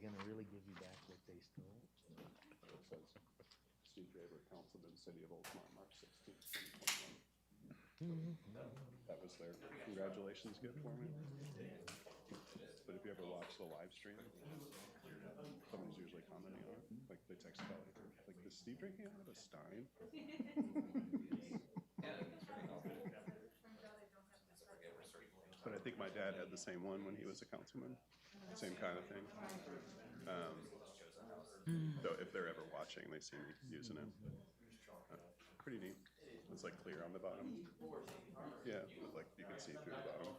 gonna really give you back what they stole? It says Steve Draper, Councilman, City of Oldsmar, March 16th, 2021. That was their congratulations gift for me. But if you ever watch the live stream, someone's usually commenting on it. Like they text Kelly, like, is Steve drinking out of a stein? But I think my dad had the same one when he was a councilman. Same kind of thing. So if they're ever watching, they see me using it. Pretty neat. It's like clear on the bottom. Yeah, like you can see through the bottom.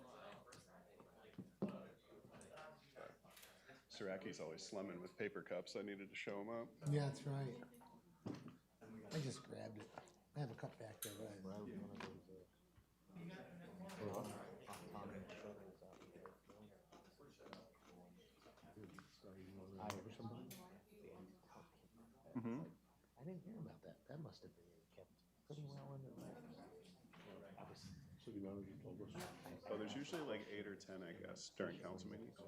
Siraki's always slumming with paper cups. I needed to show him up. Yeah, that's right. I just grabbed it. I have a cup back there, but I didn't hear about that. That must have been kept pretty well under wraps. City manager told us. Oh, there's usually like 8 or 10, I guess, during council meetings. And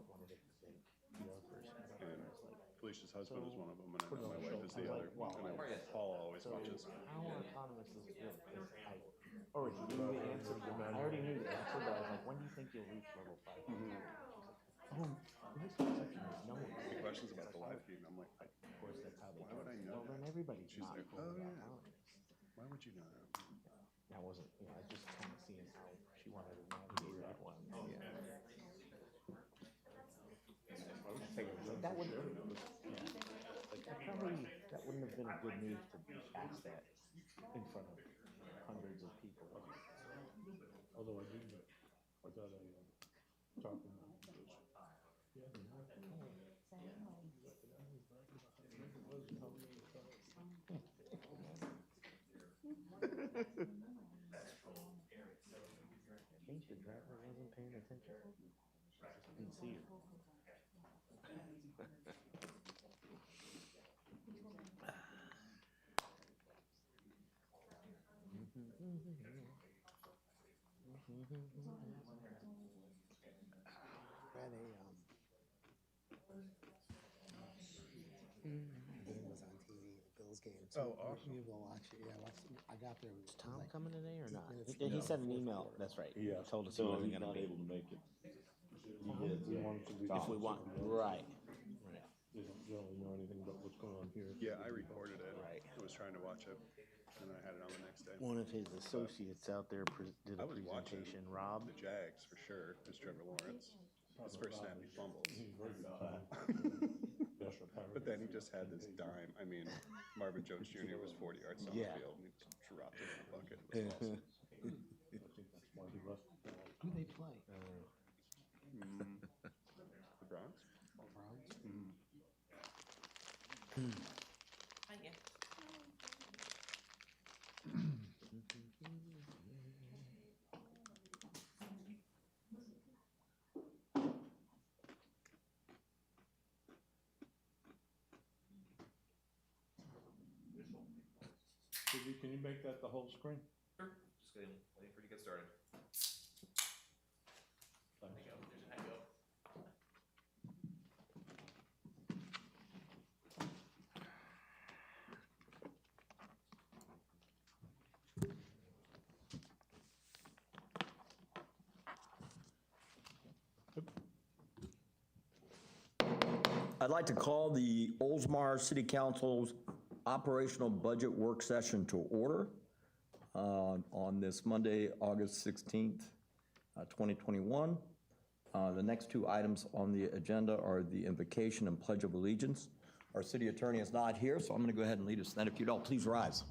Felicia's husband is one of them, and I know my wife is the other. And Paul always watches. How autonomous is this? I already knew the answer. I already knew the answer, but I was like, when do you think you'll reach level 5? Oh, this perception is no one. The questions about the live feed, and I'm like, Of course, that's how they why would I know Well, that? then everybody's She's not like, fully oh, yeah. autonomous. Why would you know? I wasn't, I was just kind of seeing how she wanted to navigate that one. Yeah. That wouldn't, like, that wouldn't have been a good move to ask that in front of hundreds of people. Although I didn't, I thought I talked to him. I think the driver wasn't paying attention. Just didn't see her. Read a game was on TV, the Bills game. So Oh, awesome. You go watch it. Yeah, I got there. Is Tom coming today or not? minutes He ago. sent an email. That's right. Yeah. He told us he So wasn't he's going to not be. able to make it. He wants to be. If we want, right. They don't really know anything about what's going on here. Yeah, I recorded it. Right. I was trying to watch it, and I had it on the next day. One of his associates out there did I a was watching presentation. Rob. the Jags for sure. It's Trevor Lawrence. His first snap, he fumbles. He's very good at that. But then he just had this dime. I mean, Marvin Jones Jr. was 40 yards down Yeah. the field, and he just dropped it in the bucket. It was awesome. I think that's why he left. Who they play? The Browns? Browns. Thank you. Can you make that the whole screen? Sure. Just waiting for you to get started. There you go. There's an echo. I'd like to call the Oldsmar City Council's operational budget work session to order on this Monday, August 16th, 2021. The next two items on the agenda are the invocation and pledge of allegiance. Our city attorney is not here, so I'm going to go ahead and lead us in that. If you'd all please rise.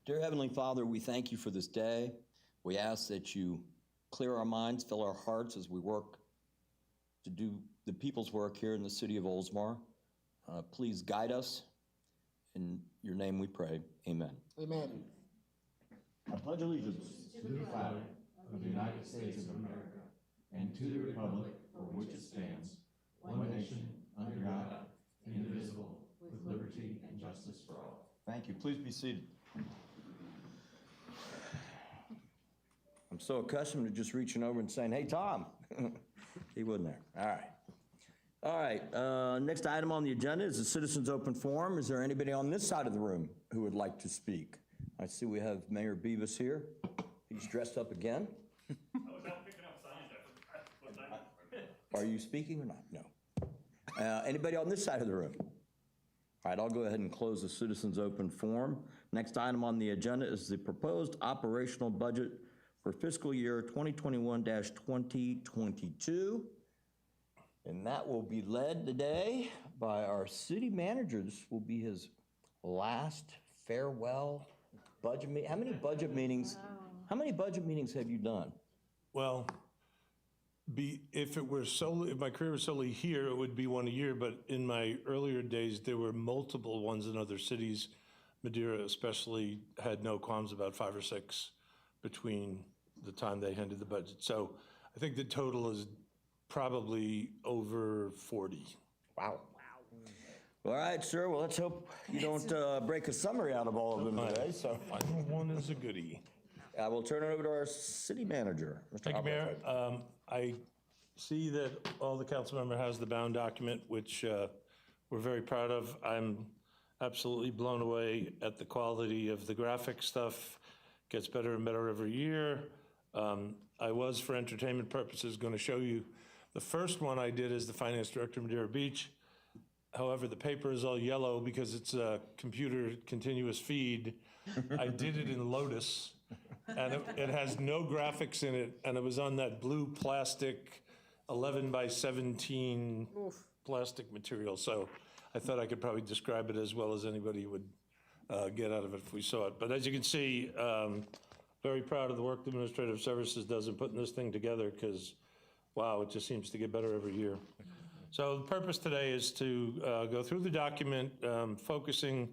Dear Heavenly Father, we thank you for this day. We ask that you clear our minds, fill our hearts as we work to do the people's work here in the city of Oldsmar. Please guide us. In your name we pray. Amen. Amen. I pledge allegiance to the flag of the United States of America and to the republic for which it stands, one nation, under God, indivisible, with liberty and justice for all. Thank you. Please be seated. I'm so accustomed to just reaching over and saying, hey, Tom. He wasn't there. All right. All right, next item on the agenda is the Citizens Open Forum. Is there anybody on this side of the room who would like to speak? I see we have Mayor Beavis here. He's dressed up again. I was out picking up signs. I forgot to put that. Are you speaking or not? No. Anybody on this side of the room? All right, I'll go ahead and close the Citizens Open Forum. Next item on the agenda is the proposed operational budget for fiscal year 2021-2022. And that will be led today by our city manager. This will be his last farewell budget meeting. How many budget meetings have you done? Well, if my career was solely here, it would be one a year, but in my earlier days, there were multiple ones in other cities. Madeira especially had no qualms about 5 or 6 between the time they handed the budget. So I think the total is probably over 40. Wow. All right, sir. Well, let's hope you don't break a summary out of all of them today. So Final one is a goodie. I will turn it over to our city manager, Mr. Thank you, Mayor. Albright. I see that all the council member has the bound document, which we're very proud of. I'm absolutely blown away at the quality of the graphic stuff. Gets better and better every year. I was, for entertainment purposes, going to show you the first one I did as the finance director of Madeira Beach. However, the paper is all yellow because it's a computer continuous feed. I did it in Lotus, and it has no graphics in it, and it was on that blue plastic 11 by 17 plastic material. So I thought I could probably describe it as well as anybody would get out of it if we saw it. But as you can see, very proud of the work the Administrative Services does in putting this thing together because, wow, it just seems to get better every year. So the purpose today is to go through the document, focusing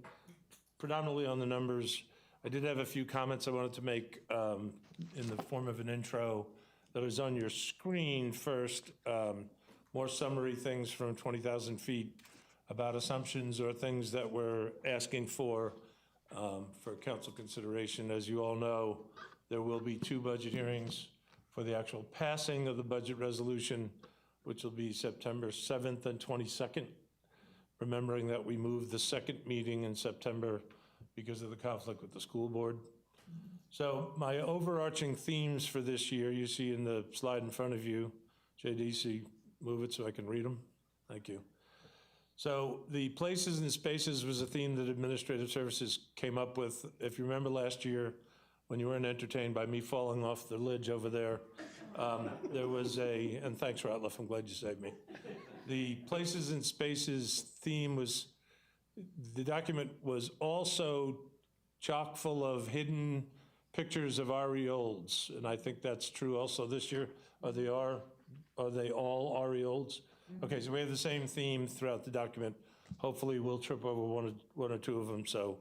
predominantly on the numbers. I did have a few comments I wanted to make in the form of an intro that is on your screen first. More summary things from 20,000 feet about assumptions or things that we're asking for council consideration. As you all know, there will be 2 budget hearings for the actual passing of the budget resolution, which will be September 7th and 22nd, remembering that we moved the second meeting in September because of the conflict with the school board. So my overarching themes for this year, you see in the slide in front of you. JDC, move it so I can read them. Thank you. So the places and spaces was a theme that Administrative Services came up with. If you remember last year, when you weren't entertained by me falling off the ledge over there, there was and thanks, Ratliff, I'm glad you saved me. The places and spaces theme was, the document was also chock full of hidden pictures of RE Olds, and I think that's true also this year. Are they all RE Olds? Okay, so we have the same theme throughout the document. Hopefully we'll trip over one or 2 of them, so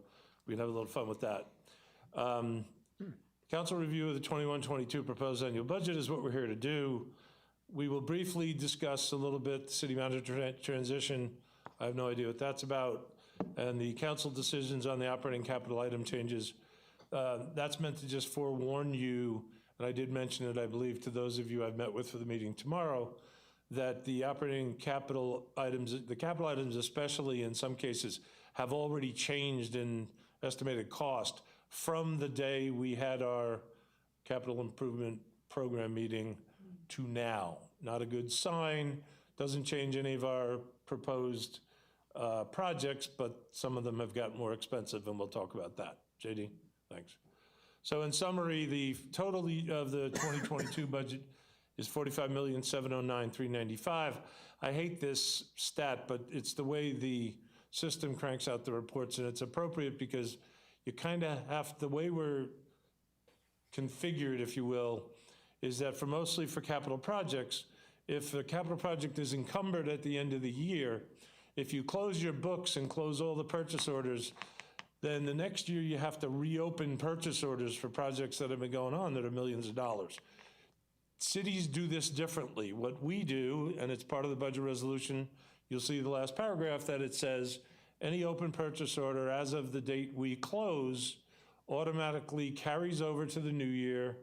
we can have a little fun with that. Council review of the 21-22 proposed annual budget is what we're here to do. We will briefly discuss a little bit the city manager transition. I have no idea what that's about. And the council decisions on the operating capital item changes. That's meant to just forewarn you, and I did mention it, I believe, to those of you I've met with for the meeting tomorrow, that the operating capital items, the capital items especially in some cases, have already changed in estimated cost from the day we had our capital improvement program meeting to now. Not a good sign, doesn't change any of our proposed projects, but some of them have gotten more expensive, and we'll talk about that. JD, thanks. So in summary, the total of the 2022 budget is $45,709,395. I hate this stat, but it's the way the system cranks out the reports, and it's appropriate because you kind of have, the way we're configured, if you will, is that mostly for capital projects, if a capital project is encumbered at the end of the year, if you close your books and close all the purchase orders, then the next year you have to reopen purchase orders for projects that have been going on that are millions of dollars. Cities do this differently. What we do, and it's part of the budget resolution, you'll see the last paragraph that it says, any open purchase order as of the date we close automatically carries over to the new year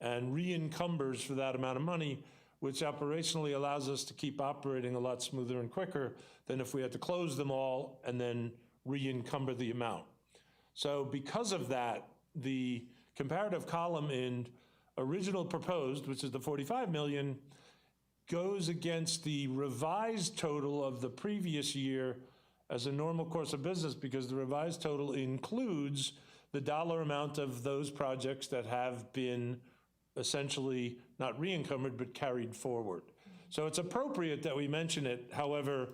and re-encumbers for that amount of money, which operationally allows us to keep operating a lot smoother and quicker than if we had to close them all and then re-encumber the amount. So because of that, the comparative column in original proposed, which is the 45 million, goes against the revised total of the previous year as a normal course of business, because the revised total includes the dollar amount of those projects that have been essentially not re-encumbered, but carried forward. So it's appropriate that we mention it. However,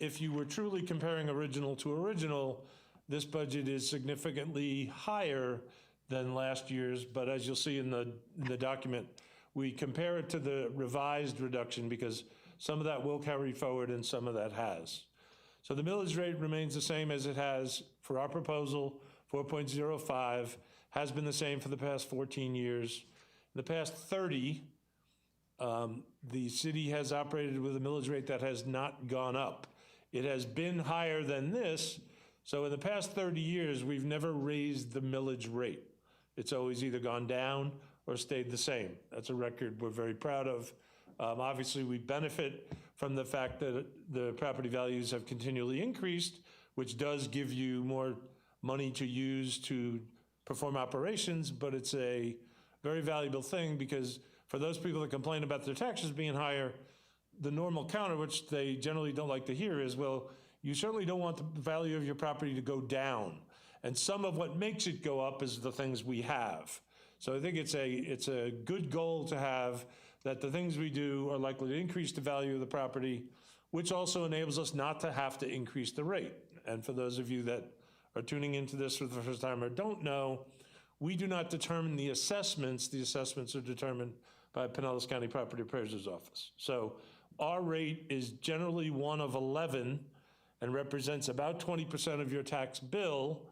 if you were truly comparing original to original, this budget is significantly higher than last year's, but as you'll see in the document, we compare it to the revised reduction because some of that will carry forward and some of that has. So the millage rate remains the same as it has for our proposal, 4.05, has been the same for the past 14 years. In the past 30, the city has operated with a millage rate that has not gone up. It has been higher than this, so in the past 30 years, we've never raised the millage rate. It's always either gone down or stayed the same. That's a record we're very proud of. Obviously, we benefit from the fact that the property values have continually increased, which does give you more money to use to perform operations, but it's a very valuable thing because for those people that complain about their taxes being higher, the normal counter, which they generally don't like to hear, is, well, you certainly don't want the value of your property to go down. And some of what makes it go up is the things we have. So I think it's a good goal to have, that the things we do are likely to increase the value of the property, which also enables us not to have to increase the rate. And for those of you that are tuning into this for the first time or don't know, we do not determine the assessments. The assessments are determined by Pinellas County Property Appraiser's Office. So our rate is generally one of 11 and represents about 20% of your tax bill.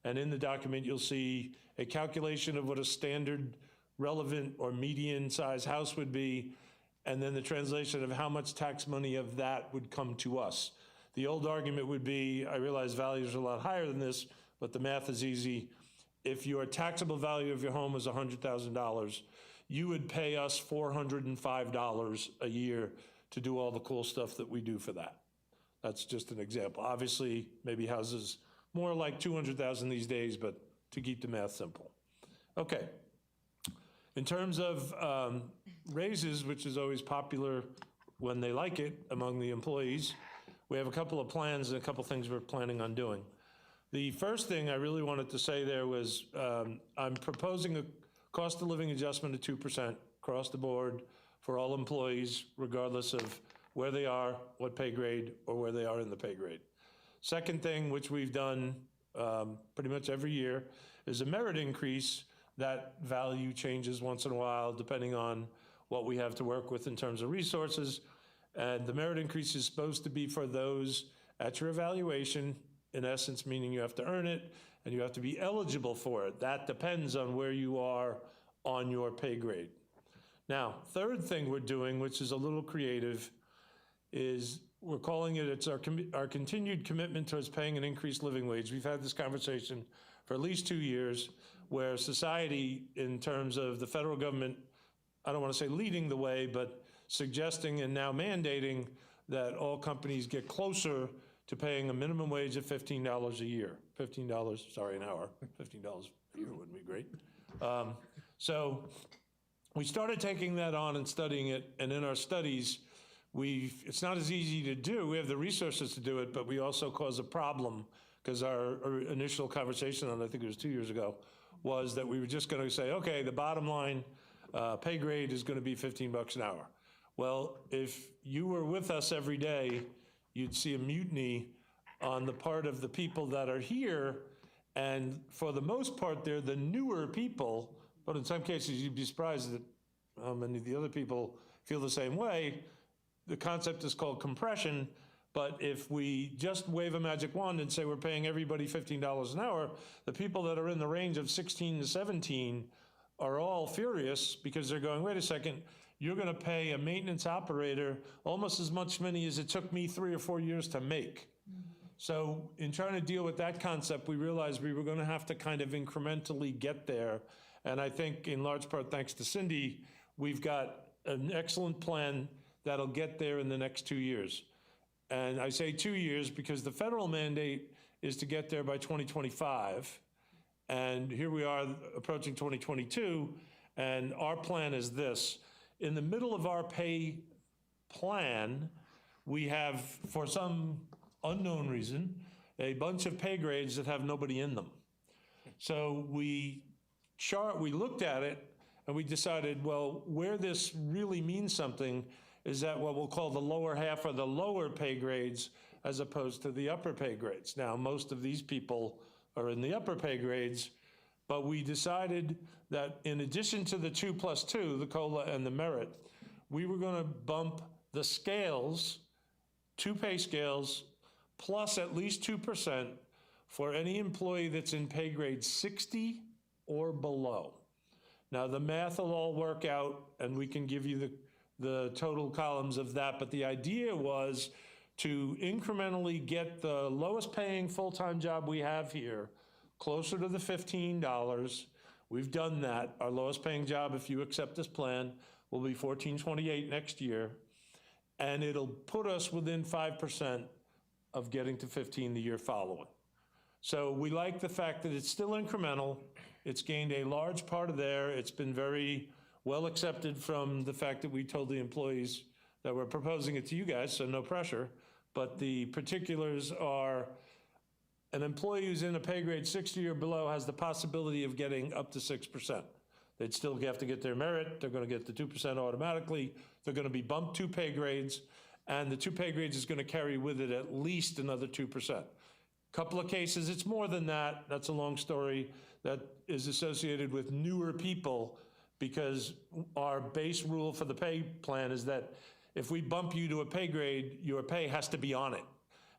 And in the document, you'll see a calculation of what a standard, relevant, or median size house would be, and then the translation of how much tax money of that would come to us. The old argument would be, I realize values are a lot higher than this, but the math is easy. If your taxable value of your home was $100,000, you would pay us $405 a year to do all the cool stuff that we do for that. That's just an example. Obviously, maybe houses more like 200,000 these days, but to keep the math simple. Okay. In terms of raises, which is always popular when they like it among the employees, we have a couple of plans and a couple things we're planning on doing. The first thing I really wanted to say there was I'm proposing a cost of living adjustment of 2% across the board for all employees, regardless of where they are, what pay grade, or where they are in the pay grade. Second thing, which we've done pretty much every year, is a merit increase. That value changes once in a while, depending on what we have to work with in terms of resources. And the merit increase is supposed to be for those at your evaluation, in essence, meaning you have to earn it and you have to be eligible for it. That depends on where you are on your pay grade. Now, third thing we're doing, which is a little creative, is we're calling it, it's our continued commitment towards paying an increased living wage. We've had this conversation for at least 2 years, where society, in terms of the federal government, I don't want to say leading the way, but suggesting and now mandating that all companies get closer to paying a minimum wage of $15 a year. $15, sorry, an hour. $15 a year wouldn't be great. So we started taking that on and studying it, and in our studies, it's not as easy to do. We have the resources to do it, but we also cause a problem, because our initial conversation on, I think it was 2 years ago, was that we were just going to say, okay, the bottom line pay grade is going to be $15 an hour. Well, if you were with us every day, you'd see a mutiny on the part of the people that are here, and for the most part, they're the newer people, but in some cases, you'd be surprised at how many of the other people feel the same way. The concept is called compression, but if we just wave a magic wand and say we're paying everybody $15 an hour, the people that are in the range of 16 to 17 are all furious, because they're going, wait a second, you're going to pay a maintenance operator almost as much money as it took me 3 or 4 years to make. So in trying to deal with that concept, we realized we were going to have to kind of incrementally get there. And I think in large part, thanks to Cindy, we've got an excellent plan that'll get there in the next 2 years. And I say 2 years because the federal mandate is to get there by 2025. And here we are approaching 2022, and our plan is this. In the middle of our pay plan, we have, for some unknown reason, a bunch of pay grades that have nobody in them. So we looked at it and we decided, well, where this really means something is that what we'll call the lower half or the lower pay grades as opposed to the upper pay grades. Now, most of these people are in the upper pay grades, but we decided that in addition to the 2+2, the COLA and the merit, we were gonna bump the scales, 2 pay scales, plus at least 2% for any employee that's in pay grade 60 or below. Now, the math will all work out, and we can give you the total columns of that, but the idea was to incrementally get the lowest paying full-time job we have here closer to the $15. We've done that. Our lowest paying job, if you accept this plan, will be $14.28 next year, and it'll put us within 5% of getting to 15 the year following. So we like the fact that it's still incremental. It's gained a large part of there. It's been very well accepted from the fact that we told the employees that we're proposing it to you guys, so no pressure. But the particulars are an employee who's in a pay grade 60 or below has the possibility of getting up to 6%. They'd still have to get their merit. They're going to get the 2% automatically. They're going to be bumped 2 pay grades, and the 2 pay grades is going to carry with it at least another 2%. Couple of cases, it's more than that. That's a long story that is associated with newer people, because our base rule for the pay plan is that if we bump you to a pay grade, your pay has to be on it.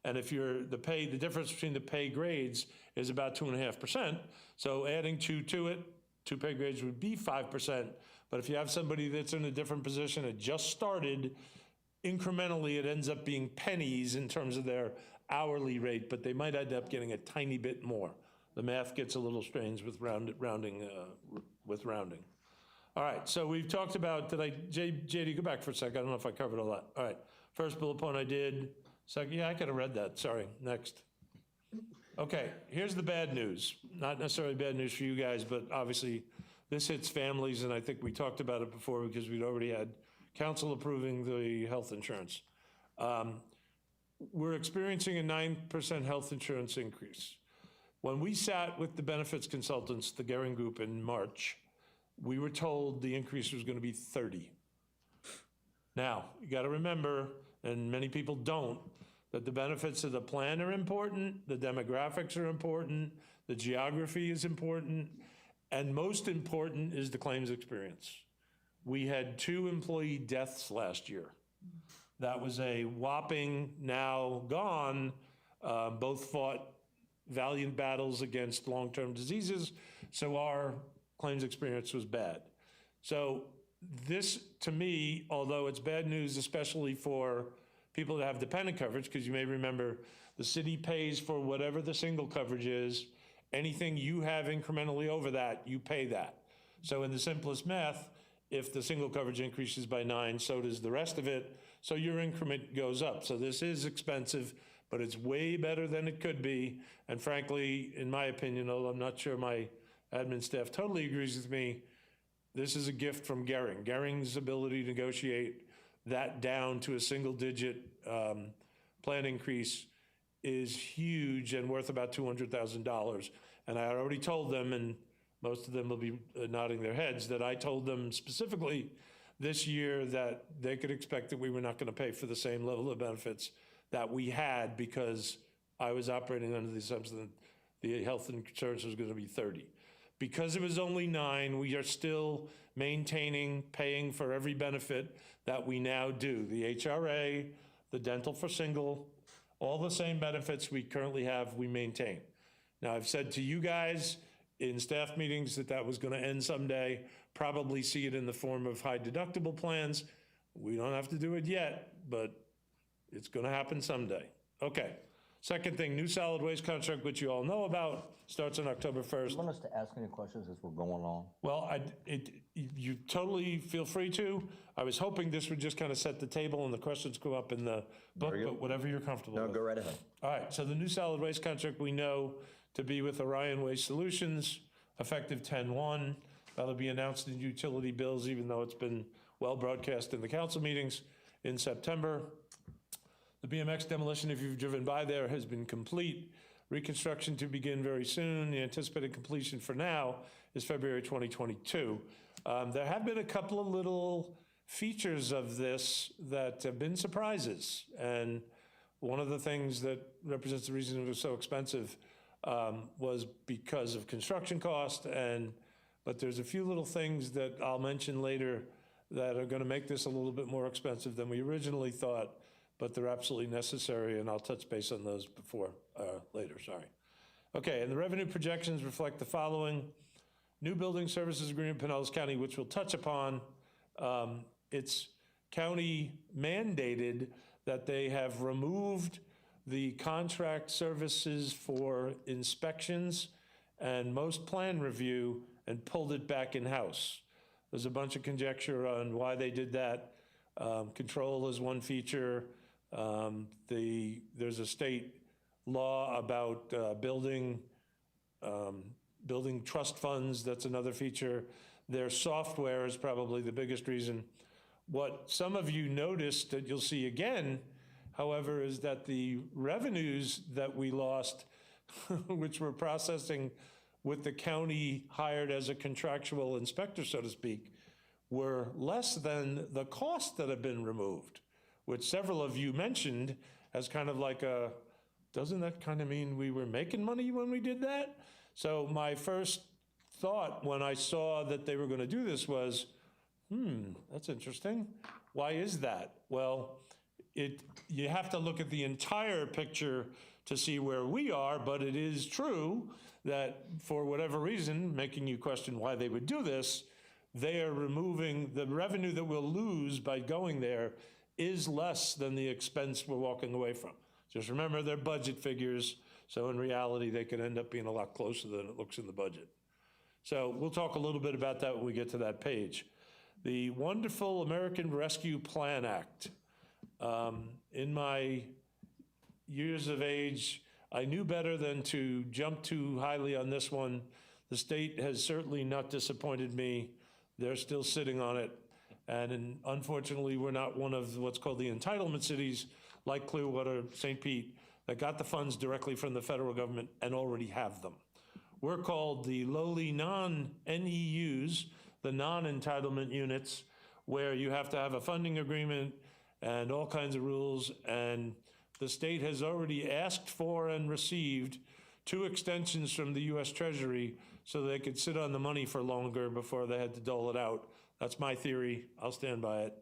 And if the difference between the pay grades is about 2.5%, so adding 2 to it, 2 pay grades would be 5%. But if you have somebody that's in a different position, it just started, incrementally it ends up being pennies in terms of their hourly rate, but they might end up getting a tiny bit more. The math gets a little strange with rounding. All right, so we've talked about, JD, go back for a second. I don't know if I covered all that. All right, first bullet point I did. Second, yeah, I could have read that, sorry, next. Okay, here's the bad news. Not necessarily bad news for you guys, but obviously this hits families, and I think we talked about it before because we'd already had council approving the health insurance. We're experiencing a 9% health insurance increase. When we sat with the benefits consultants, the Gehring Group, in March, we were told the increase was going to be 30. Now, you got to remember, and many people don't, that the benefits of the plan are important, the demographics are important, the geography is important, and most important is the claims experience. We had 2 employee deaths last year. That was a whopping, now gone, both fought valiant battles against long-term diseases, so our claims experience was bad. So this, to me, although it's bad news, especially for people that have dependent coverage, because you may remember the city pays for whatever the single coverage is. Anything you have incrementally over that, you pay that. So in the simplest math, if the single coverage increases by 9, so does the rest of it. So your increment goes up. So this is expensive, but it's way better than it could be. And frankly, in my opinion, although I'm not sure my admin staff totally agrees with me, this is a gift from Gehring. Gehring's ability to negotiate that down to a single-digit plan increase is huge and worth about $200,000. And I already told them, and most of them will be nodding their heads, that I told them specifically this year that they could expect that we were not going to pay for the same level of benefits that we had, because I was operating under the assumption that the health insurance was going to be 30. Because it was only 9, we are still maintaining paying for every benefit that we now do. The HRA, the dental for single, all the same benefits we currently have, we maintain. Now, I've said to you guys in staff meetings that that was going to end someday, probably see it in the form of high deductible plans. We don't have to do it yet, but it's going to happen someday. Okay, Second thing, new solid waste contract, which you all know about, starts on October 1st. You want us to ask any questions as we're going along? Well, you totally feel free to. I was hoping this would just kind of set the table and the questions go up in the book, Very good. but whatever you're comfortable No, with. go right ahead. All right, so the new solid waste contract we know to be with Orion Waste Solutions, effective 10/1. That'll be announced in utility bills, even though it's been well broadcast in the council meetings in September. The BMX demolition, if you've driven by there, has been complete. Reconstruction to begin very soon. The anticipated completion for now is February 2022. There have been a couple of little features of this that have been surprises. And one of the things that represents the reason it was so expensive was because of construction cost. But there's a few little things that I'll mention later that are going to make this a little bit more expensive than we originally thought, but they're absolutely necessary, and I'll touch base on those later, sorry. Okay, and the revenue projections reflect the following. New building services agreement, Pinellas County, which we'll touch upon. It's county mandated that they have removed the contract services for inspections and most plan review and pulled it back in-house. There's a bunch of conjecture on why they did that. Control is one feature. There's a state law about building trust funds. That's another feature. Their software is probably the biggest reason. What some of you noticed that you'll see again, however, is that the revenues that we lost, which we're processing with the county hired as a contractual inspector, so to speak, were less than the costs that have been removed, which several of you mentioned as kind of like doesn't that kind of mean we were making money when we did that? So my first thought when I saw that they were going to do this was, that's interesting. Why is that? Well, you have to look at the entire picture to see where we are, but it is true that for whatever reason, making you question why they would do this, they are removing the revenue that we'll lose by going there is less than the expense we're walking away from. Just remember their budget figures, so in reality, they could end up being a lot closer than it looks in the budget. So we'll talk a little bit about that when we get to that page. The wonderful American Rescue Plan Act. In my years of age, I knew better than to jump too highly on this one. The state has certainly not disappointed me. They're still sitting on it. And unfortunately, we're not one of what's called the entitlement cities, like Clearwater, St. Pete, that got the funds directly from the federal government and already have them. We're called the lowly non-NEUs, the non-entitlement units, where you have to have a funding agreement and all kinds of rules. And the state has already asked for and received 2 extensions from the US Treasury so they could sit on the money for longer before they had to dole it out. That's my theory. I'll stand by it.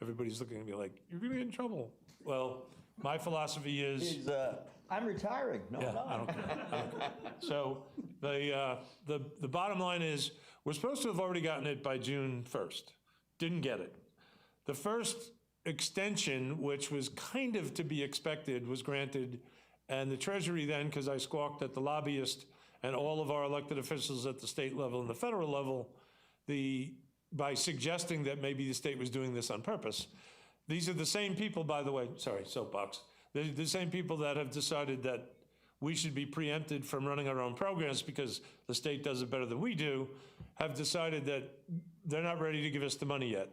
Everybody's looking at me like, you're gonna get in trouble. Well, my philosophy is... I'm retiring. No, Yeah, no. I don't care. So the bottom line is, we're supposed to have already gotten it by June 1st. Didn't get it. The first extension, which was kind of to be expected, was granted, and the Treasury then, because I squawked at the lobbyist and all of our elected officials at the state level and the federal level, by suggesting that maybe the state was doing this on purpose. These are the same people, by the way, sorry, soapbox, the same people that have decided that we should be preempted from running our own programs because the state does it better than we do, have decided that they're not ready to give us the money yet.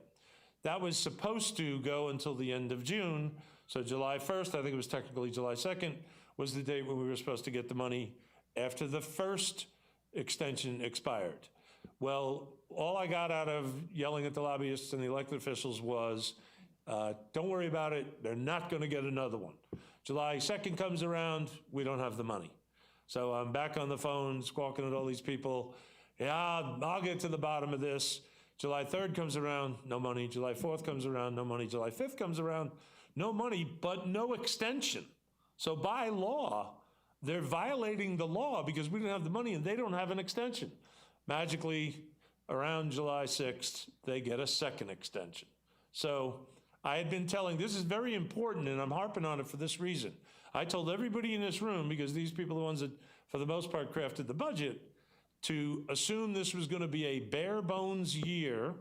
That was supposed to go until the end of June, so July 1st, I think it was technically July 2nd, was the date when we were supposed to get the money after the first extension expired. Well, all I got out of yelling at the lobbyists and the elected officials was, don't worry about it, they're not gonna get another one. July 2nd comes around, we don't have the money. So I'm back on the phone squawking at all these people. Yeah, I'll get to the bottom of this. July 3rd comes around, no money. July 4th comes around, no money. July 5th comes around, no money, but no extension. So by law, they're violating the law because we didn't have the money and they don't have an extension. Magically, around July 6th, they get a second extension. So I had been telling, this is very important and I'm harping on it for this reason. I told everybody in this room, because these people are the ones that, for the most part, crafted the budget, to assume this was going to be a bare bones year,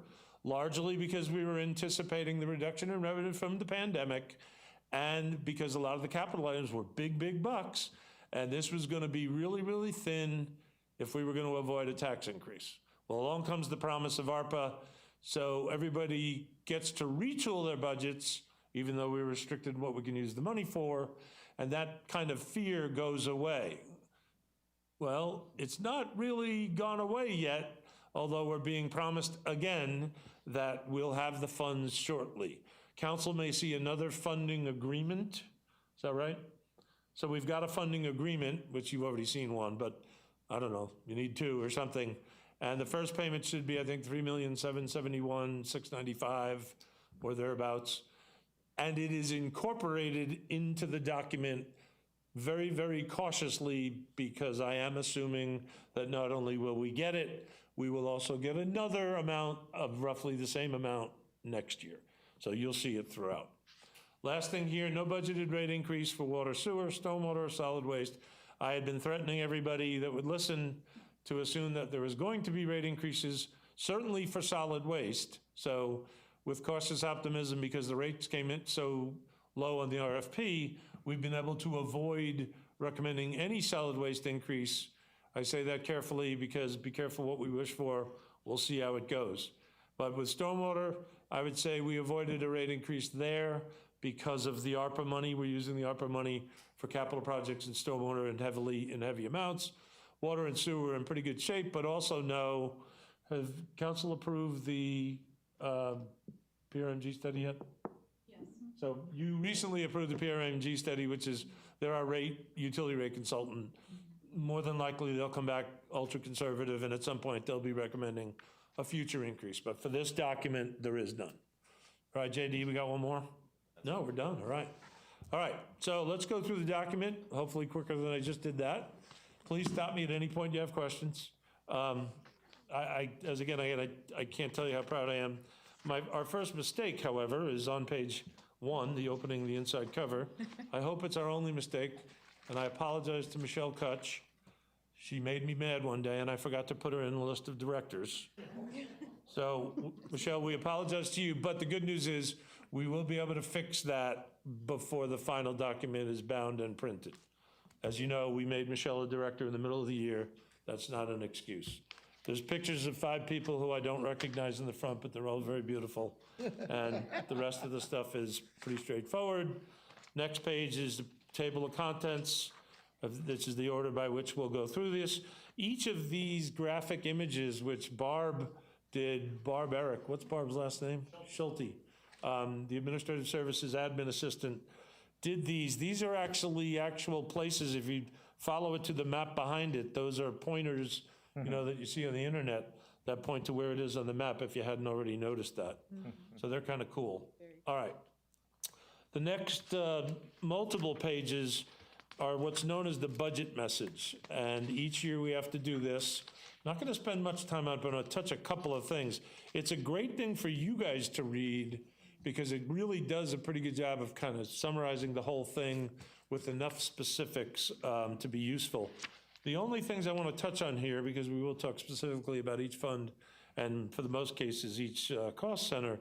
largely because we were anticipating the reduction in revenue from the pandemic, and because a lot of the capital items were big, big bucks, and this was going to be really, really thin if we were going to avoid a tax increase. Well, along comes the promise of ARPA, so everybody gets to retool their budgets, even though we're restricted in what we can use the money for, and that kind of fear goes away. Well, it's not really gone away yet, although we're being promised again that we'll have the funds shortly. Council may see another funding agreement, is that right? So we've got a funding agreement, which you've already seen one, but I don't know, you need two or something. And the first payment should be, I think, $3,771,695 or thereabouts. And it is incorporated into the document very, very cautiously, because I am assuming that not only will we get it, we will also get another amount of roughly the same amount next year. So you'll see it throughout. Last thing here, no budgeted rate increase for water, sewer, stormwater, or solid waste. I had been threatening everybody that would listen to assume that there was going to be rate increases, certainly for solid waste. So with cautious optimism, because the rates came in so low on the RFP, we've been able to avoid recommending any solid waste increase. I say that carefully because be careful what we wish for. We'll see how it goes. But with stormwater, I would say we avoided a rate increase there because of the ARPA money. We're using the ARPA money for capital projects and stormwater in heavy amounts. Water and sewer are in pretty good shape, but also know, have council approved the PRMG study yet? Yes. So you recently approved the PRMG study, which is, they're our utility rate consultant. More than likely, they'll come back ultra conservative, and at some point, they'll be recommending a future increase. But for this document, there is none. All right, JD, we got one more? No, we're done, all right. All right, so let's go through the document, hopefully quicker than I just did that. Please stop me at any point you have questions. I can't tell you how proud I am. Our first mistake, however, is on page 1, the opening, the inside cover. I hope it's our only mistake, and I apologize to Michelle Kutch. She made me mad one day, and I forgot to put her in the list of directors. So, Michelle, we apologize to you, but the good news is we will be able to fix that before the final document is bound and printed. As you know, we made Michelle a director in the middle of the year. That's not an excuse. There's pictures of 5 people who I don't recognize in the front, but they're all very beautiful. And the rest of the stuff is pretty straightforward. Next page is the table of contents. This is the order by which we'll go through this. Each of these graphic images, which Barb Eric, what's Barb's last name? Schulte, the Administrative Services Admin Assistant, did these. These are actual places. If you follow it to the map behind it, those are pointers, you know, that you see on the internet that point to where it is on the map if you hadn't already noticed that. So they're kind of cool. All right. The next multiple pages are what's known as the budget message. And each year we have to do this. Not going to spend much time on it, but I'm going to touch a couple of things. It's a great thing for you guys to read because it really does a pretty good job of kind of summarizing the whole thing with enough specifics to be useful. The only things I want to touch on here, because we will talk specifically about each fund and for the most cases each cost center,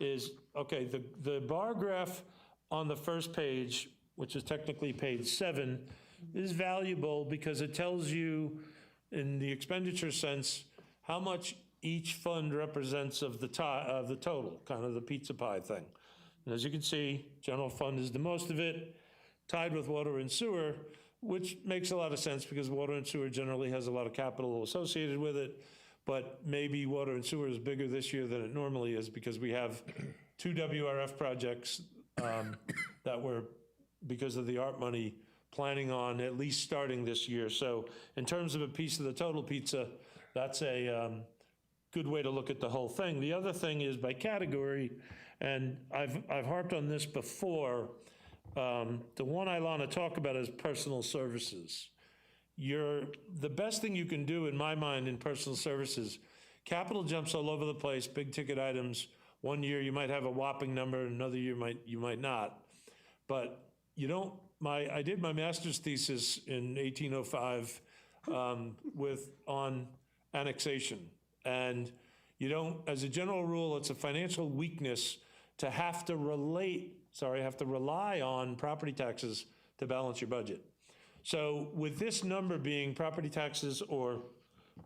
is, okay, the bar graph on the first page, which is technically page 7, is valuable because it tells you in the expenditure sense how much each fund represents of the total, kind of the pizza pie thing. And as you can see, general fund is the most of it, tied with water and sewer, which makes a lot of sense because water and sewer generally has a lot of capital associated with it, but maybe water and sewer is bigger this year than it normally is because we have 2 WRF projects that we're, because of the ARP money, planning on at least starting this year. So in terms of a piece of the total pizza, that's a good way to look at the whole thing. The other thing is by category, and I've harped on this before, the one I want to talk about is personal services. The best thing you can do in my mind in personal services, capital jumps all over the place, big ticket items. One year you might have a whopping number, another year you might not. But you don't, I did my master's thesis in 1805 on annexation. And you don't, as a general rule, it's a financial weakness to have to rely on property taxes to balance your budget. So with this number being property taxes or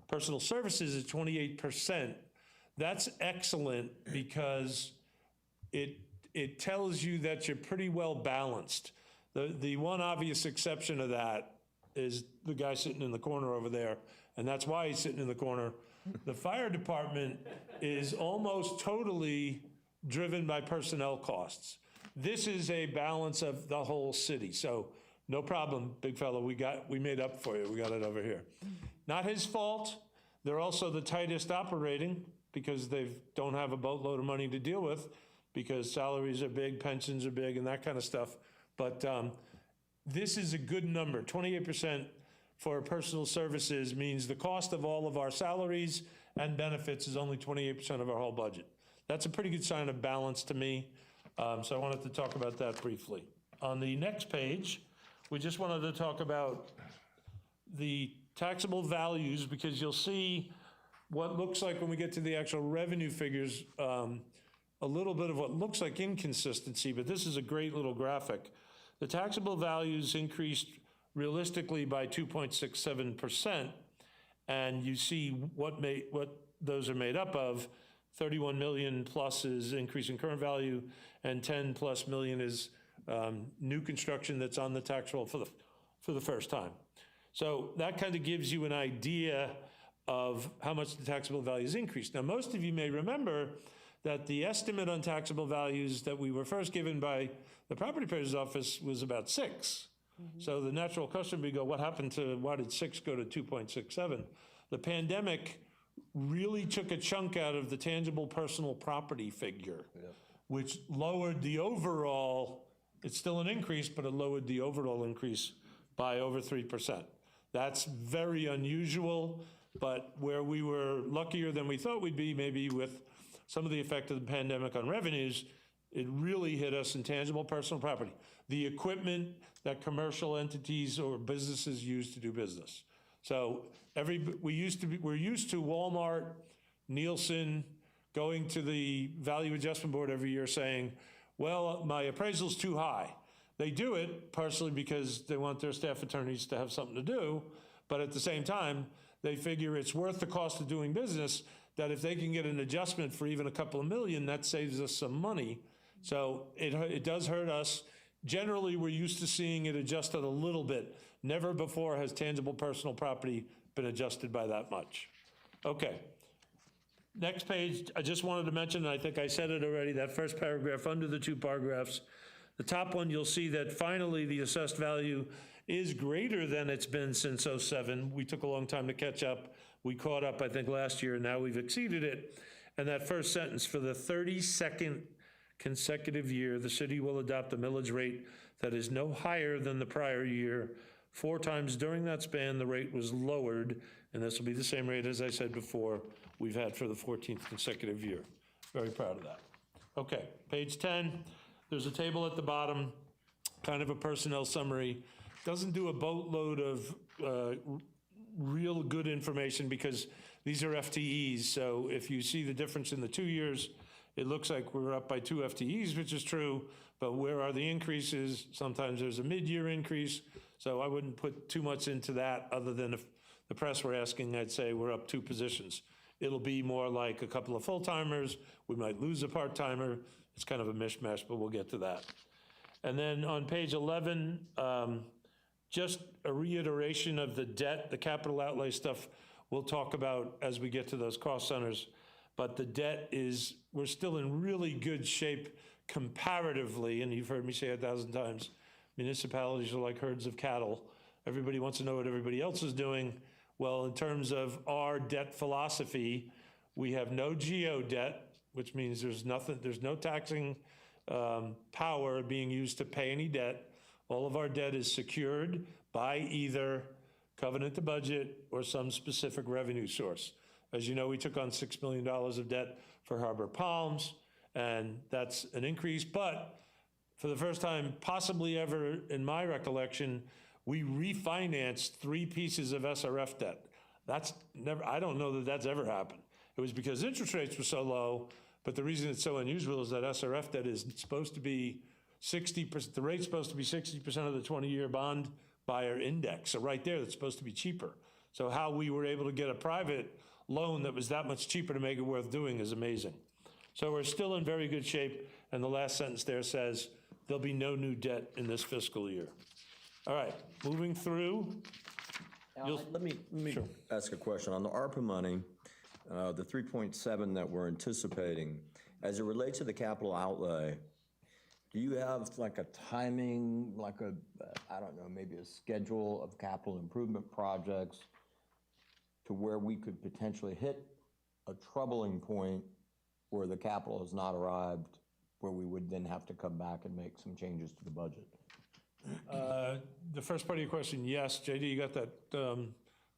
personal services at 28%, that's excellent because it tells you that you're pretty well balanced. The one obvious exception of that is the guy sitting in the corner over there, and that's why he's sitting in the corner. The fire department is almost totally driven by personnel costs. This is a balance of the whole city, so no problem, big fella, we made up for you, we got it over here. Not his fault. They're also the tightest operating because they don't have a boatload of money to deal with because salaries are big, pensions are big, and that kind of stuff. But this is a good number. 28% for personal services means the cost of all of our salaries and benefits is only 28% of our whole budget. That's a pretty good sign of balance to me. So I wanted to talk about that briefly. On the next page, we just wanted to talk about the taxable values because you'll see what looks like when we get to the actual revenue figures, a little bit of what looks like inconsistency, but this is a great little graphic. The taxable values increased realistically by 2.67%, and you see what those are made up of. 31 million plus is increase in current value, and 10 plus million is new construction that's on the tax roll for the first time. So that kind of gives you an idea of how much the taxable values increased. Now, most of you may remember that the estimate on taxable values that we were first given by the property appraiser's office was about 6. So the natural question would go, what happened to, why did 6 go to 2.67? The pandemic really took a chunk out of the tangible personal property figure, which lowered the overall, it's still an increase, but it lowered the overall increase by over 3%. That's very unusual, but where we were luckier than we thought we'd be, maybe with some of the effect of the pandemic on revenues, it really hit us in tangible personal property. The equipment that commercial entities or businesses use to do business. So we're used to Walmart, Nielsen, going to the Value Adjustment Board every year saying, well, my appraisal's too high. They do it partially because they want their staff attorneys to have something to do, but at the same time, they figure it's worth the cost of doing business, that if they can get an adjustment for even a couple of million, that saves us some money. So it does hurt us. Generally, we're used to seeing it adjusted a little bit. Never before has tangible personal property been adjusted by that much. Okay. Next page, I just wanted to mention, and I think I said it already, that first paragraph under the 2 paragraphs. The top one, you'll see that finally the assessed value is greater than it's been since '07. We took a long time to catch up. We caught up, I think, last year, and now we've exceeded it. And that first sentence, for the 32nd consecutive year, the city will adopt a millage rate that is no higher than the prior year. 4 times during that span, the rate was lowered, and this will be the same rate, as I said before, we've had for the 14th consecutive year. Very proud of that. Okay, page 10, there's a table at the bottom, kind of a personnel summary. Doesn't do a boatload of real good information because these are FTEs, so if you see the difference in the 2 years, it looks like we're up by 2 FTEs, which is true, but where are the increases? Sometimes there's a mid-year increase, so I wouldn't put too much into that other than if the press were asking, I'd say we're up 2 positions. It'll be more like a couple of full-timers, we might lose a part-timer, it's kind of a mishmash, but we'll get to that. And then on page 11, just a reiteration of the debt, the capital outlay stuff we'll talk about as we get to those cost centers. But the debt is, we're still in really good shape comparatively, and you've heard me say 1,000 times, municipalities are like herds of cattle. Everybody wants to know what everybody else is doing. Well, in terms of our debt philosophy, we have no geo debt, which means there's no taxing power being used to pay any debt. All of our debt is secured by either covenant to budget or some specific revenue source. As you know, we took on $6 million of debt for Harbor Palms, and that's an increase, but for the first time possibly ever in my recollection, we refinanced 3 pieces of SRF debt. That's never, I don't know that that's ever happened. It was because interest rates were so low, but the reason it's so unusual is that SRF debt is supposed to be 60%, the rate's supposed to be 60% of the 20-year bond buyer index. So right there, that's supposed to be cheaper. So how we were able to get a private loan that was that much cheaper to make it worth doing is amazing. So we're still in very good shape, and the last sentence there says, there'll be no new debt in this fiscal year. All right, moving through. Let me ask a question. On the ARPA money, the 3.7 that we're anticipating, as it relates to the capital outlay, do you have like a timing, like a, I don't know, maybe a schedule of capital improvement projects to where we could potentially hit a troubling point where the capital has not arrived, where we would then have to come back and make some changes to the budget? The first part of your question, yes. JD, you got that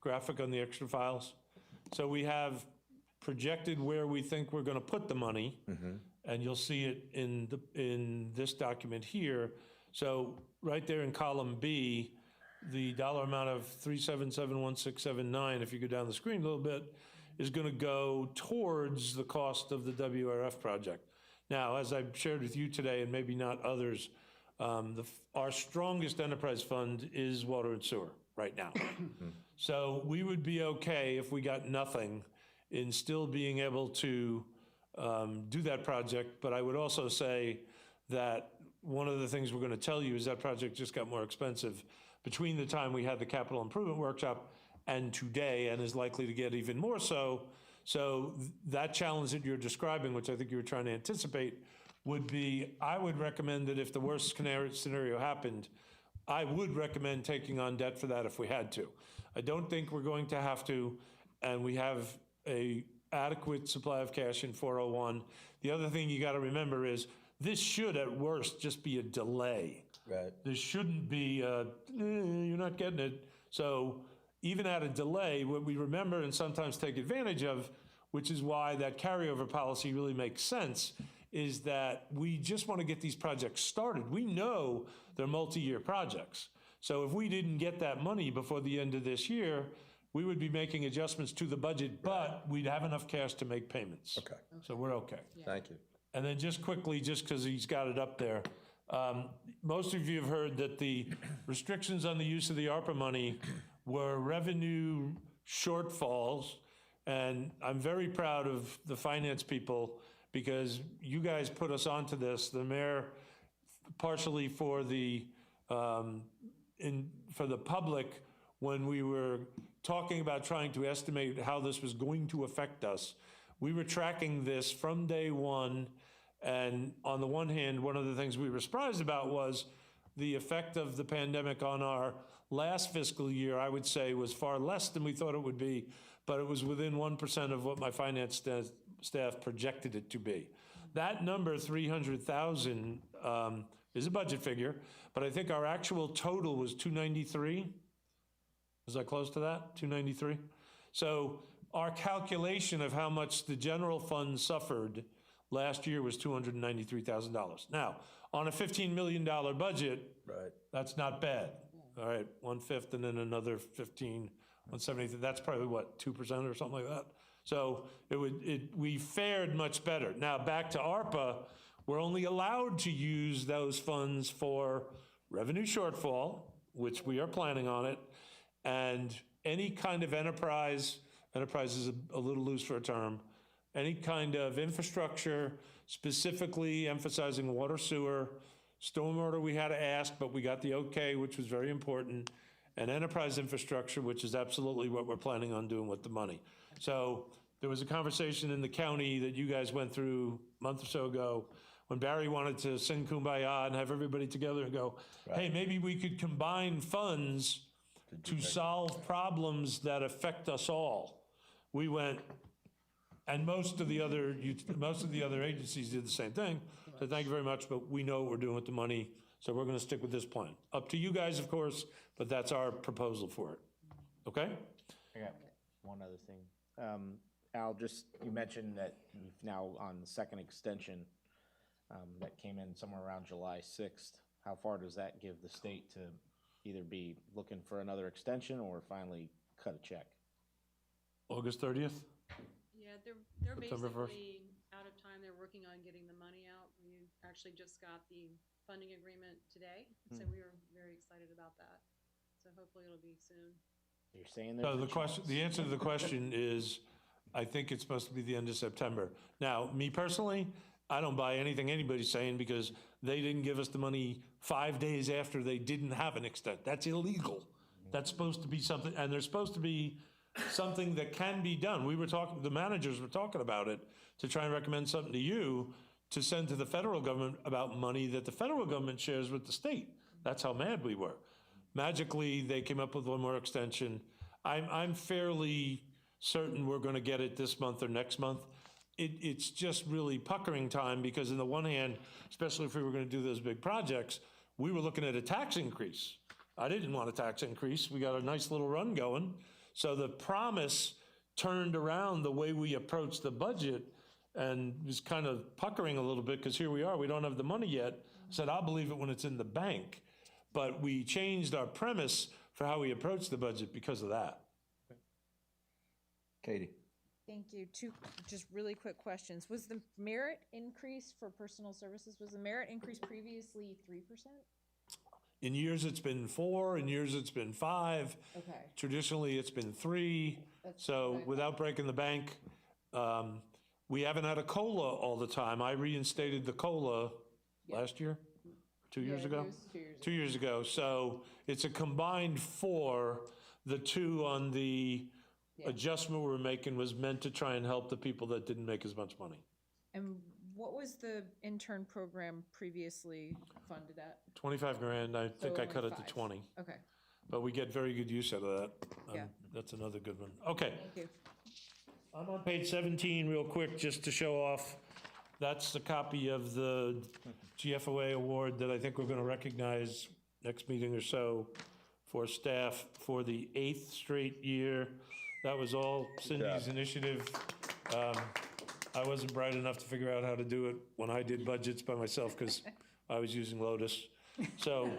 graphic on the extra files? So we have projected where we think we're going to put the money, and you'll see it in this document here. So right there in column B, the dollar amount of 3771679, if you go down the screen a little bit, is going to go towards the cost of the WRF project. Now, as I've shared with you today, and maybe not others, our strongest enterprise fund is water and sewer right now. So we would be okay if we got nothing in still being able to do that project. But I would also say that one of the things we're going to tell you is that project just got more expensive between the time we had the capital improvement workshop and today, and is likely to get even more so. So that challenge that you're describing, which I think you were trying to anticipate, would be, I would recommend that if the worst scenario happened, I would recommend taking on debt for that if we had to. I don't think we're going to have to, and we have a adequate supply of cash in 401. The other thing you got to remember is this should at worst just be a delay. Right. This shouldn't be, you're not getting it. So even at a delay, what we remember and sometimes take advantage of, which is why that carryover policy really makes sense, is that we just want to get these projects started. We know they're multi-year projects. So if we didn't get that money before the end of this year, we would be making adjustments to the budget, but we'd have enough cash to make payments. Okay. So we're okay. Thank you. And then just quickly, just because he's got it up there, most of you have heard that the restrictions on the use of the ARPA money were revenue shortfalls, and I'm very proud of the finance people because you guys put us onto this. The mayor, partially for the public, when we were talking about trying to estimate how this was going to affect us, we were tracking this from day one. And on the one hand, one of the things we were surprised about was the effect of the pandemic on our last fiscal year, I would say, was far less than we thought it would be, but it was within 1% of what my finance staff projected it to be. That number, 300,000, is a budget figure, but I think our actual total was 293. Was I close to that, 293? So our calculation of how much the general fund suffered last year was $293,000. Now, on a $15 million budget, Right. that's not bad. All right, 1/5 and then another 15, 170, that's probably what, 2% or something like that? So we fared much better. Now, back to ARPA, we're only allowed to use those funds for revenue shortfall, which we are planning on it, and any kind of enterprise is a little loose for a term, any kind of infrastructure, specifically emphasizing water, sewer, stormwater we had to ask, but we got the okay, which was very important, and enterprise infrastructure, which is absolutely what we're planning on doing with the money. So there was a conversation in the county that you guys went through a month or so ago when Barry wanted to sing Kumbaya and have everybody together and go, hey, maybe we could combine funds to solve problems that affect us all. We went, and most of the other agencies did the same thing. So thank you very much, but we know what we're doing with the money, so we're going to stick with this plan. Up to you guys, of course, but that's our proposal for it. Okay? I got one other thing. Al, you mentioned that you've now on the second extension that came in somewhere around July 6th. How far does that give the state to either be looking for another extension or finally cut a check? August 30th? Yeah, they're September 1st. basically out of time. They're working on getting the money out. We actually just got the funding agreement today, so we were very excited about that. So hopefully it'll be soon. You're saying So there's a chance. the answer to the question is, I think it's supposed to be the end of September. Now, me personally, I don't buy anything anybody's saying because they didn't give us the money 5 days after they didn't have an extent. That's illegal. That's supposed to be something, and there's supposed to be something that can be done. We were talking, the managers were talking about it to try and recommend something to you to send to the federal government about money that the federal government shares with the state. That's how mad we were. Magically, they came up with one more extension. I'm fairly certain we're gonna get it this month or next month. It's just really puckering time because on the one hand, especially if we were gonna do those big projects, we were looking at a tax increase. I didn't want a tax increase. We got a nice little run going. So the promise turned around the way we approached the budget and was kind of puckering a little bit because here we are, we don't have the money yet. Said, I'll believe it when it's in the bank. But we changed our premise for how we approach the budget because of that. Katie? Thank you. Two just really quick questions. Was the merit increase for personal services, was the merit increase previously 3%? In years, it's been 4, in years, it's been 5. Okay. Traditionally, it's been 3. That's So what I without breaking the bank, we haven't had a COLA all the time. I reinstated the COLA last year, 2 years Yeah, it ago? was 2 years 2 years ago. So it's a combined 4. The 2 on the adjustment we're making was meant to try and help the people that didn't make as much money. And what was the intern program previously funded at? 25 grand, I think I only cut it to 5. 20, Okay, but we get very good use out of that. Yeah. That's another good one. Okay. thank you. I'm on page 17 real quick, just to show off. That's the copy of the Gfoa Award that I think we're gonna recognize next meeting or so for staff for the 8th straight year. That was all Cindy's initiative. I wasn't bright enough to figure out how to do it when I did budgets by myself because I was using Lotus. So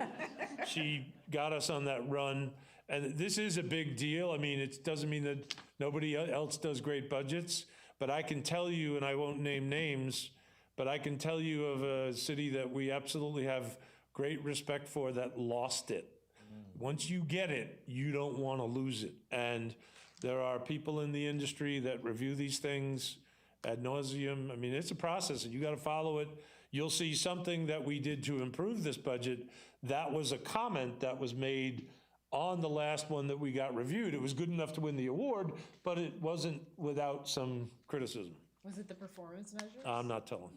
she got us on that run. And this is a big deal. I mean, it doesn't mean that nobody else does great budgets, but I can tell you, and I won't name names, but I can tell you of a city that we absolutely have great respect for that lost it. Once you get it, you don't want to lose it. And there are people in the industry that review these things ad nauseum. I mean, it's a process and you got to follow it. You'll see something that we did to improve this budget. That was a comment that was made on the last one that we got reviewed. It was good enough to win the award, but it wasn't without some criticism. Was it the performance measures? I'm not telling,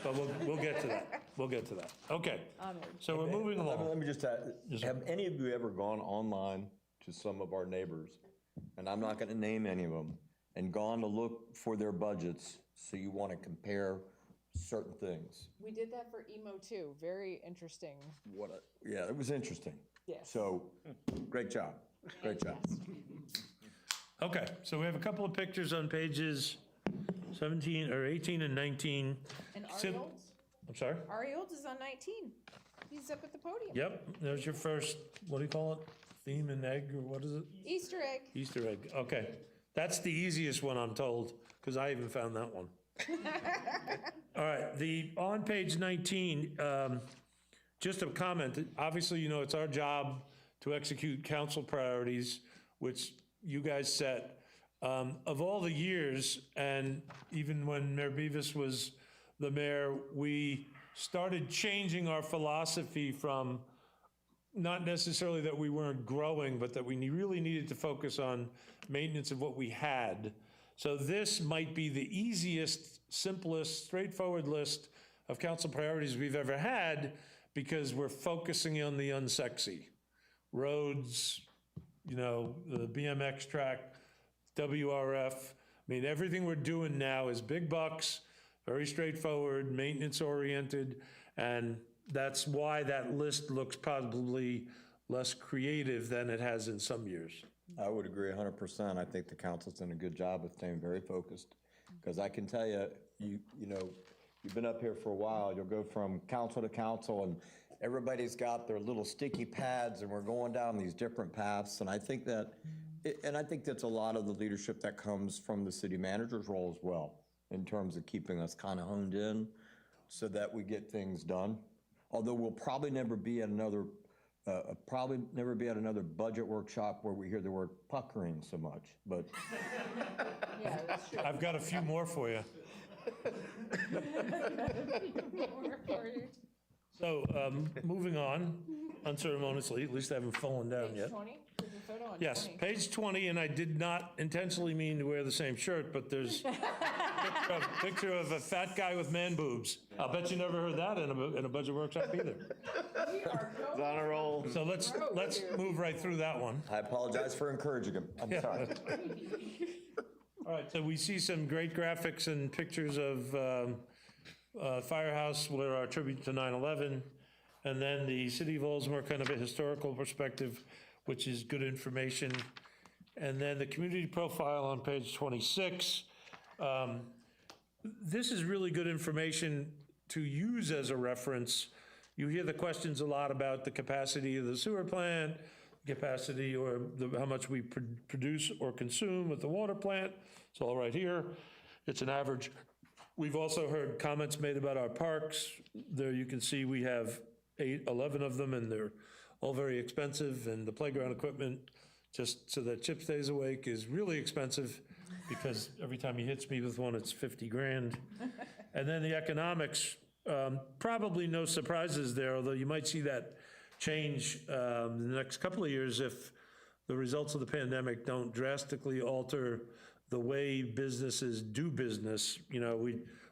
but we'll get to that. We'll get to that. Okay, Onward. so we're moving Let along. me just add, have any of you ever gone online to some of our neighbors, and I'm not gonna name any of them, and gone to look for their budgets, so you wanna compare certain things? We did that for emo too. Very interesting. Yeah, it was interesting. Yes. So, great job, great job. Okay, so we have a couple of pictures on pages 17 or 18 and 19. And Sim- Ari Olds? I'm sorry? Ari Olds is on 19. He's up at the podium. Yep, there's your first, what do you call it? Theme and egg, or what is it? Easter egg. Easter egg, okay. That's the easiest one, I'm told, because I even found that one. All right, on page 19, just a comment. Obviously, you know, it's our job to execute council priorities, which you guys set. Of all the years, and even when Mayor Beavis was the mayor, we started changing our philosophy from not necessarily that we weren't growing, but that we really needed to focus on maintenance of what we had. So this might be the easiest, simplest, straightforward list of council priorities we've ever had because we're focusing on the unsexy. Roads, you know, the BMX track, WRF. I mean, everything we're doing now is big bucks, very straightforward, maintenance oriented, and that's why that list looks probably less creative than it has in some years. I would agree 100%. I think the council's done a good job of staying very focused. Because I can tell you, you know, you've been up here for a while, you'll go from council to council, and everybody's got their little sticky pads, and we're going down these different paths, and I think that's a lot of the leadership that comes from the city manager's role as well, in terms of keeping us kind of honed in so that we get things done. Although we'll probably never be at another budget workshop where we hear the word puckering so much, but. Yeah, that's true. I've got a few more for you. So, moving on unceremoniously, at least I haven't fallen down Page yet. 20? There's a photo on Yes, 20. page 20, and I did not intentionally mean to wear the same shirt, but there's a picture of a fat guy with man boobs. I'll bet you never heard that in a budget workshop either. We are It's on a roll. So let's move right through that one. I apologize for encouraging him. I'm sorry. All right, so we see some great graphics and pictures of Firehouse, where our tribute to 9/11, and then the city of Oldsmar, kind of a historical perspective, which is good information. And then the community profile on page 26. This is really good information to use as a reference. You hear the questions a lot about the capacity of the sewer plant, capacity or how much we produce or consume with the water plant. It's all right here. It's an average. We've also heard comments made about our parks. There you can see we have 11 of them, and they're all very expensive, and the playground equipment, just so that Chip stays awake, is really expensive, because every time he hits me with one, it's 50 grand. And then the economics, probably no surprises there, although you might see that change in the next couple of years if the results of the pandemic don't drastically alter the way businesses do business. You know,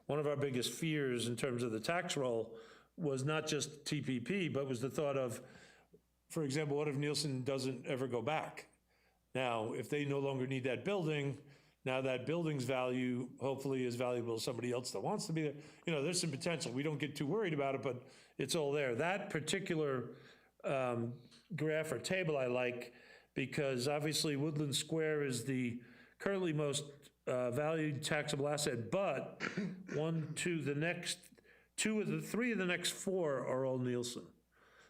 one of our biggest fears in terms of the tax roll was not just TPP, but was the thought of, for example, what if Nielsen doesn't ever go back? Now, if they no longer need that building, now that building's value hopefully is valuable to somebody else that wants to be there. You know, there's some potential. We don't get too worried about it, but it's all there. That particular graph or table I like, because obviously Woodland Square is the currently most valued taxable asset, but three of the next four are all Nielsen.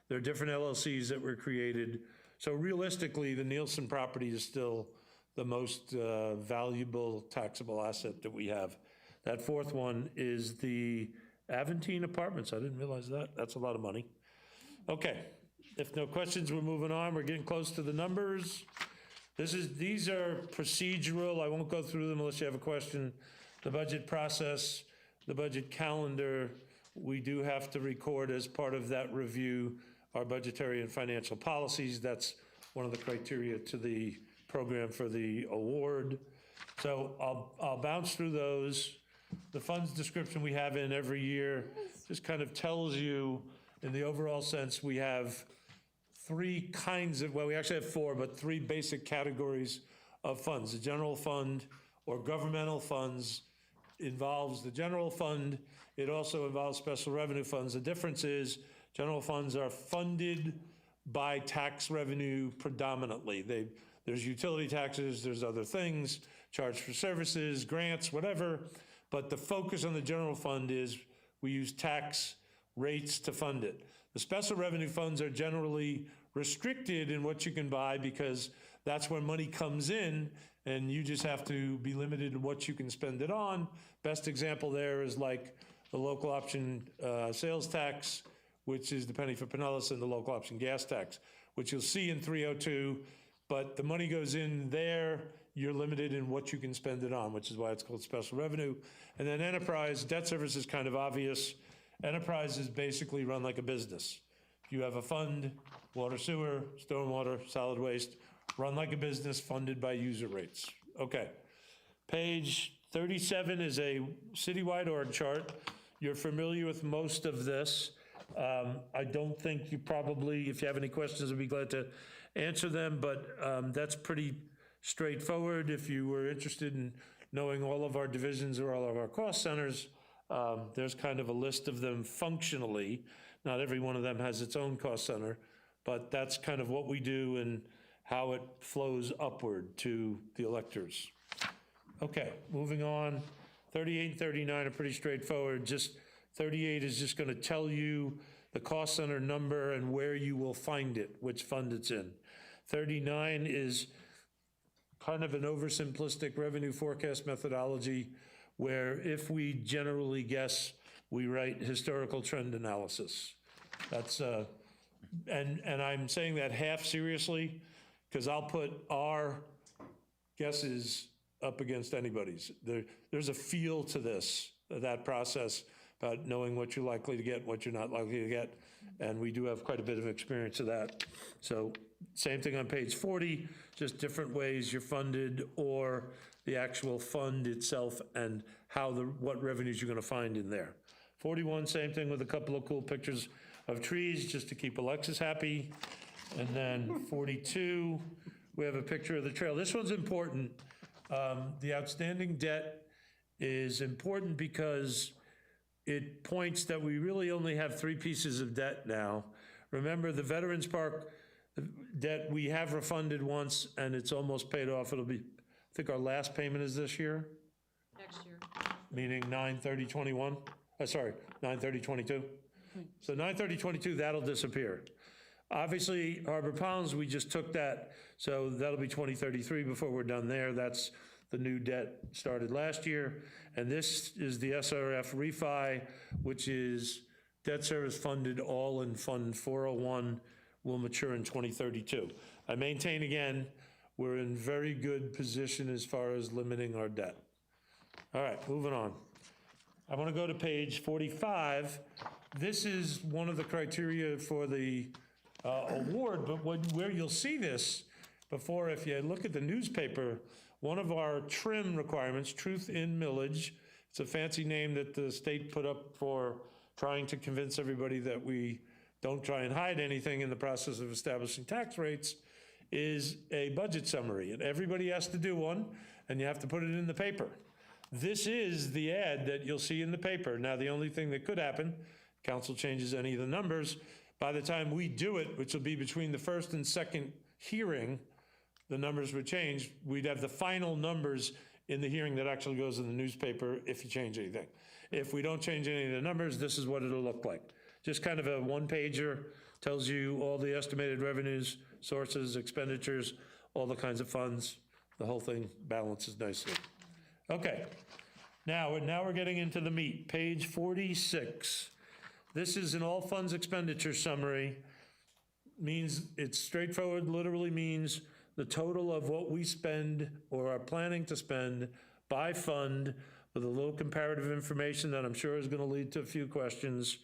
There are different LLCs that were created. So realistically, the Nielsen property is still the most valuable taxable asset that we have. That fourth one is the Aventine Apartments. I didn't realize that. That's a lot of money. Okay, if no questions, we're moving on. We're getting close to the numbers. These are procedural. I won't go through them unless you have a question. The budget process, the budget calendar, we do have to record as part of that review our budgetary and financial policies. That's one of the criteria to the program for the award. So I'll bounce through those. The funds description we have in every year just kind of tells you, in the overall sense, we have three kinds of, well, we actually have four, but three basic categories of funds. The general fund or governmental funds involves the general fund. It also involves special revenue funds. The difference is general funds are funded by tax revenue predominantly. There's utility taxes, there's other things, charge for services, grants, whatever. But the focus on the general fund is we use tax rates to fund it. The special revenue funds are generally restricted in what you can buy because that's where money comes in and you just have to be limited in what you can spend it on. Best example there is like the local option sales tax, which is the penny for Pinellas, and the local option gas tax, which you'll see in 302, but the money goes in there, you're limited in what you can spend it on, which is why it's called special revenue. And then enterprise, debt service is kind of obvious. Enterprise is basically run like a business. You have a fund, water, sewer, stormwater, solid waste, run like a business, funded by user rates. Okay. Page 37 is a citywide org chart. You're familiar with most of this. I don't think you probably, if you have any questions, I'd be glad to answer them, but that's pretty straightforward. If you were interested in knowing all of our divisions or all of our cost centers, there's kind of a list of them functionally. Not every one of them has its own cost center, but that's kind of what we do and how it flows upward to the electors. Okay, moving on. 38 and 39 are pretty straightforward. Just 38 is just gonna tell you the cost center number and where you will find it, which fund it's in. 39 is kind of an oversimplistic revenue forecast methodology where if we generally guess, we write historical trend analysis. That's, and I'm saying that half seriously, because I'll put our guesses up against anybody's. There's a feel to this, that process, about knowing what you're likely to get, what you're not likely to get, and we do have quite a bit of experience of that. So same thing on page 40, just different ways you're funded or the actual fund itself and what revenues you're gonna find in there. 41, same thing with a couple of cool pictures of trees, just to keep Alexis happy. And then 42, we have a picture of the trail. This one's important. The outstanding debt is important because it points that we really only have 3 pieces of debt now. Remember, the Veterans Park debt, we have refunded once, and it's almost paid off. It'll be, I think our last payment is this year, Next year. meaning 9/30/21. Sorry, 9/30/22. So 9/30/22, that'll disappear. Obviously, Harbor Ponds, we just took that, so that'll be 2033 before we're done there. That's the new debt started last year. And this is the SRF refi, which is debt service funded all in Fund 401, will mature in 2032. I maintain again, we're in very good position as far as limiting our debt. All right, moving on. I want to go to page 45. This is one of the criteria for the award, but where you'll see this before, if you look at the newspaper, one of our trim requirements, truth in millage, it's a fancy name that the state put up for trying to convince everybody that we don't try and hide anything in the process of establishing tax rates, is a budget summary. And everybody has to do one, and you have to put it in the paper. This is the ad that you'll see in the paper. Now, the only thing that could happen, council changes any of the numbers, by the time we do it, which will be between the first and second hearing, the numbers would change. We'd have the final numbers in the hearing that actually goes in the newspaper if you change anything. If we don't change any of the numbers, this is what it'll look like. Just kind of a one-pager, tells you all the estimated revenues, sources, expenditures, all the kinds of funds. The whole thing balances nicely. Okay, now we're getting into the meat. Page 46. This is an all funds expenditure summary. Means it's straightforward, literally means the total of what we spend or are planning to spend by fund, with a little comparative information that I'm sure is going to lead to a few questions,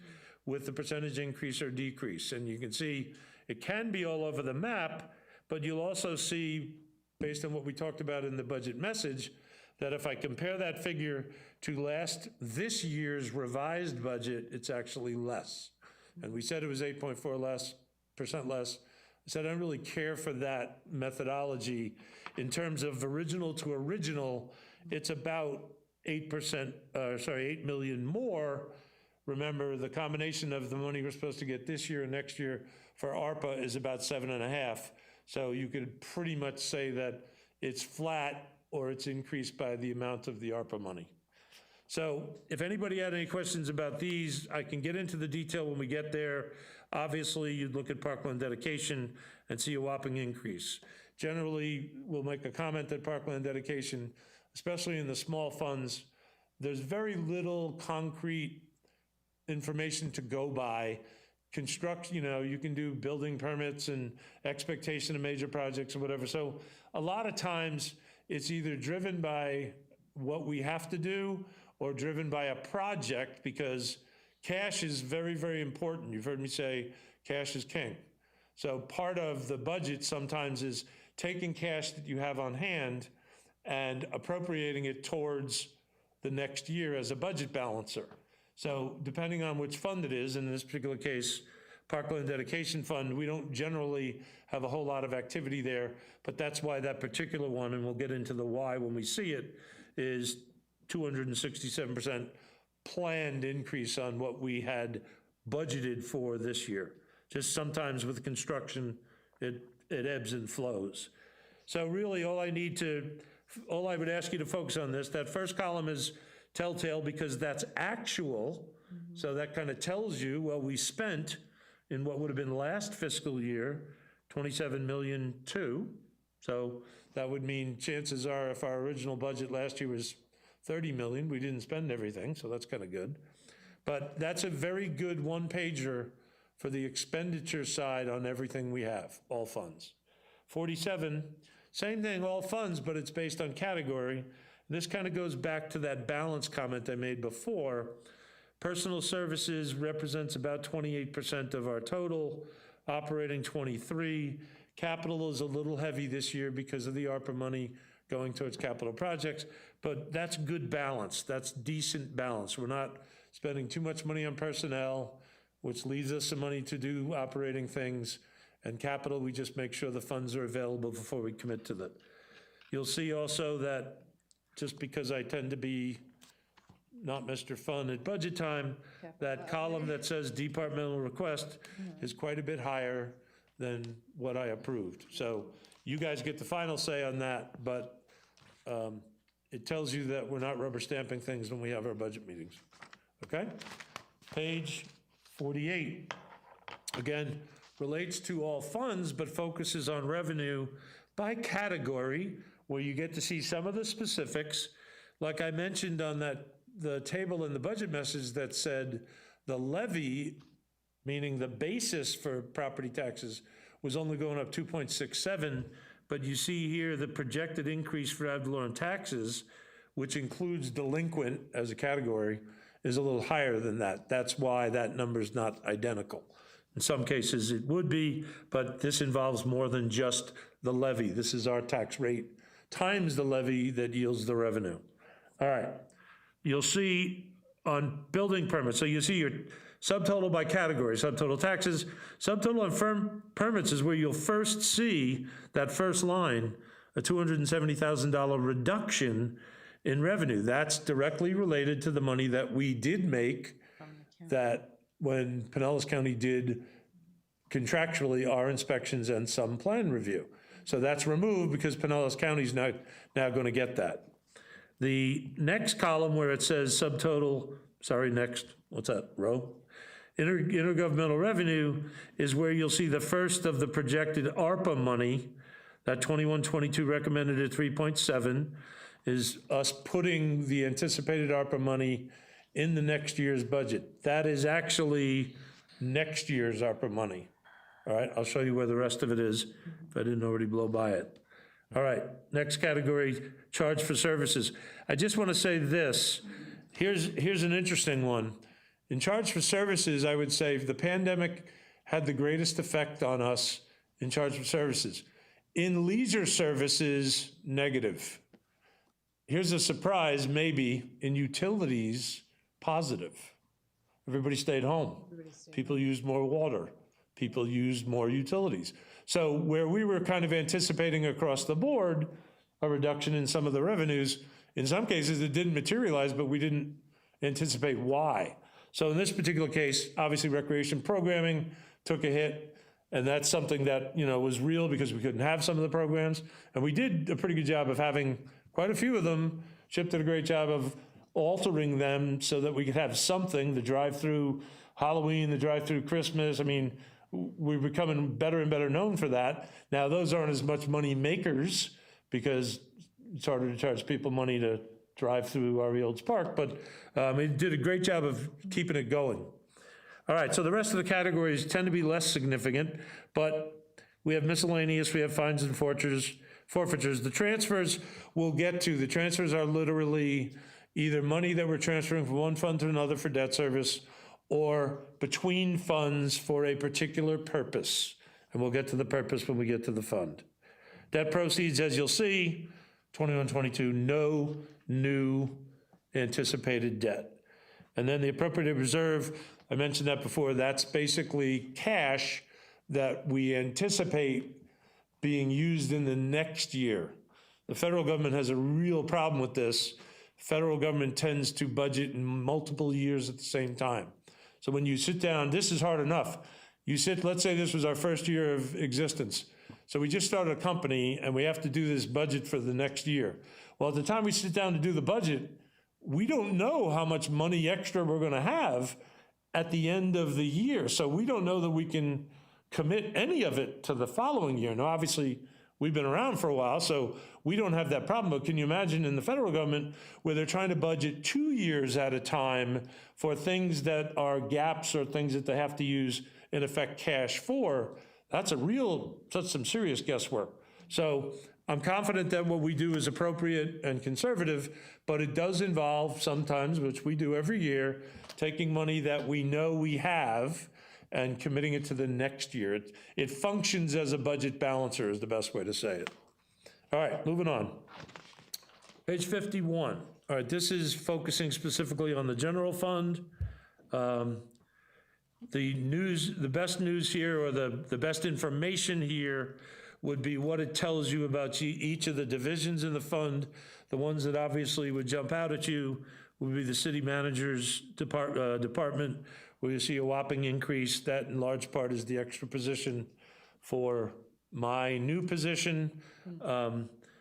with the percentage increase or decrease. And you can see it can be all over the map, but you'll also see, based on what we talked about in the budget message, that if I compare that figure to this year's revised budget, it's actually less. And we said it was 8.4% less. I said I don't really care for that methodology. In terms of original to original, it's about 8 million more. Remember, the combination of the money we're supposed to get this year and next year for ARPA is about 7.5. So you could pretty much say that it's flat or it's increased by the amount of the ARPA money. So if anybody had any questions about these, I can get into the detail when we get there. Obviously, you'd look at Parkland Dedication and see a whopping increase. Generally, we'll make a comment that Parkland Dedication, especially in the small funds, there's very little concrete information to go by. You can do building permits and expectation of major projects or whatever. So a lot of times it's either driven by what we have to do or driven by a project, because cash is very, very important. You've heard me say cash is king. So part of the budget sometimes is taking cash that you have on hand and appropriating it towards the next year as a budget balancer. So depending on which fund it is, in this particular case, Parkland Dedication Fund, we don't generally have a whole lot of activity there, but that's why that particular one, and we'll get into the why when we see it, is 267% planned increase on what we had budgeted for this year. Just sometimes with construction, it ebbs and flows. So really all I would ask you to focus on this, that first column is telltale because that's actual. So that kind of tells you, well, we spent in what would have been last fiscal year, 27 million too. So that would mean chances are if our original budget last year was 30 million, we didn't spend everything, so that's kind of good. But that's a very good one-pager for the expenditure side on everything we have, all funds. 47, same thing, all funds, but it's based on category. This kind of goes back to that balance comment I made before. Personal services represents about 28% of our total, operating 23. Capital is a little heavy this year because of the ARPA money going towards capital projects, but that's good balance. That's decent balance. We're not spending too much money on personnel, which leaves us some money to do operating things. And capital, we just make sure the funds are available before we commit to them. You'll see also that just because I tend to be not Mr. Fun at budget time, that column that says departmental request is quite a bit higher than what I approved. So you guys get the final say on that, but it tells you that we're not rubber stamping things when we have our budget meetings, okay? Page 48, again, relates to all funds, but focuses on revenue by category, where you get to see some of the specifics. Like I mentioned on the table in the budget message that said the levy, meaning the basis for property taxes, was only going up 2.67, but you see here the projected increase for ad valorem taxes, which includes delinquent as a category, is a little higher than that. That's why that number's not identical. In some cases it would be, but this involves more than just the levy. This is our tax rate times the levy that yields the revenue. All right, you'll see on building permits, so you see your subtotal by category, subtotal taxes, subtotal on firm permits is where you'll first see that first line, a $270,000 reduction in revenue. That's directly related to the money that we did make that when Pinellas County did contractually our inspections and some plan review. So that's removed because Pinellas County's now going to get that. The next column where it says subtotal, sorry, next, what's that, row? Intergovernmental revenue is where you'll see the first of the projected ARPA money, that 21-22 recommended at 3.7, is us putting the anticipated ARPA money in the next year's budget. That is actually next year's ARPA money. All right, I'll show you where the rest of it is if I didn't already blow by it. All right, next category, charge for services. I just want to say this. Here's an interesting one. In charge for services, I would say the pandemic had the greatest effect on us in charge for services. In leisure services, negative. Here's a surprise, maybe, in utilities, positive. Everybody stayed home. People used more water. People used more utilities. So where we were kind of anticipating across the board a reduction in some of the revenues, in some cases it didn't materialize, but we didn't anticipate why. So in this particular case, obviously recreation programming took a hit, and that's something that, was real because we couldn't have some of the programs. And we did a pretty good job of having quite a few of them. Chip did a great job of altering them so that we could have something, the drive-through Halloween, the drive-through Christmas. I mean, we're becoming better and better known for that. Now, those aren't as much money makers because it's harder to charge people money to drive through RV Olds Park, but it did a great job of keeping it going. All right, so the rest of the categories tend to be less significant, but we have miscellaneous, we have fines and forfeitures. The transfers we'll get to. The transfers are literally either money that we're transferring from one fund to another for debt service or between funds for a particular purpose. And we'll get to the purpose when we get to the fund. Debt proceeds, as you'll see, 21-22, no new anticipated debt. And then the appropriated reserve, I mentioned that before, that's basically cash that we anticipate being used in the next year. The federal government has a real problem with this. Federal government tends to budget in multiple years at the same time. So when you sit down, this is hard enough. Let's say this was our first year of existence. So we just started a company and we have to do this budget for the next year. Well, at the time we sit down to do the budget, we don't know how much money extra we're gonna have at the end of the year. So we don't know that we can commit any of it to the following year. Now, obviously, we've been around for a while, so we don't have that problem. But can you imagine in the federal government where they're trying to budget 2 years at a time for things that are gaps or things that they have to use, in effect, cash for? That's some serious guesswork. So I'm confident that what we do is appropriate and conservative, but it does involve sometimes, which we do every year, taking money that we know we have and committing it to the next year. It functions as a budget balancer is the best way to say it. All right, moving on. Page 51. All right, this is focusing specifically on the general fund. The best news here, or the best information here, would be what it tells you about each of the divisions in the fund. The ones that obviously would jump out at you would be the city manager's department, where you see a whopping increase. That in large part is the extra position for my new position.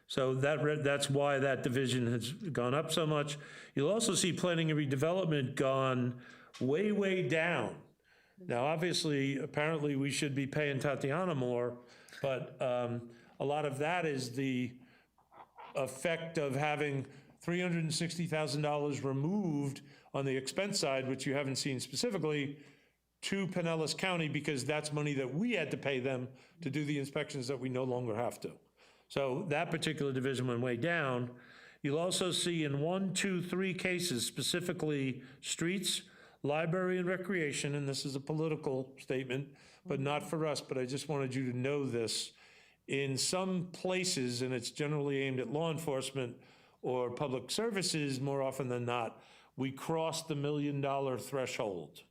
So that's why that division has gone up so much. You'll also see planning and redevelopment gone way, way down. Now, obviously, apparently we should be paying Tatiana more, but a lot of that is the effect of having $360,000 removed on the expense side, which you haven't seen specifically, to Pinellas County, because that's money that we had to pay them to do the inspections that we no longer have to. So that particular division went way down. You'll also see in 1, 2, 3 cases, specifically streets, library, and recreation, and this is a political statement, but not for us, but I just wanted you to know this. In some places, and it's generally aimed at law enforcement or public services more often than not, we crossed the $1 million threshold.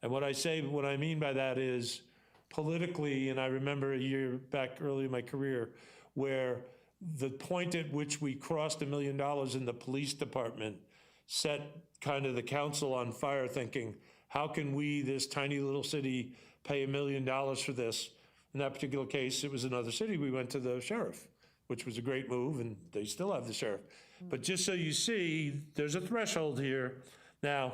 And what I mean by that is politically, and I remember a year back early in my career, where the point at which we crossed $1 million in the police department set kind of the council on fire, thinking, how can we, this tiny little city, pay $1 million for this? In that particular case, it was another city. We went to the sheriff, which was a great move, and they still have the sheriff. But just so you see, there's a threshold here. Now,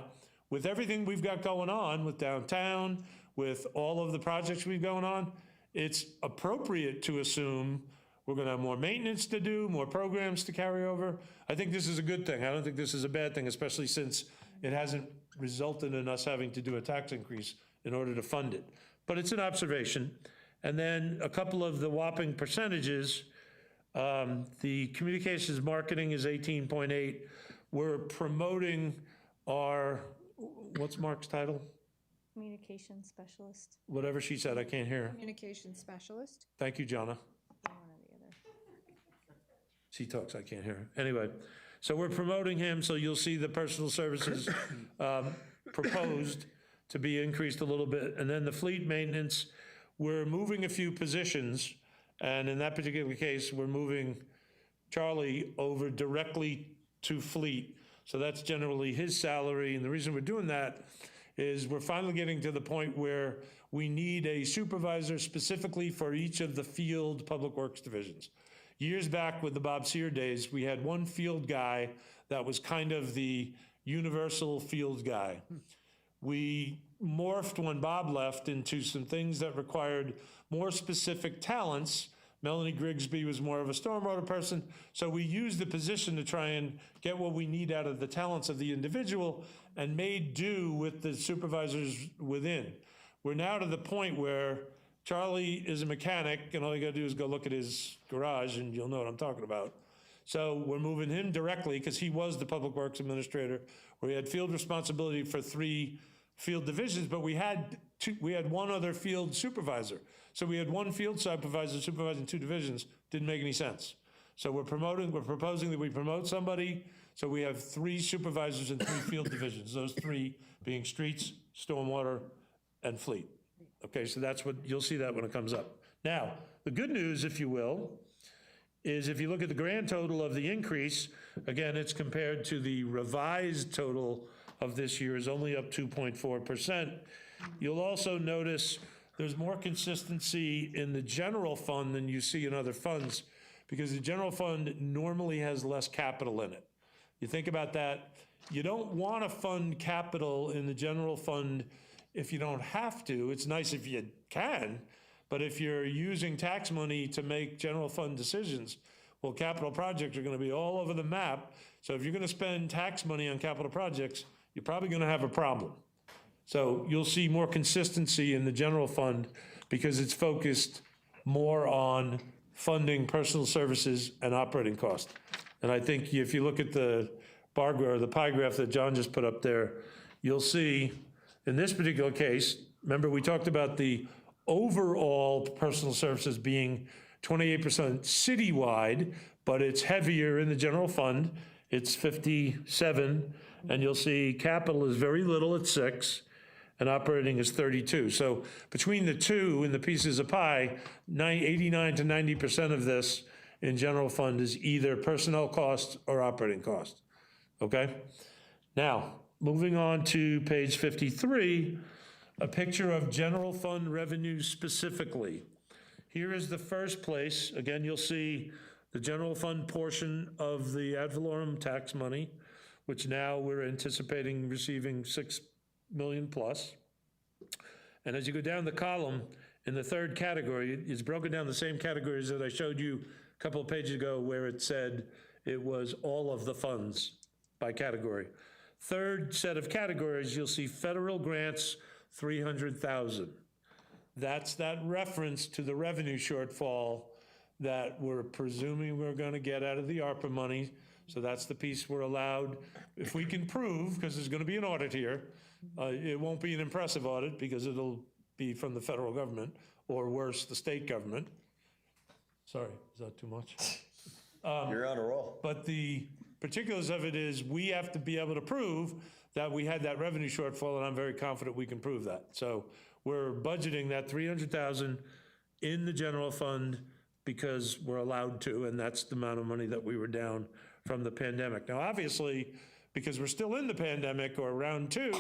with everything we've got going on with downtown, with all of the projects we've going on, it's appropriate to assume we're gonna have more maintenance to do, more programs to carry over. I think this is a good thing. I don't think this is a bad thing, especially since it hasn't resulted in us having to do a tax increase in order to fund it. But it's an observation. And then a couple of the whopping percentages. The communications marketing is 18.8. We're promoting our, what's Mark's title? Communication specialist. Whatever she said, I can't hear. Communication specialist. Thank you, Jonna. One or the other. She talks, I can't hear her. Anyway, so we're promoting him, so you'll see the personal services proposed to be increased a little bit. And then the fleet maintenance, we're moving a few positions, and in that particular case, we're moving Charlie over directly to fleet. So that's generally his salary, and the reason we're doing that is we're finally getting to the point where we need a supervisor specifically for each of the field public works divisions. Years back with the Bob Sear days, we had one field guy that was kind of the universal field guy. We morphed when Bob left into some things that required more specific talents. Melanie Grigsby was more of a stormwater person, so we used the position to try and get what we need out of the talents of the individual and made do with the supervisors within. We're now to the point where Charlie is a mechanic, and all you gotta do is go look at his garage and you'll know what I'm talking about. So we're moving him directly, because he was the public works administrator, where he had field responsibility for 3 field divisions, but we had one other field supervisor. So we had one field supervisor supervising 2 divisions. Didn't make any sense. So we're proposing that we promote somebody, so we have 3 supervisors in 3 field divisions, those 3 being streets, stormwater, and fleet. Okay, so that's what, you'll see that when it comes up. Now, the good news, if you will, is if you look at the grand total of the increase, again, it's compared to the revised total of this year is only up 2.4%. You'll also notice there's more consistency in the general fund than you see in other funds, because the general fund normally has less capital in it. You think about that, you don't want to fund capital in the general fund if you don't have to. It's nice if you can, but if you're using tax money to make general fund decisions, well, capital projects are going to be all over the map. So if you're going to spend tax money on capital projects, you're probably going to have a problem. So you'll see more consistency in the general fund because it's focused more on funding personal services and operating costs. And I think if you look at the bar or the pie graph that John just put up there, you'll see in this particular case, remember we talked about the overall personal services being 28% citywide, but it's heavier in the general fund. It's 57, and you'll see capital is very little at 6, and operating is 32. So between the two in the pieces of pie, 89 to 90% of this in general fund is either personnel costs or operating costs, okay? Now, moving on to page 53, a picture of general fund revenue specifically. Here is the first place. Again, you'll see the general fund portion of the ad valorem tax money, which now we're anticipating receiving 6 million plus. And as you go down the column, in the third category, it's broken down the same categories that I showed you a couple of pages ago where it said it was all of the funds by category. Third set of categories, you'll see federal grants, 300,000. That's that reference to the revenue shortfall that we're presuming we're going to get out of the ARPA money. So that's the piece we're allowed, if we can prove, because there's going to be an audit here, it won't be an impressive audit because it'll be from the federal government, or worse, the state government. Sorry, is that too much? You're on a roll. But the particulars of it is we have to be able to prove that we had that revenue shortfall, and I'm very confident we can prove that. So we're budgeting that 300,000 in the general fund because we're allowed to, and that's the amount of money that we were down from the pandemic. Now, obviously, because we're still in the pandemic or round 2,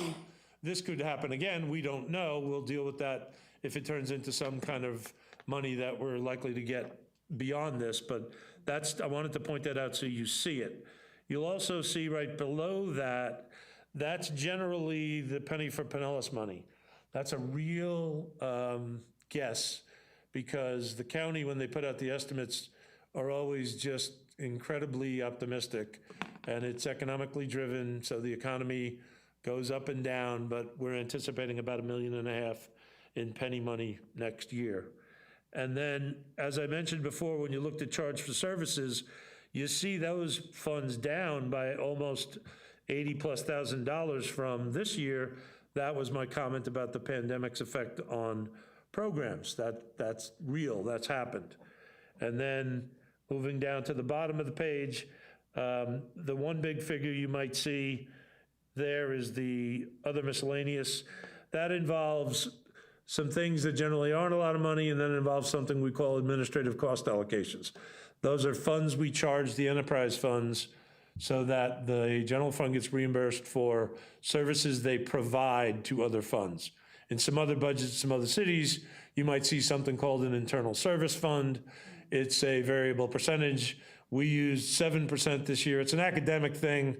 this could happen again. We don't know. We'll deal with that if it turns into some kind of money that we're likely to get beyond this, but that's, I wanted to point that out so you see it. You'll also see right below that, that's generally the penny for Pinellas money. That's a real guess, because the county, when they put out the estimates, are always just incredibly optimistic, and it's economically driven, so the economy goes up and down, but we're anticipating about $1.5 million in penny money next year. And then, as I mentioned before, when you looked at charge for services, you see those funds down by almost $80,000+ from this year. That was my comment about the pandemic's effect on programs. That's real, that's happened. And then moving down to the bottom of the page, the one big figure you might see there is the other miscellaneous. That involves some things that generally aren't a lot of money, and then it involves something we call administrative cost allocations. Those are funds we charge the enterprise funds so that the general fund gets reimbursed for services they provide to other funds. In some other budgets, some other cities, you might see something called an internal service fund. It's a variable percentage. We used 7% this year. It's an academic thing.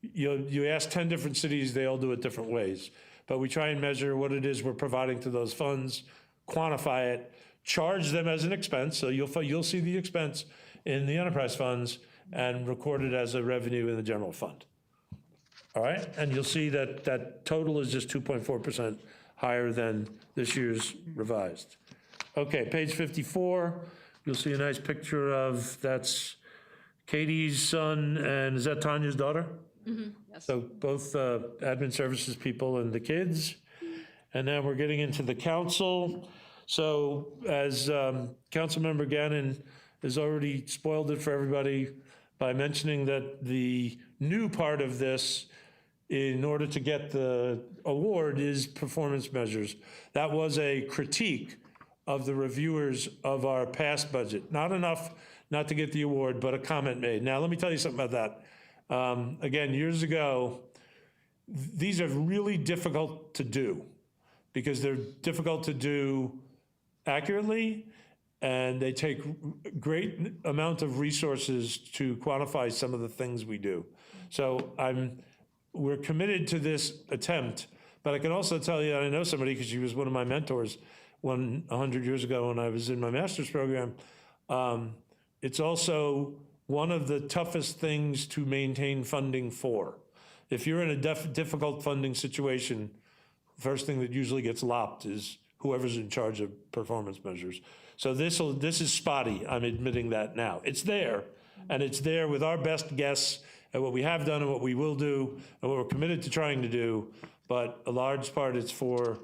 You ask 10 different cities, they all do it different ways. But we try and measure what it is we're providing to those funds, quantify it, charge them as an expense. So you'll see the expense in the enterprise funds and record it as a revenue in the general fund. All right, and you'll see that that total is just 2.4% higher than this year's revised. Okay, page 54, you'll see a nice picture of, that's Katie's son, and is that Tanya's daughter? Mm-hmm. Yes. So both admin services people and the kids. And now we're getting into the council. So as Councilmember Gannon has already spoiled it for everybody by mentioning that the new part of this, in order to get the award, is performance measures. That was a critique of the reviewers of our past budget. Not enough not to get the award, but a comment made. Now, let me tell you something about that. Again, years ago, these are really difficult to do because they're difficult to do accurately, and they take great amount of resources to quantify some of the things we do. So I'm we're committed to this attempt, but I can also tell you, I know somebody because she was one of my mentors 100 years ago when I was in my master's program. It's also one of the toughest things to maintain funding for. If you're in a difficult funding situation, first thing that usually gets lopped is whoever's in charge of performance measures. So this is spotty, I'm admitting that now. It's there, and it's there with our best guess at what we have done and what we will do and what we're committed to trying to do, but a large part it's for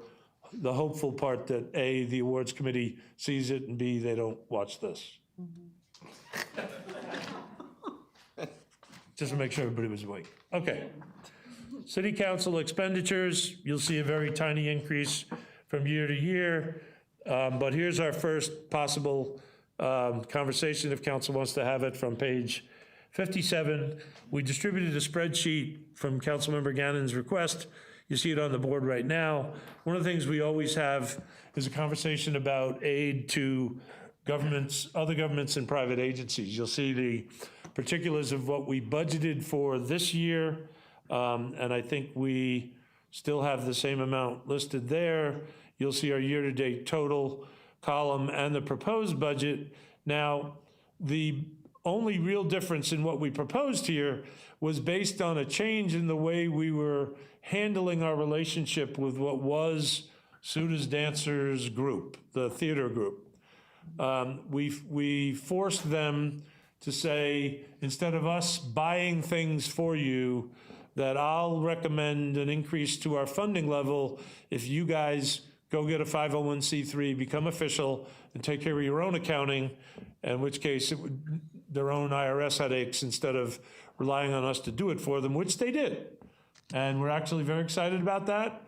the hopeful part that A, the awards committee sees it, and B, they don't watch this. Just to make sure everybody was awake. Okay. City council expenditures, you'll see a very tiny increase from year to year. But here's our first possible conversation, if council wants to have it, from page 57. We distributed a spreadsheet from Councilmember Gannon's request. You see it on the board right now. One of the things we always have is a conversation about aid to governments, other governments and private agencies. You'll see the particulars of what we budgeted for this year, and I think we still have the same amount listed there. You'll see our year-to-date total column and the proposed budget. Now, the only real difference in what we proposed here was based on a change in the way we were handling our relationship with what was Suda's Dancers group, the theater group. We forced them to say, instead of us buying things for you, that I'll recommend an increase to our funding level if you guys go get a 501c3, become official, and take care of your own accounting, in which case it would, their own IRS headaches instead of relying on us to do it for them, which they did. And we're actually very excited about that.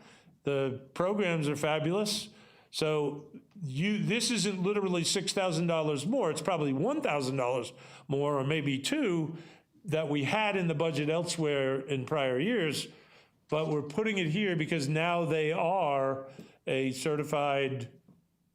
The programs are fabulous. So this isn't literally $6,000 more, it's probably $1,000 more, or maybe $2,000 that we had in the budget elsewhere in prior years, but we're putting it here because now they are a certified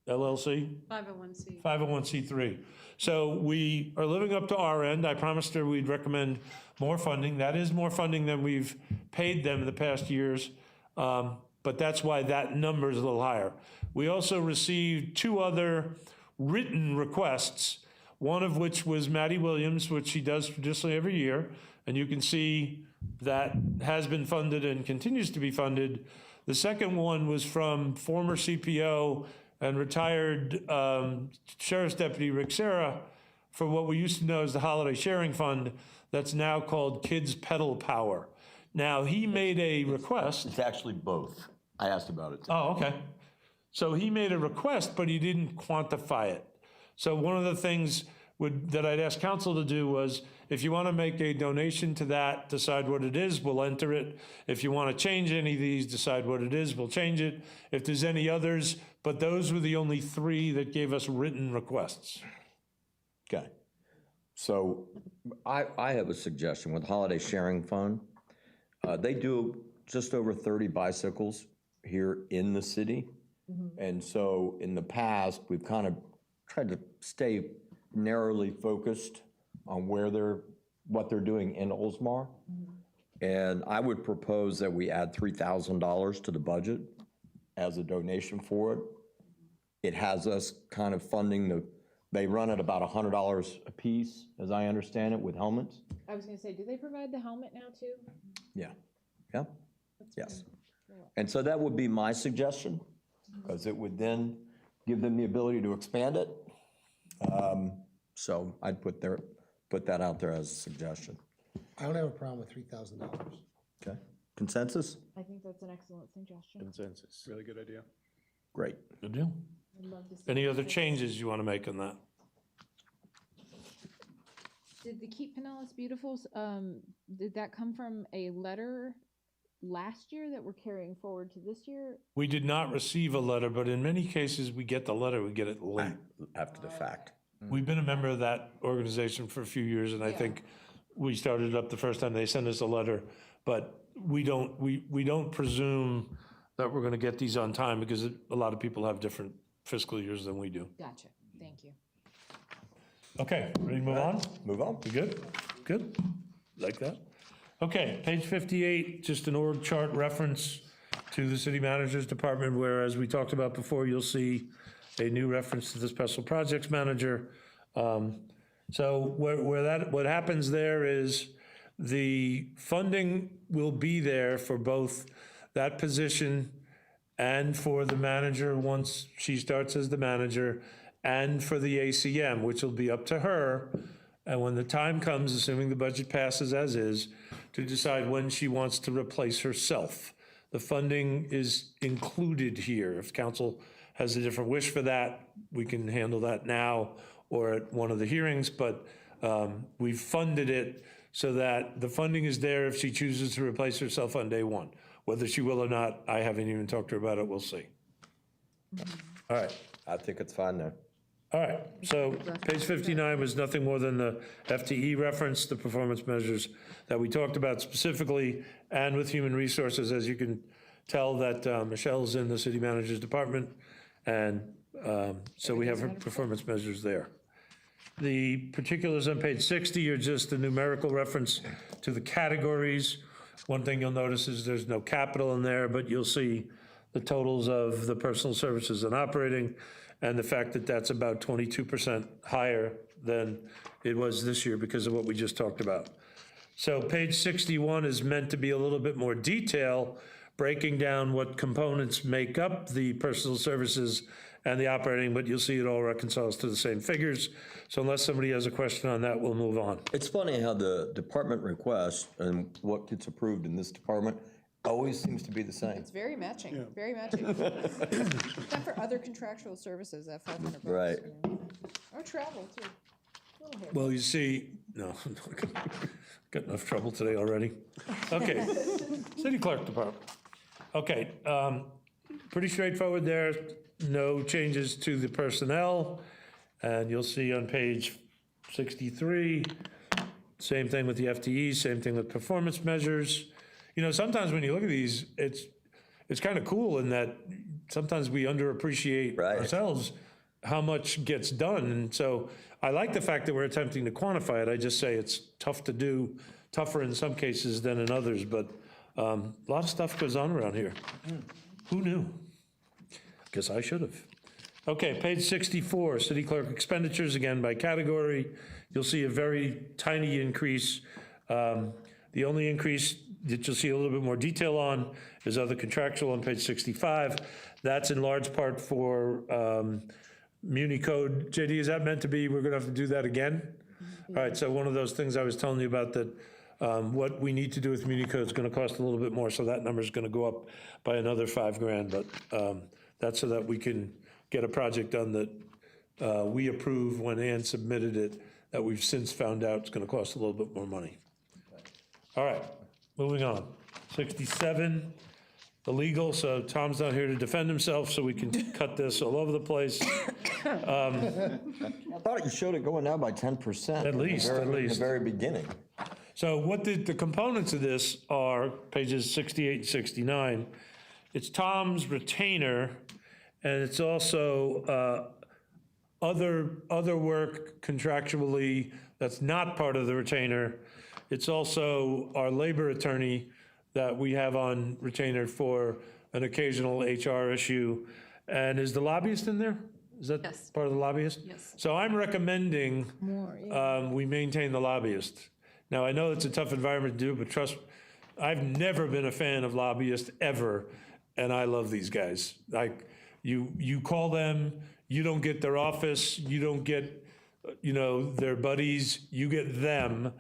LLC? 501c. 501c3. So we are living up to our end. I promised her we'd recommend more funding. That is more funding than we've paid them in the past years, but that's why that number is a little higher. We also received 2 other written requests, one of which was Maddie Williams, which she does traditionally every year, and you can see that has been funded and continues to be funded. The second one was from former CPO and retired Sheriff's Deputy Rick Serra for what we used to know as the Holiday Sharing Fund, that's now called Kids Pedal Power. Now, he made a request. It's actually both. I asked about it. Oh, okay. So he made a request, but he didn't quantify it. So one of the things that I'd ask council to do was, if you want to make a donation to that, decide what it is, we'll enter it. If you want to change any of these, decide what it is, we'll change it. If there's any others, but those were the only 3 that gave us written requests. Okay. So I have a suggestion with Holiday Sharing Fund. They do just over 30 bicycles here in the city. And so in the past, we've kind of tried to stay narrowly focused on what they're doing in Oldsmar. And I would propose that we add $3,000 to the budget as a donation for it. It has us kind of funding they run at about $100 a piece, as I understand it, with helmets. I was gonna say, do they provide the helmet now too? Yeah, yeah, That's yes. pretty cool. And so that would be my suggestion, because it would then give them the ability to expand it. So I'd put that out there as a suggestion. I don't have a problem with $3,000. Okay, consensus? I think that's an excellent suggestion. Consensus. Really good idea. Great. Good deal. I'd love to see Any that. other changes you want to make on that? Did the Keep Pinellas Beautifuls, did that come from a letter last year that we're carrying forward to this year? We did not receive a letter, but in many cases, we get the letter, we get it late. After the fact. We've been a member of that organization for a few years, and I Yeah. think we started up the first time they sent us a letter, but we don't presume that we're gonna get these on time, because a lot of people have different fiscal years than we do. Gotcha, thank you. Okay, ready to move on? Move on. We good? Good? Like that? Okay, page 58, just an org chart reference to the city manager's department, where, as we talked about before, you'll see a new reference to the special projects manager. So what happens there is the funding will be there for both that position and for the manager once she starts as the manager, and for the ACM, which will be up to her. And when the time comes, assuming the budget passes as is, to decide when she wants to replace herself. The funding is included here. If council has a different wish for that, we can handle that now or at one of the hearings, but we've funded it so that the funding is there if she chooses to replace herself on day one. Whether she will or not, I haven't even talked to her about it, we'll see. All right. I think it's fine now. All right, so page 59 was nothing more than the FTE reference, the performance measures that we talked about specifically, and with human resources, as you can tell that Michelle's in the city manager's department, and so we have her performance measures there. The particulars on page 60 are just a numerical reference to the categories. One thing you'll notice is there's no capital in there, but you'll see the totals of the personal services and operating, and the fact that that's about 22% higher than it was this year because of what we just talked about. So page 61 is meant to be a little bit more detail, breaking down what components make up the personal services and the operating, but you'll see it all reconciles to the same figures. So unless somebody has a question on that, we'll move on. It's funny how the department request and what gets approved in this department always seems to be the same. It's very matching, very matching. Except for other contractual services at $500. Right. You know. Or travel too. Little hair. Well, you see, no, got enough trouble today already. Okay, city clerk department. Okay, pretty straightforward there. No changes to the personnel. And you'll see on page 63, same thing with the FTEs, same thing with performance measures. You know, sometimes when you look at these, it's kind of cool in that sometimes we underappreciate ourselves how much gets done. And so I like the fact that we're attempting to quantify it. I just say it's tough to do, tougher in some cases than in others, but a lot of stuff goes on around here. Who knew? Guess I should have. Okay, page 64, city clerk expenditures, again by category. You'll see a very tiny increase. The only increase that you'll see a little bit more detail on is other contractual on page 65. That's in large part for Muni Code. JD, is that meant to be, we're gonna have to do that again? All right, so one of those things I was telling you about that what we need to do with Muni Code is gonna cost a little bit more, so that number's gonna go up by another $5,000, but that's so that we can get a project done that we approved when Ann submitted it, that we've since found out it's gonna cost a little bit more money. All right, moving on. 67, the legal, so Tom's not here to defend himself, so we can cut this all over the place. I thought you showed it going down by 10%. At least. In the very beginning. So what the components of this are, pages 68 and 69. It's Tom's retainer, and it's also other work contractually that's not part of the retainer. It's also our labor attorney that we have on retainer for an occasional HR issue. And is the lobbyist in there? Is that Yes. part of the lobbyist? Yes. So I'm recommending More, we maintain the lobbyist. Now, I know it's a tough environment to do, but trust, I've never been a fan of lobbyists ever, and I love these guys. Like, you call them, you don't get their office, you don't get, their buddies, you get them.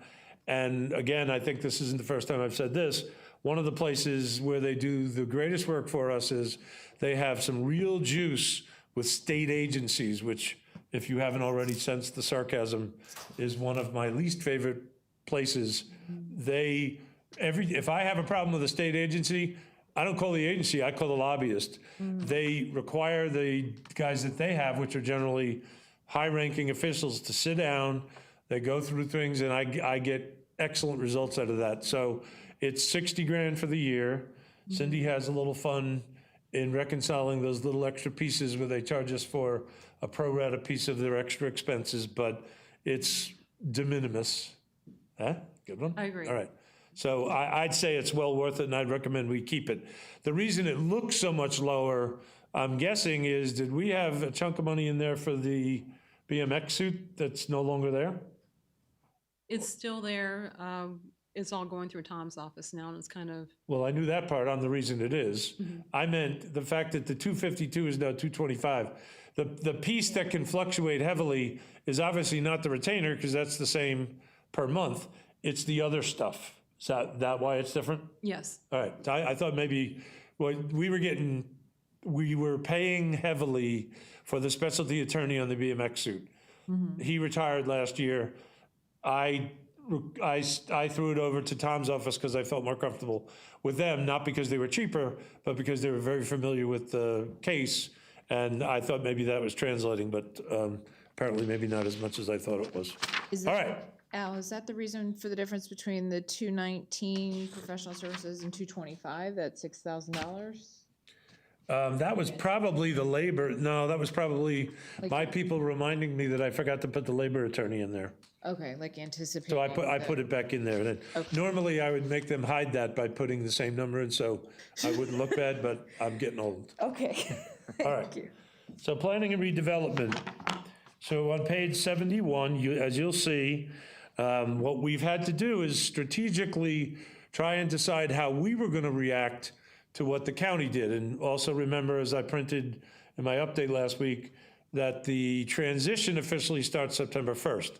And again, I think this isn't the first time I've said this. One of the places where they do the greatest work for us is they have some real juice with state agencies, which, if you haven't already sensed the sarcasm, is one of my least favorite places. If I have a problem with a state agency, I don't call the agency, I call the lobbyist. They require the guys that they have, which are generally high-ranking officials, to sit down. They go through things, and I get excellent results out of that. So it's $60,000 for the year. Cindy has a little fun in reconciling those little extra pieces where they charge us for a pro rata piece of their extra expenses, but it's de minimis. Huh? Good one? I agree. All right. So I'd say it's well worth it, and I'd recommend we keep it. The reason it looks so much lower, I'm guessing, is did we have a chunk of money in there for the BMX suit that's no longer there? It's still there. It's all going through Tom's office now, and it's kind of, Well, I knew that part on the reason it is. I meant the fact that the 252 is now 225. The piece that can fluctuate heavily is obviously not the retainer, because that's the same per month. It's the other stuff. Is that why it's different? yes. All right, I thought maybe, well, we were paying heavily for the specialty attorney on the BMX suit. He retired last year. I threw it over to Tom's office because I felt more comfortable with them, not because they were cheaper, but because they were very familiar with the case. And I thought maybe that was translating, but apparently maybe not as much as I thought it was. All right. Al, is that the reason for the difference between the 219 professional services and 225, that $6,000? That was probably the labor, no, that was probably my people reminding me that I forgot to put the labor attorney in there. Okay, like anticipating. So I put it back in there. Then normally I would make them hide that by putting the same number in, so I wouldn't look bad, but I'm getting old. Okay. All right. So planning and redevelopment. So on page 71, as you'll see, what we've had to do is strategically try and decide how we were going to react to what the county did. And also remember, as I printed in my update last week, that the transition officially starts September 1st.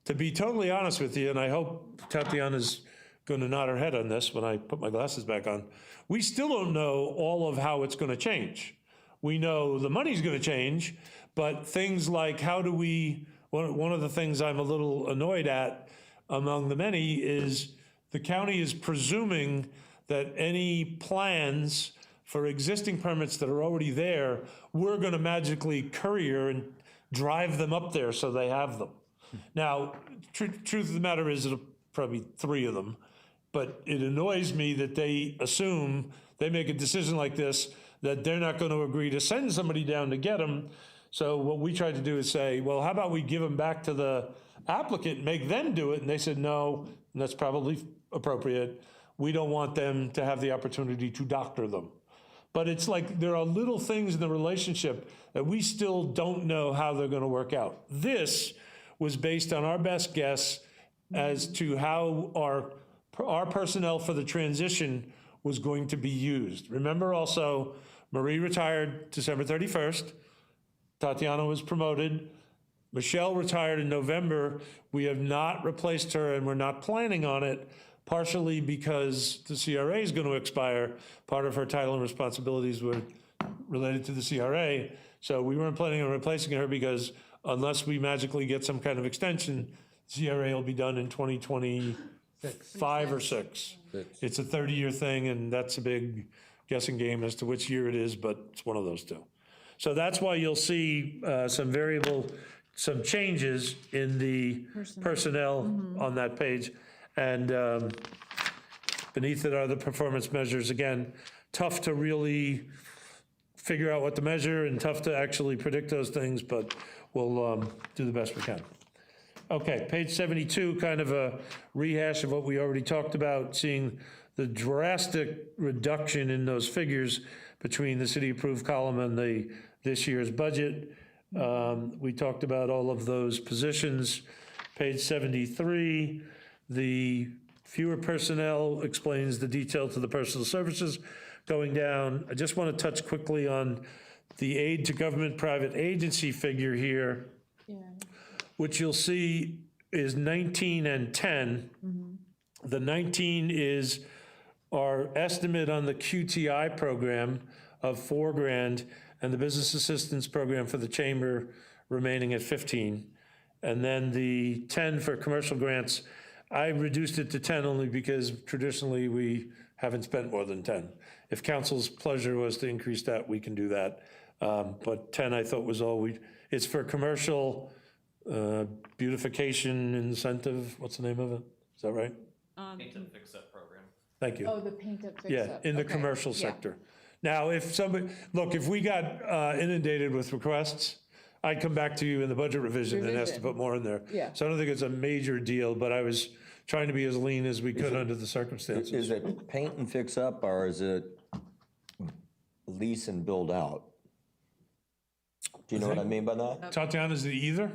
To be totally honest with you, and I hope Tatiana's going to nod her head on this when I put my glasses back on, we still don't know all of how it's going to change. We know the money's going to change, but things like how do we, one of the things I'm a little annoyed at among the many is the county is presuming that any plans for existing permits that are already there, we're going to magically courier and drive them up there so they have them. Now, truth of the matter is it'll probably 3 of them, but it annoys me that they assume they make a decision like this, that they're not going to agree to send somebody down to get them. So what we tried to do is say, well, how about we give them back to the applicant, make them do it? And they said, no, and that's probably appropriate. We don't want them to have the opportunity to doctor them. But it's like there are little things in the relationship that we still don't know how they're going to work out. This was based on our best guess as to how our personnel for the transition was going to be used. Remember also, Marie retired December 31st. Tatiana was promoted. Michelle retired in November. We have not replaced her, and we're not planning on it, partially because the CRA is going to expire. Part of her title and responsibilities were related to the CRA. So we weren't planning on replacing her because unless we magically get some kind of extension, CRA will be done in 2025 or 6. It's a 30-year thing, and that's a big guessing game as to which year it is, but it's one of those two. So that's why you'll see some changes in the personnel on that page. And beneath it are the performance measures. Again, tough to really figure out what to measure and tough to actually predict those things, but we'll do the best we can. Okay, page 72, kind of a rehash of what we already talked about, seeing the drastic reduction in those figures between the city-approved column and this year's budget. We talked about all of those positions. Page 73, the fewer personnel explains the detail to the personal services going down. I just want to touch quickly on the aid to government private agency figure here, which you'll see is 19 and 10. The 19 is our estimate on the QTI program of $4,000 and the business assistance program for the chamber remaining at 15. And then the 10 for commercial grants, I reduced it to 10 only because traditionally we haven't spent more than 10. If council's pleasure was to increase that, we can do that. But 10 I thought was all it's for commercial beautification incentive. What's the name of it? Is that right? Paint and fix up program. Thank you. Oh, the paint up, fix Yeah, up. in the Okay. commercial Yeah. sector. Now, if we got inundated with requests, I'd come back to you in the budget revision and ask to put more in there. Yeah. So I don't think it's a major deal, but I was trying to be as lean as we could under the circumstances. Is it paint and fix up, or is it lease and build out? Do you know what I mean by that? Tatiana, is it either?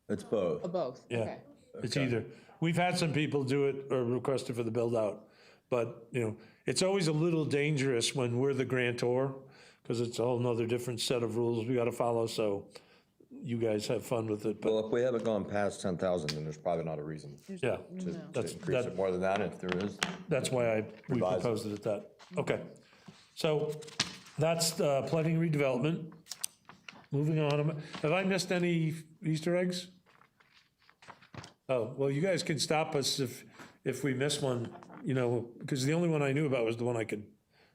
It's both. Both, Yeah, okay. it's either. We've had some people do it or request it for the build out, but it's always a little dangerous when we're the grantor, because it's a whole nother different set of rules we gotta follow, so you guys have fun with it, but Well, if we haven't gone past 10,000, then there's probably not a reason yeah. to That's- increase it more than that, if there is. That's why we Revise it. proposed it at that. Okay. So that's planning redevelopment. Moving on. Have I missed any Easter eggs? Oh, well, you guys can stop us if we miss one, because the only one I knew about was the one I could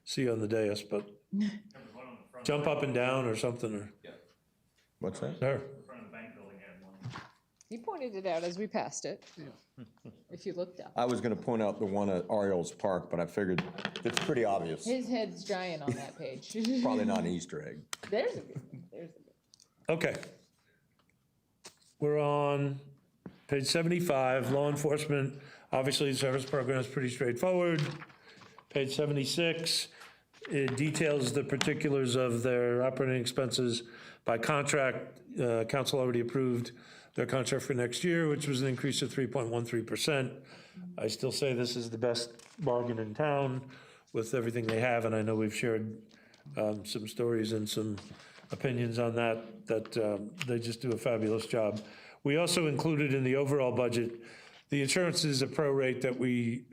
see on the dais, but jump up and down or something, or What's that? there. He pointed it out as we passed it, if you looked up. I was gonna point out the one at Ariel's Park, but I figured it's pretty obvious. His head's giant on that page. Probably not an Easter egg. There's a good one, there's a good Okay. We're on page 75, law enforcement. Obviously, the service program is pretty straightforward. Page 76, it details the particulars of their operating expenses by contract. Council already approved their contract for next year, which was an increase of 3.13%. I still say this is the best bargain in town with everything they have, and I know we've shared some stories and some opinions on that they just do a fabulous job. We also included in the overall budget, the insurance is a prorate that we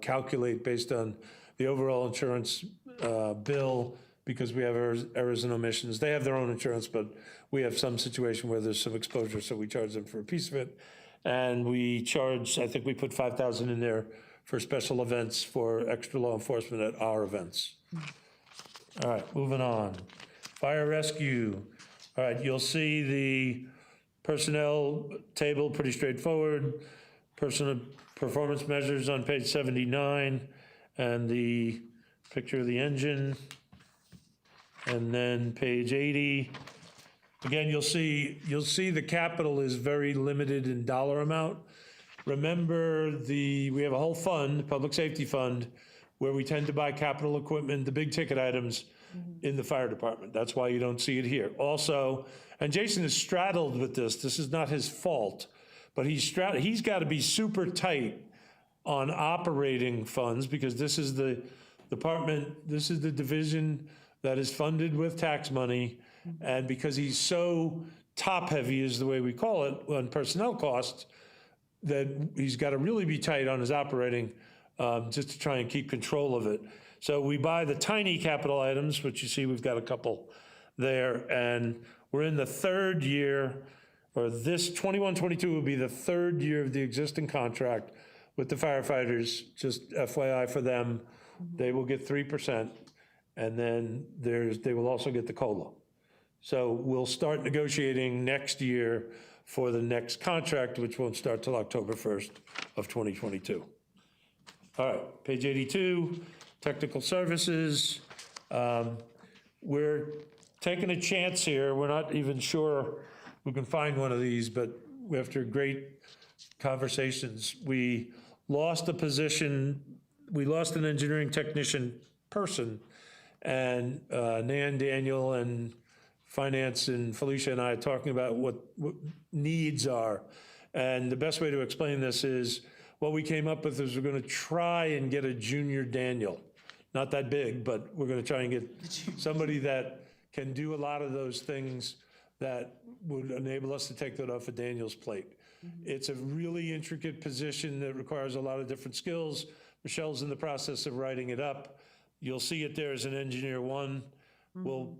calculate based on the overall insurance bill, because we have errors and omissions. They have their own insurance, but we have some situation where there's some exposure, so we charge them for a piece of it. And we charge, I think we put 5,000 in there for special events for extra law enforcement at our events. All right, moving on. Fire rescue. All right, you'll see the personnel table, pretty straightforward. Personal performance measures on page 79, and the picture of the engine. And then page 80. Again, you'll see the capital is very limited in dollar amount. Remember, we have a whole fund, public safety fund, where we tend to buy capital equipment, the big ticket items in the fire department. That's why you don't see it here. Also, and Jason is straddled with this. This is not his fault, but he's got to be super tight on operating funds, because this is the department, this is the division that is funded with tax money. And because he's so top-heavy, is the way we call it, on personnel costs, that he's got to really be tight on his operating just to try and keep control of it. So we buy the tiny capital items, which you see we've got a couple there, and we're in the third year, or this 21-22 will be the third year of the existing contract with the firefighters. Just FYI for them, they will get 3%, and then they will also get the COLA. So we'll start negotiating next year for the next contract, which won't start till October 1st of 2022. All right, page 82, technical services. We're taking a chance here. We're not even sure we can find one of these, but after great conversations, we lost a position. We lost an engineering technician person, and Nan, Daniel, and Finance and Felicia and I are talking about what needs are. And the best way to explain this is, what we came up with is we're going to try and get a junior Daniel. Not that big, but we're going to try and get somebody that can do a lot of those things that would enable us to take that off of Daniel's plate. It's a really intricate position that requires a lot of different skills. Michelle's in the process of writing it up. You'll see it there as an engineer one. We'll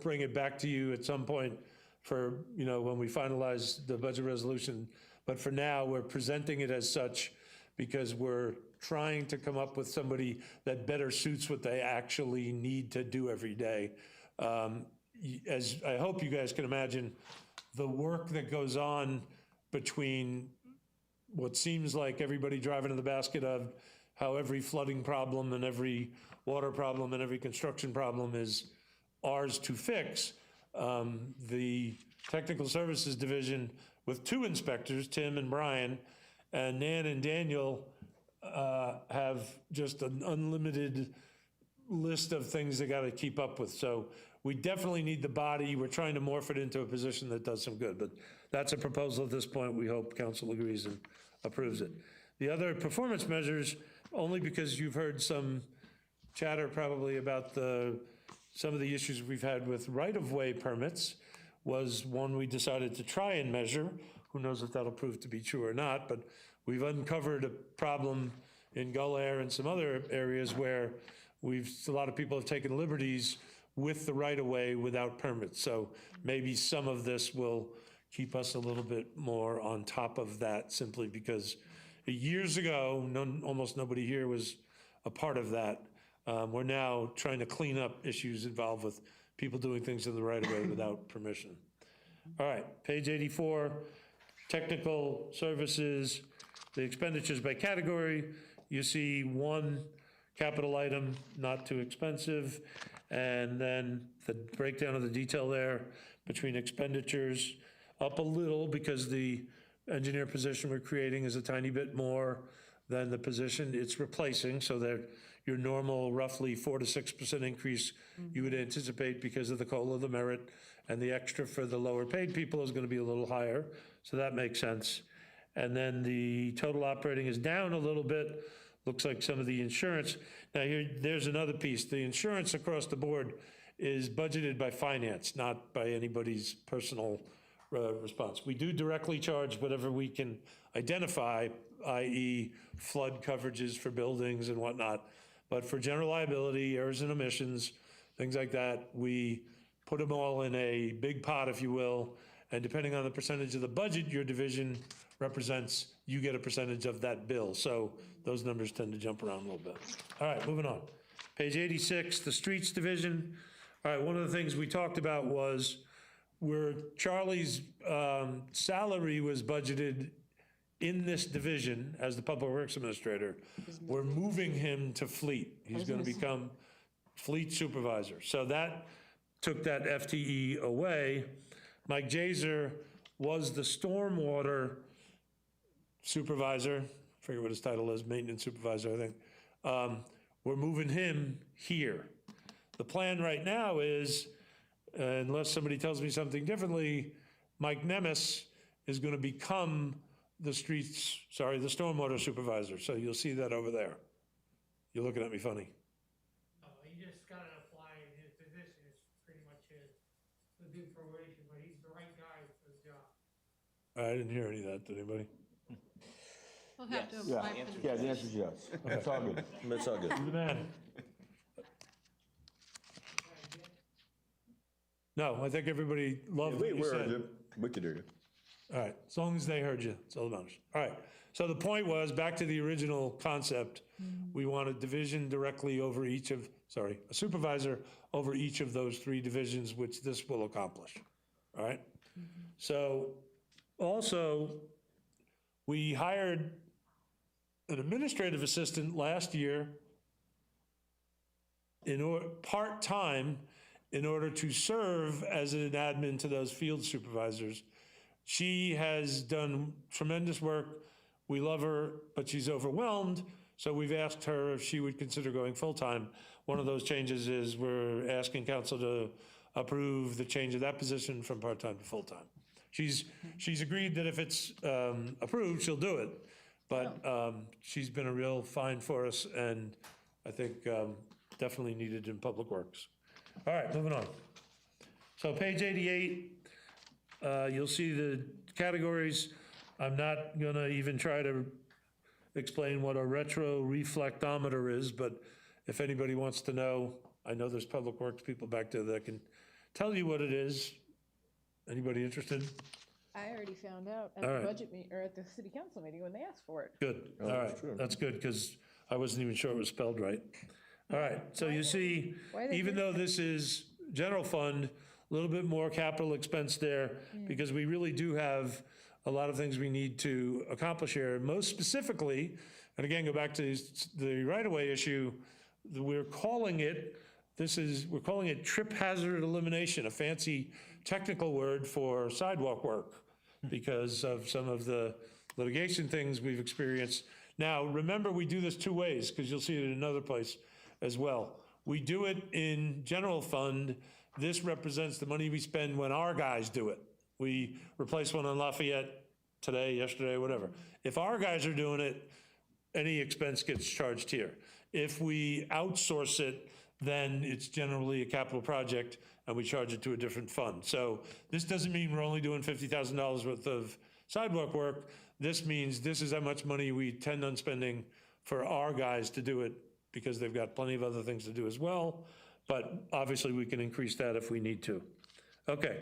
bring it back to you at some point for, when we finalize the budget resolution. But for now, we're presenting it as such because we're trying to come up with somebody that better suits what they actually need to do every day. As I hope you guys can imagine, the work that goes on between what seems like everybody driving in the basket of how every flooding problem and every water problem and every construction problem is ours to fix, The Technical Services Division with 2 inspectors, Tim and Brian, and Nan and Daniel have just an unlimited list of things they got to keep up with. So we definitely need the body. We're trying to morph it into a position that does some good, but that's a proposal at this point. We hope council agrees and approves it. The other performance measures, only because you've heard some chatter probably about some of the issues we've had with right-of-way permits, was one we decided to try and measure. Who knows if that'll prove to be true or not, but we've uncovered a problem in Gull Air and some other areas where a lot of people have taken liberties with the right-of-way without permits. So maybe some of this will keep us a little bit more on top of that, simply because years ago, almost nobody here was a part of that. We're now trying to clean up issues involved with people doing things in the right-of-way without permission. All right, page 84, technical services, the expenditures by category. You see one capital item, not too expensive, and then the breakdown of the detail there between expenditures, up a little because the engineer position we're creating is a tiny bit more than the position it's replacing, so that your normal roughly 4 to 6% increase you would anticipate because of the COLA, the merit, and the extra for the lower paid people is going to be a little higher, so that makes sense. And then the total operating is down a little bit. Looks like some of the insurance. Now there's another piece. The insurance across the board is budgeted by finance, not by anybody's personal response. We do directly charge whatever we can identify, i.e. flood coverages for buildings and whatnot. But for general liability, errors and omissions, things like that, we put them all in a big pot, if you will, and depending on the percentage of the budget your division represents, you get a percentage of that bill. So those numbers tend to jump around a little bit. All right, moving on. Page 86, the streets division. All right, one of the things we talked about was where Charlie's salary was budgeted in this division as the Public Works Administrator, we're moving him to fleet. He's going to become fleet supervisor. So that took that FTE away. Mike Jaser was the stormwater supervisor, I forget what his title is, maintenance supervisor, I think. We're moving him here. The plan right now is, unless somebody tells me something differently, Mike Nemes is going to become the stormwater supervisor. So you'll see that over there. You're looking at me funny. No, he just got to apply, and his position is pretty much his. He'll do probation, but he's the right guy for the job. I didn't hear any of that, did anybody? We'll have to Yeah, apply for the. yeah, the answer is yes. It's all good. It's all good. You're the man. No, I think everybody loved what you said. We could hear you. All right, as long as they heard you, that's all that matters. All right, so the point was, back to the original concept, we want a division directly over each of, a supervisor over each of those 3 divisions, which this will accomplish, all right? So, also, we hired an administrative assistant last year part-time in order to serve as an admin to those field supervisors. She has done tremendous work. We love her, but she's overwhelmed. So we've asked her if she would consider going full-time. One of those changes is we're asking council to approve the change of that position from part-time to full-time. She's agreed that if it's approved, she'll do it. But she's been a real find for us, and I think definitely needed in Public Works. All right, moving on. So page 88. You'll see the categories. I'm not going to even try to explain what a retroreflectometer is, but if anybody wants to know, I know there's Public Works people back there that can tell you what it is. Anybody interested? I already found out at All the right. budget meeting, or at the city council meeting when they asked for it. Good, all right, that's good, because I wasn't even sure it was spelled right. All right, so you see, why they even do though this is general fund, a little bit more capital expense there, because we really do have a lot of things we need to accomplish here. Most specifically, and again, go back to the right-of-way issue, we're calling it we're calling it trip hazard elimination, a fancy technical word for sidewalk work because of some of the litigation things we've experienced. Now, remember, we do this two ways, because you'll see it in another place as well. We do it in general fund. This represents the money we spend when our guys do it. We replace one on Lafayette today, yesterday, whatever. If our guys are doing it, any expense gets charged here. If we outsource it, then it's generally a capital project and we charge it to a different fund. So this doesn't mean we're only doing $50,000 worth of sidewalk work. This means this is how much money we intend on spending for our guys to do it, because they've got plenty of other things to do as well. But obviously we can increase that if we need to. Okay,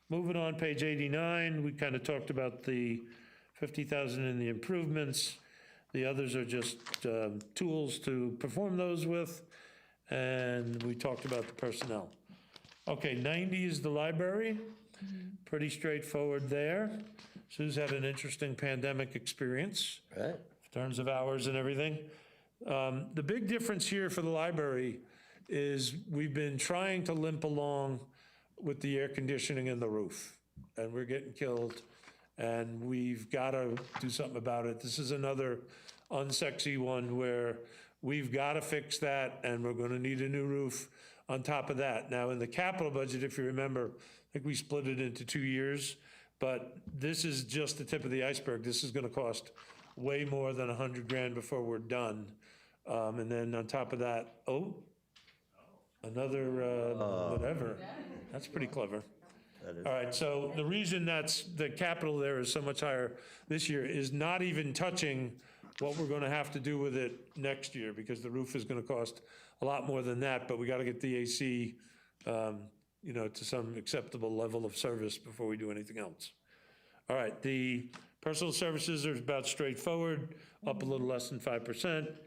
moving on, page 89, we kind of talked about the 50,000 in the improvements. The others are just tools to perform those with, and we talked about the personnel. Okay, 90 is the library. Pretty straightforward there. Sue's had an interesting pandemic experience Right. in terms of hours and everything. The big difference here for the library is we've been trying to limp along with the air conditioning and the roof, and we're getting killed, and we've got to do something about it. This is another unsexy one where we've got to fix that, and we're going to need a new roof on top of that. Now, in the capital budget, if you remember, I think we split it into 2 years, but this is just the tip of the iceberg. This is going to cost way more than 100 grand before we're done. And then on top of that, another whatever. That's pretty clever. All right, so the reason the capital there is so much higher this year is not even touching what we're gonna have to do with it next year, because the roof is gonna cost a lot more than that, but we gotta get the AC, to some acceptable level of service before we do anything else. All right, the personal services are about straightforward, up a little less than 5%.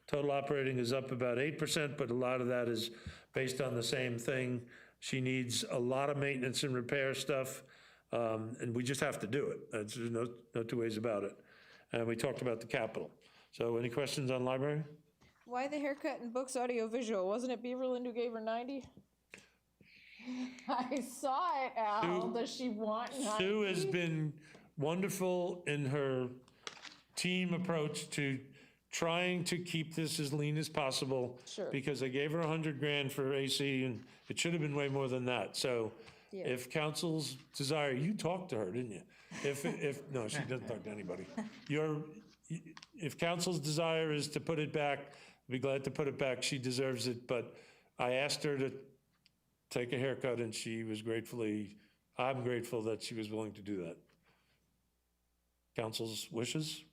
Total operating is up about 8%, but a lot of that is based on the same thing. She needs a lot of maintenance and repair stuff, and we just have to do it. There's no two ways about it. And we talked about the capital. So any questions on library? Why the haircut and books audiovisual? Wasn't it Beaverland who gave her 90? I saw it, Al. Sue- Does she want 90? Sue has been wonderful in her team approach to trying to keep this as lean as possible. Sure. Because I gave her 100 grand for AC, and it should have been way more than that. So Yeah. if council's desire, you talked to her, didn't you? No, she doesn't talk to anybody. If council's desire is to put it back, I'd be glad to put it back. She deserves it, but I asked her to take a haircut, and she was I'm grateful that she was willing to do that. Council's wishes?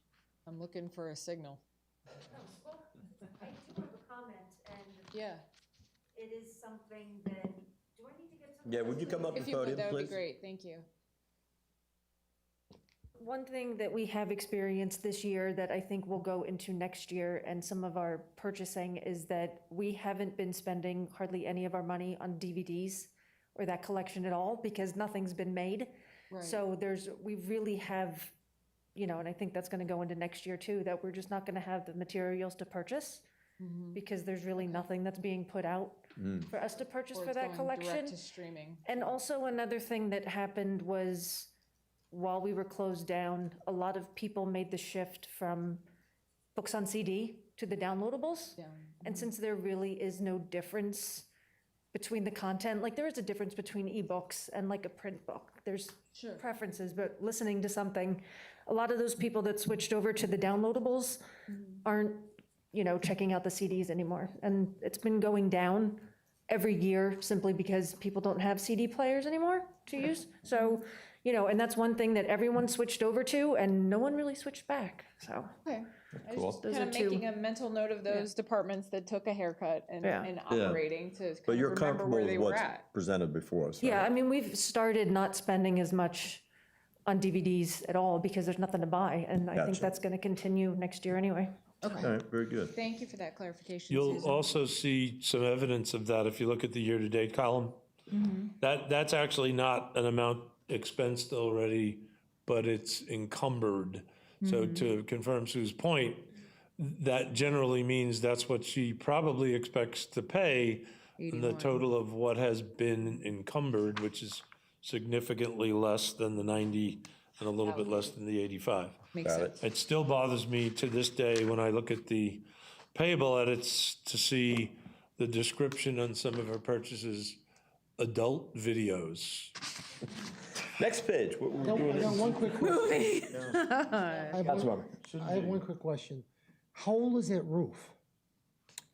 I'm looking for a signal. I do have a comment, and Yeah. it is something that, do I need to get some? Yeah, would you come up to If the you would, podium, that would be please? great. Thank you. One thing that we have experienced this year that I think will go into next year and some of our purchasing is that we haven't been spending hardly any of our money on DVDs or that collection at all, because nothing's been made. Right. So we really have, and I think that's gonna go into next year too, that we're just not gonna have the materials to purchase, because there's really nothing that's being put out for us to purchase Or for it's that going collection. direct to streaming. And also another thing that happened was, while we were closed down, a lot of people made the shift from books on CD to the downloadables. Down. And since there really is no difference between the content, like there is a difference between ebooks and like a print book. There's Sure. preferences, but listening to something, a lot of those people that switched over to the downloadables aren't, checking out the CDs anymore. And it's been going down every year simply because people don't have CD players anymore to use. So, and that's one thing that everyone switched over to, and no one really switched back, so. Okay. I Cool. was just Those kind are of two. making a mental note of those departments that took a haircut and, Yeah. and Yeah. operating to But kind you're of remember comfortable where with they were what's at. presented before us, Yeah, right? I mean, we've started not spending as much on DVDs at all because there's nothing to buy, and I think Gotcha. that's gonna continue next year anyway. All right, very good. Thank you for that clarification, You'll Susan. also see some evidence of that if you look at the year-to-date column. That's actually not an amount expensed already, but it's encumbered. So to confirm Sue's point, that generally means that's what she probably expects to pay and the total of what has been encumbered, which is significantly less than the 90 and a little bit less than the 85. Makes sense. It still bothers me to this day when I look at the payable edits to see the description on some of our purchases, adult videos. Next page. What we're I doing got is- one quick question. Councilmember. I have one quick question. How old is that roof?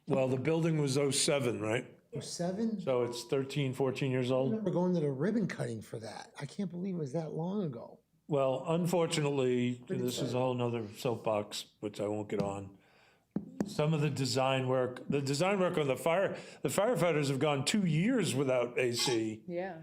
Well, the building was 07, right? 07? So it's 13, 14 years I old. remember going to the ribbon cutting for that. I can't believe it was that long ago. Well, unfortunately, and this is a whole nother soapbox, which I won't get on. Some of the design work on the firefighters have gone 2 years without AC. Yeah.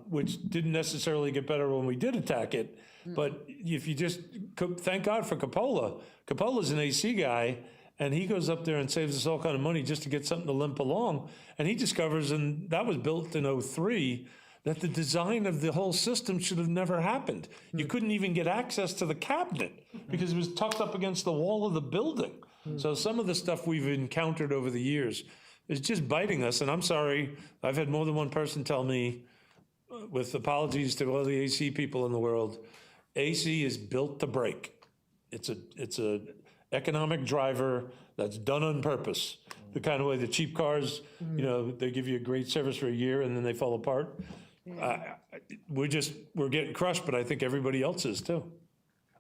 Which didn't necessarily get better when we did attack it. But if you just, thank God for Coppola. Coppola's an AC guy, and he goes up there and saves us all kind of money just to get something to limp along. And he discovers, and that was built in '03, that the design of the whole system should have never happened. You couldn't even get access to the cabinet because it was tucked up against the wall of the building. So some of the stuff we've encountered over the years is just biting us. And I'm sorry, I've had more than one person tell me, with apologies to all the AC people in the world, AC is built to break. It's a economic driver that's done on purpose. The kind of way the cheap cars, they give you a great service for a year and then they fall apart. We're getting crushed, but I think everybody else is too.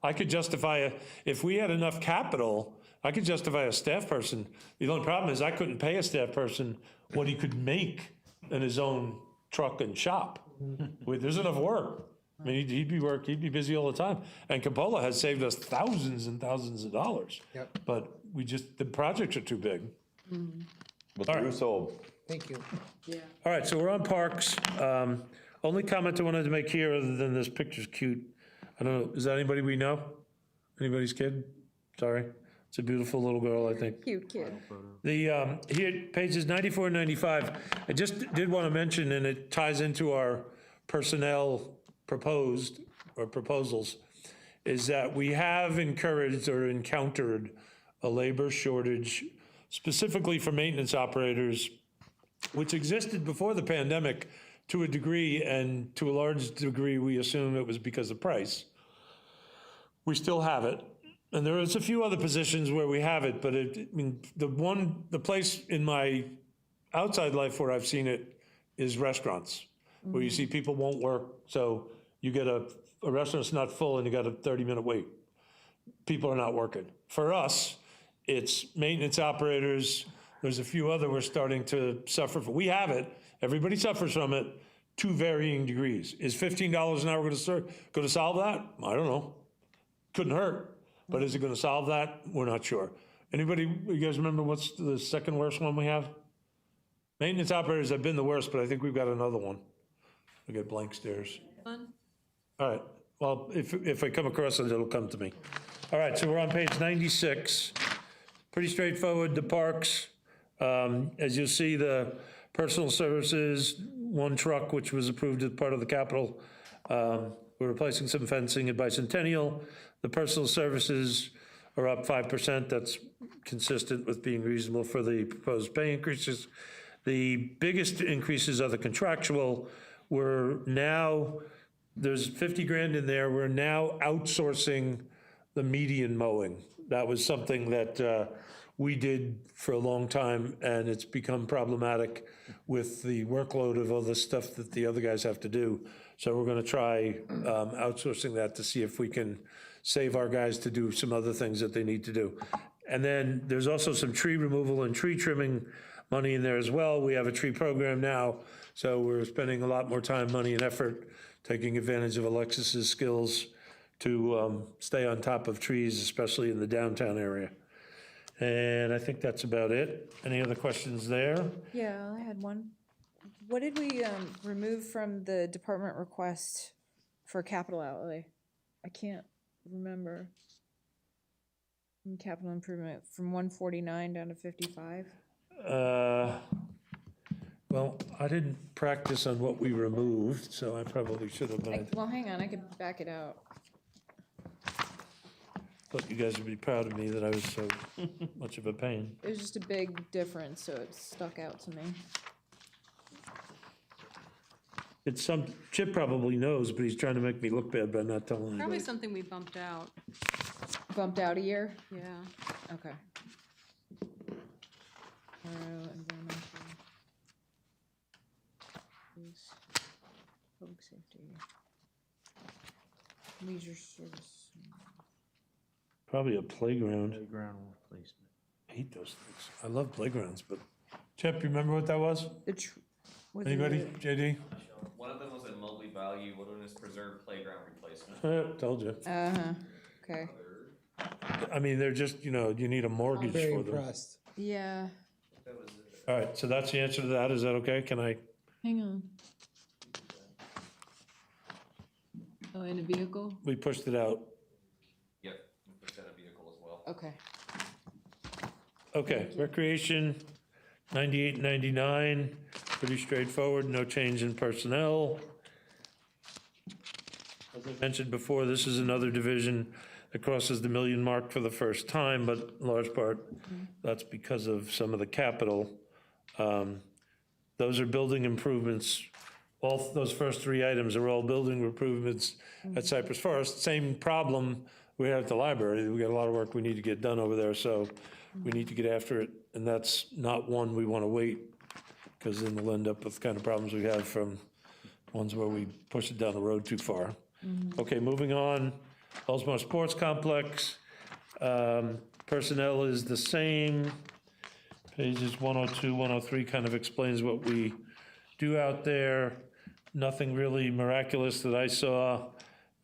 I could justify, if we had enough capital, I could justify a staff person. The only problem is I couldn't pay a staff person what he could make in his own truck and shop. There's enough work. I mean, he'd be busy all the time. And Coppola has saved us thousands and thousands of dollars. Yep. But the projects are too big. But the roof's old. Thank you. Yeah. All right, so we're on parks. Only comment I wanted to make here, other than this picture's cute. I don't know, is that anybody we know? Anybody's kid? Sorry. It's a beautiful little girl, I think. Cute kid. The, here, pages 94 and 95, I just did want to mention, and it ties into our personnel proposals, is that we have encouraged or encountered a labor shortage, specifically for maintenance operators, which existed before the pandemic to a degree, and to a large degree, we assume it was because of price. We still have it. And there is a few other positions where we have it, but the place in my outside life where I've seen it is restaurants, where you see people won't work, so you get a restaurant's not full and you got a 30-minute wait. People are not working. For us, it's maintenance operators. There's a few other we're starting to suffer from. We have it. Everybody suffers from it to varying degrees. Is $15 an hour going to solve that? I don't know. Couldn't hurt. But is it going to solve that? We're not sure. Anybody, you guys remember what's the second worst one we have? Maintenance operators have been the worst, but I think we've got another one. We got blank stares. Fun. All right, well, if I come across it, it'll come to me. All right, so we're on page 96. Pretty straightforward, the parks. As you'll see, the personal services, one truck, which was approved as part of the capital. We're replacing some fencing at Bicentennial. The personal services are up 5%. That's consistent with being reasonable for the proposed pay increases. The biggest increases are the contractual. We're now, there's 50 grand in there. We're now outsourcing the median mowing. That was something that we did for a long time, and it's become problematic with the workload of all the stuff that the other guys have to do. So we're going to try outsourcing that to see if we can save our guys to do some other things that they need to do. And then there's also some tree removal and tree trimming money in there as well. We have a tree program now, so we're spending a lot more time, money, and effort taking advantage of Alexis's skills to stay on top of trees, especially in the downtown area. And I think that's about it. Any other questions there? Yeah, I had one. What did we remove from the department request for capital outlay? I can't remember. From capital improvement, from 149 down to 55? Well, I didn't practice on what we removed, so I probably should have, but I Well, hang on, I could back it out. thought you guys would be proud of me that I was so much of a pain. It was just a big difference, so it stuck out to me. It's Chip probably knows, but he's trying to make me look bad by not telling Probably anybody. something we bumped out, Bumped out a year? yeah. Okay. Environmental. Police, Public safety. Leisure service. Probably a playground. Playground replacement. I hate those things. I love playgrounds, but Chip, you remember what that was? Anybody? JD? One of them was a multi-value wilderness preserve playground replacement. Told you. Uh-huh, okay. I mean, they're just, you need a mortgage Very for them. impressed. Yeah, That was All right, so that's the answer to that. Is that okay? Can I? hang on. Oh, in a vehicle? We pushed it out. Yep, we put that in a vehicle as well. Okay. Okay, recreation, 98, 99, pretty straightforward, no change in personnel. As I mentioned before, this is another division that crosses the million mark for the first time, but in large part, that's because of some of the capital. Those are building improvements. All those first three items are all building improvements at Cypress Forest. Same problem we have at the library. We got a lot of work we need to get done over there, so we need to get after it. And that's not one we want to wait, because then we'll end up with the kind of problems we have from ones where we push it down the road too far. Okay, moving on. Oldsmar Sports Complex. Personnel is the same. Pages 102, 103 kind of explains what we do out there. Nothing really miraculous that I saw.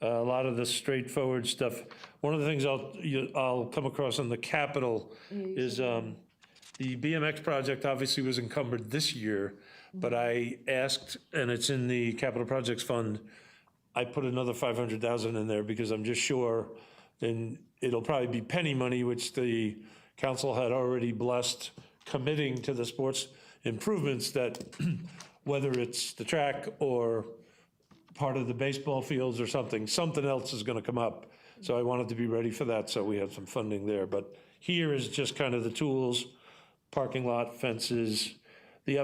A lot of the straightforward stuff. One of the things I'll come across on the capital is the Bmx project obviously was encumbered this year, but I asked, and it's in the capital projects fund, I put another 500,000 in there because I'm just sure, and it'll probably be penny money, which the council had already blessed committing to the sports improvements, that whether it's the track or part of the baseball fields or something else is gonna come up. So I wanted to be ready for that, so we have some funding there. But here is just kind of the tools, parking lot, fences. The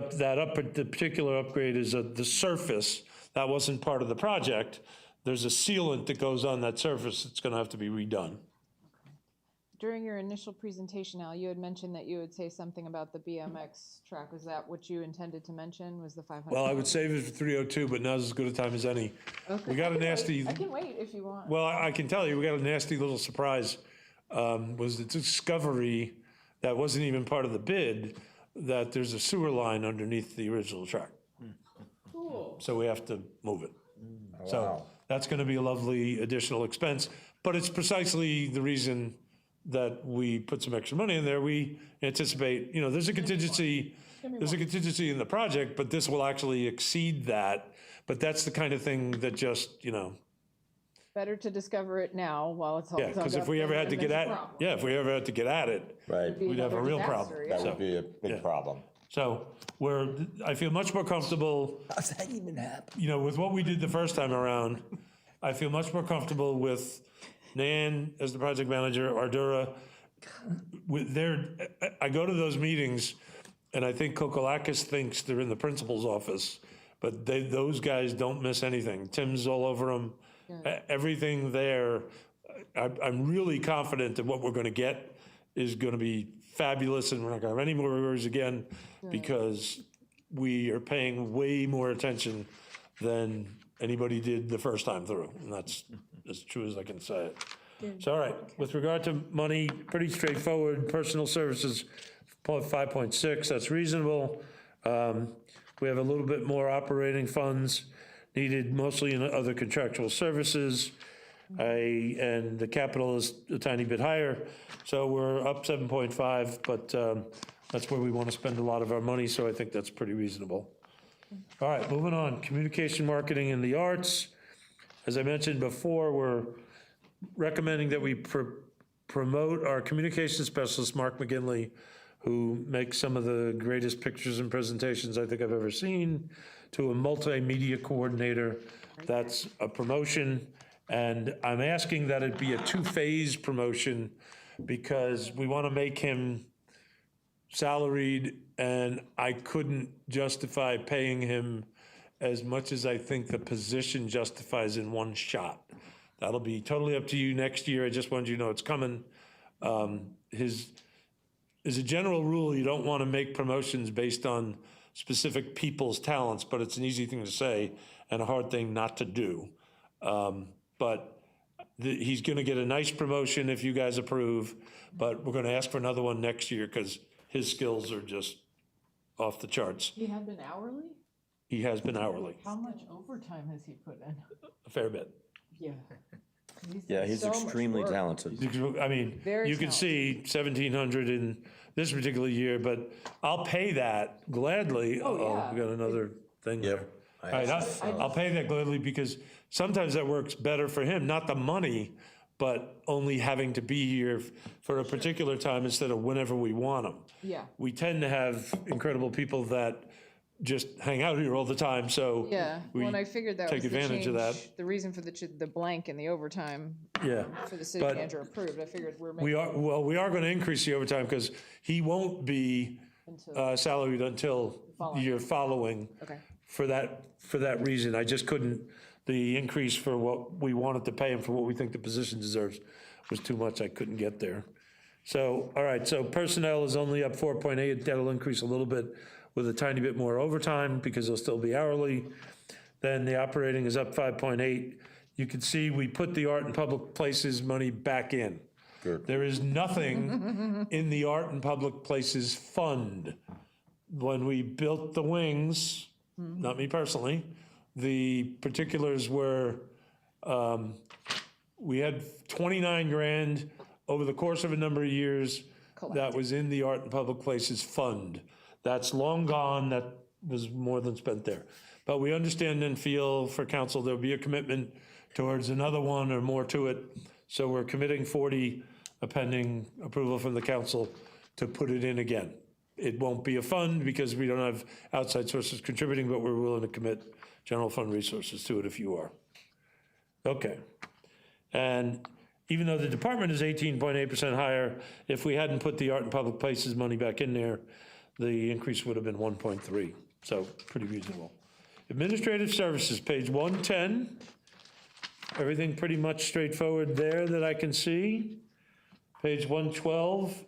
particular upgrade is the surface. That wasn't part of the project. There's a sealant that goes on that surface that's gonna have to be redone. During your initial presentation, Al, you had mentioned that you would say something about the BMX track. Was that what you intended to mention, was the 500? Well, I would save it for 302, but now's as good a time as any. Okay. We got a nasty, I can wait if you want. well, I can tell you, we got a nasty little surprise. Was the discovery that wasn't even part of the bid, that there's a sewer line underneath the original track. Cool. So we have to move it. So Wow. that's gonna be a lovely additional expense, but it's precisely the reason that we put some extra money in there. We anticipate, there's a contingency in the project, but this will actually exceed that. But that's the kind of thing that just, Better to discover it now while it's all yeah, dug because if up we ever than had to there's get a at, problem. yeah, if we ever had to get at it, Right, Be we'd have a another real disaster, problem. yeah. that would be a big Yeah. problem. So I feel much more comfortable, How's that even happen? with what we did the first time around. I feel much more comfortable with Nan as the project manager, Ardura. I go to those meetings, and I think Kokolakis thinks they're in the principal's office, but those guys don't miss anything. Tim's all over them. Everything there, I'm really confident that what we're gonna get is gonna be fabulous, and we're not gonna have any more errors again, because we are paying way more attention than anybody did the first time through, and that's as true as I can say it. So, all right, with regard to money, pretty straightforward. Personal services, 5.6, that's reasonable. We have a little bit more operating funds needed, mostly in other contractual services. And the capital is a tiny bit higher, so we're up 7.5, but that's where we want to spend a lot of our money, so I think that's pretty reasonable. All right, moving on, communication, marketing, and the arts. As I mentioned before, we're recommending that we promote our communication specialist, Mark McGinley, who makes some of the greatest pictures and presentations I think I've ever seen, to a multimedia coordinator. That's a promotion, and I'm asking that it be a two-phase promotion, because we want to make him salaried, and I couldn't justify paying him as much as I think the position justifies in one shot. That'll be totally up to you next year. I just wanted you to know it's coming. As a general rule, you don't want to make promotions based on specific people's talents, but it's an easy thing to say and a hard thing not to do. But he's going to get a nice promotion if you guys approve, but we're going to ask for another one next year because his skills are just off the charts. He had been hourly? He has been hourly, How much overtime has he put in? a fair bit. Yeah. Yeah, he's extremely talented. I mean, Very you can see 1,700 in this particular year, but I'll pay that gladly. Oh, yeah. We got another thing there. Yep. All right, I'll pay that gladly because sometimes that works better for him, not the money, but only having to be here for a particular time instead of whenever we want them. Yeah. We tend to have incredible people that just hang out here all the time, so. Yeah, we well, and I figured that take was the advantage of that. change, the reason for the blank in the overtime. Yeah, For the city but manager approved, I figured we're we making are, we are going to increase the overtime because he won't be until, salaried until the Following. year following. okay. For that reason, I just couldn't, the increase for what we wanted to pay him for what we think the position deserves was too much, I couldn't get there. So, all right, so personnel is only up 4.8, that'll increase a little bit with a tiny bit more overtime because they'll still be hourly. Then the operating is up 5.8. You can see we put the art and public places money back in. Good. There is nothing in the art and public places fund. When we built the wings, not me personally, the particulars were, we had 29 grand over the course of a number of years that was in the art and public places fund. That's long gone, that was more than spent there. But we understand and feel for council, there'll be a commitment towards another one or more to it. So we're committing 40, pending approval from the council, to put it in again. It won't be a fund because we don't have outside sources contributing, but we're willing to commit general fund resources to it if you are. Okay. And even though the department is 18.8% higher, if we hadn't put the art and public places money back in there, the increase would have been 1.3, so pretty reasonable. Administrative services, page 110. Everything pretty much straightforward there that I can see. Page 112.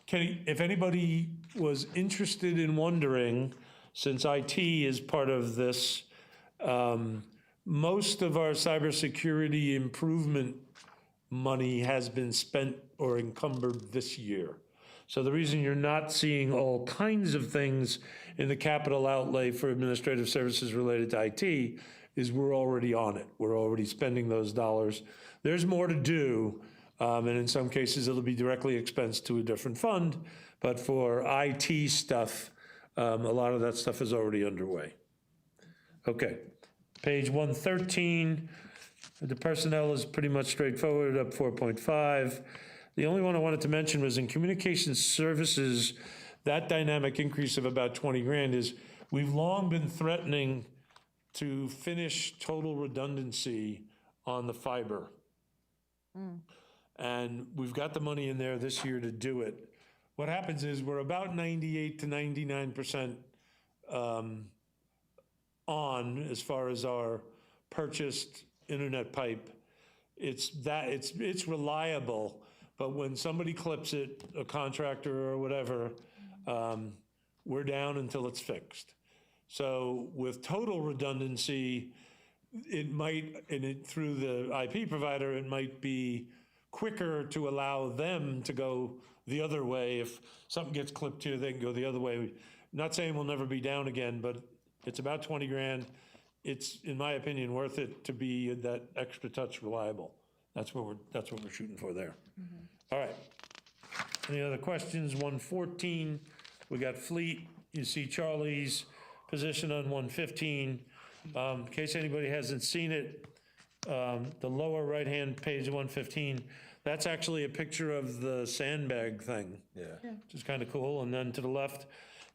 If anybody was interested in wondering, since IT is part of this, most of our cybersecurity improvement money has been spent or encumbered this year. So the reason you're not seeing all kinds of things in the capital outlay for administrative services related to IT is we're already on it. We're already spending those dollars. There's more to do, and in some cases it'll be directly expensed to a different fund, but for IT stuff, a lot of that stuff is already underway. Okay, page 113, the personnel is pretty much straightforward, up 4.5. The only one I wanted to mention was in communication services, that dynamic increase of about 20 grand is, we've long been threatening to finish total redundancy on the fiber. And we've got the money in there this year to do it. What happens is we're about 98 to 99% on as far as our purchased internet pipe. It's reliable. But when somebody clips it, a contractor or whatever, we're down until it's fixed. So with total redundancy, it might, through the IP provider, it might be quicker to allow them to go the other way. If something gets clipped here, they can go the other way. Not saying we'll never be down again, but it's about 20 grand. It's, in my opinion, worth it to be that extra touch reliable. That's what we're shooting for there. All right. Any other questions? 114, we got fleet. You see Charlie's position on 115. In case anybody hasn't seen it, the lower right-hand page of 115, that's actually a picture of the sandbag thing. Yeah. Which is kind of cool. And then to the left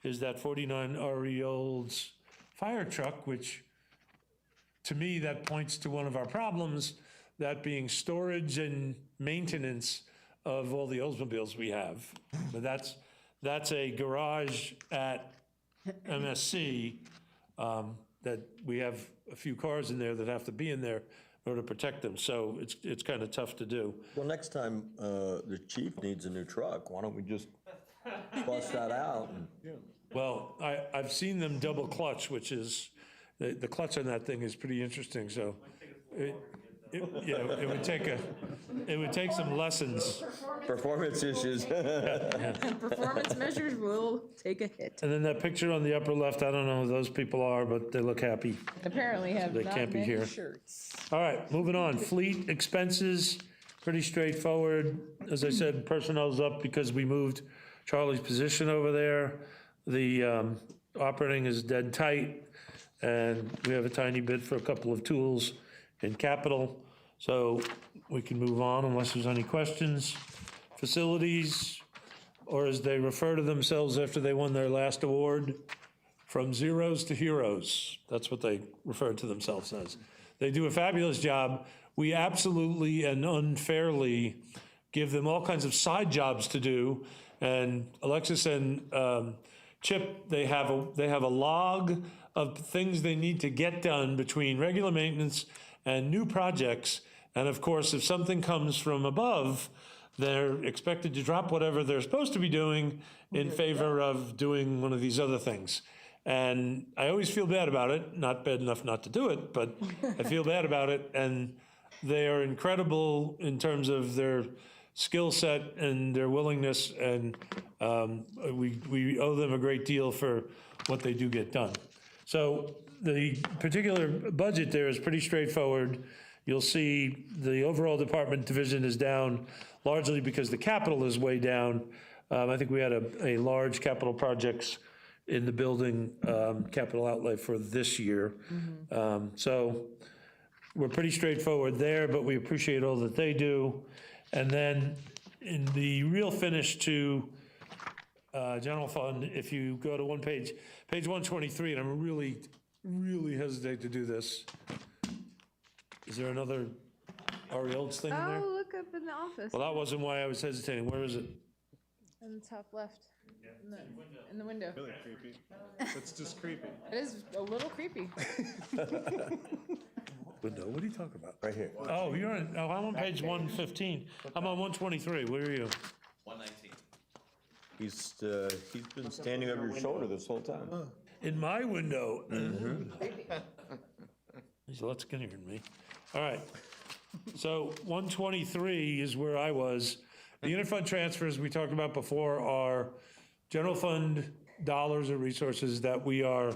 is that 49 RE Olds fire truck, which to me, that points to one of our problems, that being storage and maintenance of all the Oldsmobiles we have. But that's a garage at MSC. that we have a few cars in there that have to be in there in order to protect them, so it's kind of tough to do. Well, next time, the chief needs a new truck, why don't we just bust that out? Well, I've seen them double clutch, which is, the clutch on that thing is pretty interesting, so it would take some lessons. Performance issues. Performance measures will take a hit. And then that picture on the upper left, I don't know who those people are, but they look happy. Apparently have They not can't be many here. shirts. All right, moving on. Fleet expenses, pretty straightforward. As I said, personnel's up because we moved Charlie's position over there. The operating is dead tight, and we have a tiny bit for a couple of tools in capital. So we can move on unless there's any questions. Facilities, or as they refer to themselves after they won their last award, from zeros to heroes. That's what they refer to themselves as. They do a fabulous job. We absolutely and unfairly give them all kinds of side jobs to do. And Alexis and Chip, they have a log of things they need to get done between regular maintenance and new projects. And of course, if something comes from above, they're expected to drop whatever they're supposed to be doing in favor of doing one of these other things. And I always feel bad about it, not bad enough not to do it, but I feel bad about it. And they are incredible in terms of their skill set and their willingness, and we owe them a great deal for what they do get done. So the particular budget there is pretty straightforward. You'll see the overall department division is down largely because the capital is way down. I think we had a large capital projects in the building capital outlay for this year. So we're pretty straightforward there, but we appreciate all that they do. And then in the real finish to general fund, if you go to page 123, and I'm really hesitate to do this. Is there another Ari Olds thing in there? Oh, look up in the office, Well, that wasn't why I was hesitating. Where is it? in the top left, in the window. Really creepy. That's just creepy. It is a little creepy. Window, what are you talking about? Right here. Oh, I'm on page 115. I'm on 123. Where are you? 119. He's been standing over your shoulder this whole time. In my window. He's a lot skinnier than me. All right. So 123 is where I was. The interfund transfers we talked about before are general fund dollars or resources that we are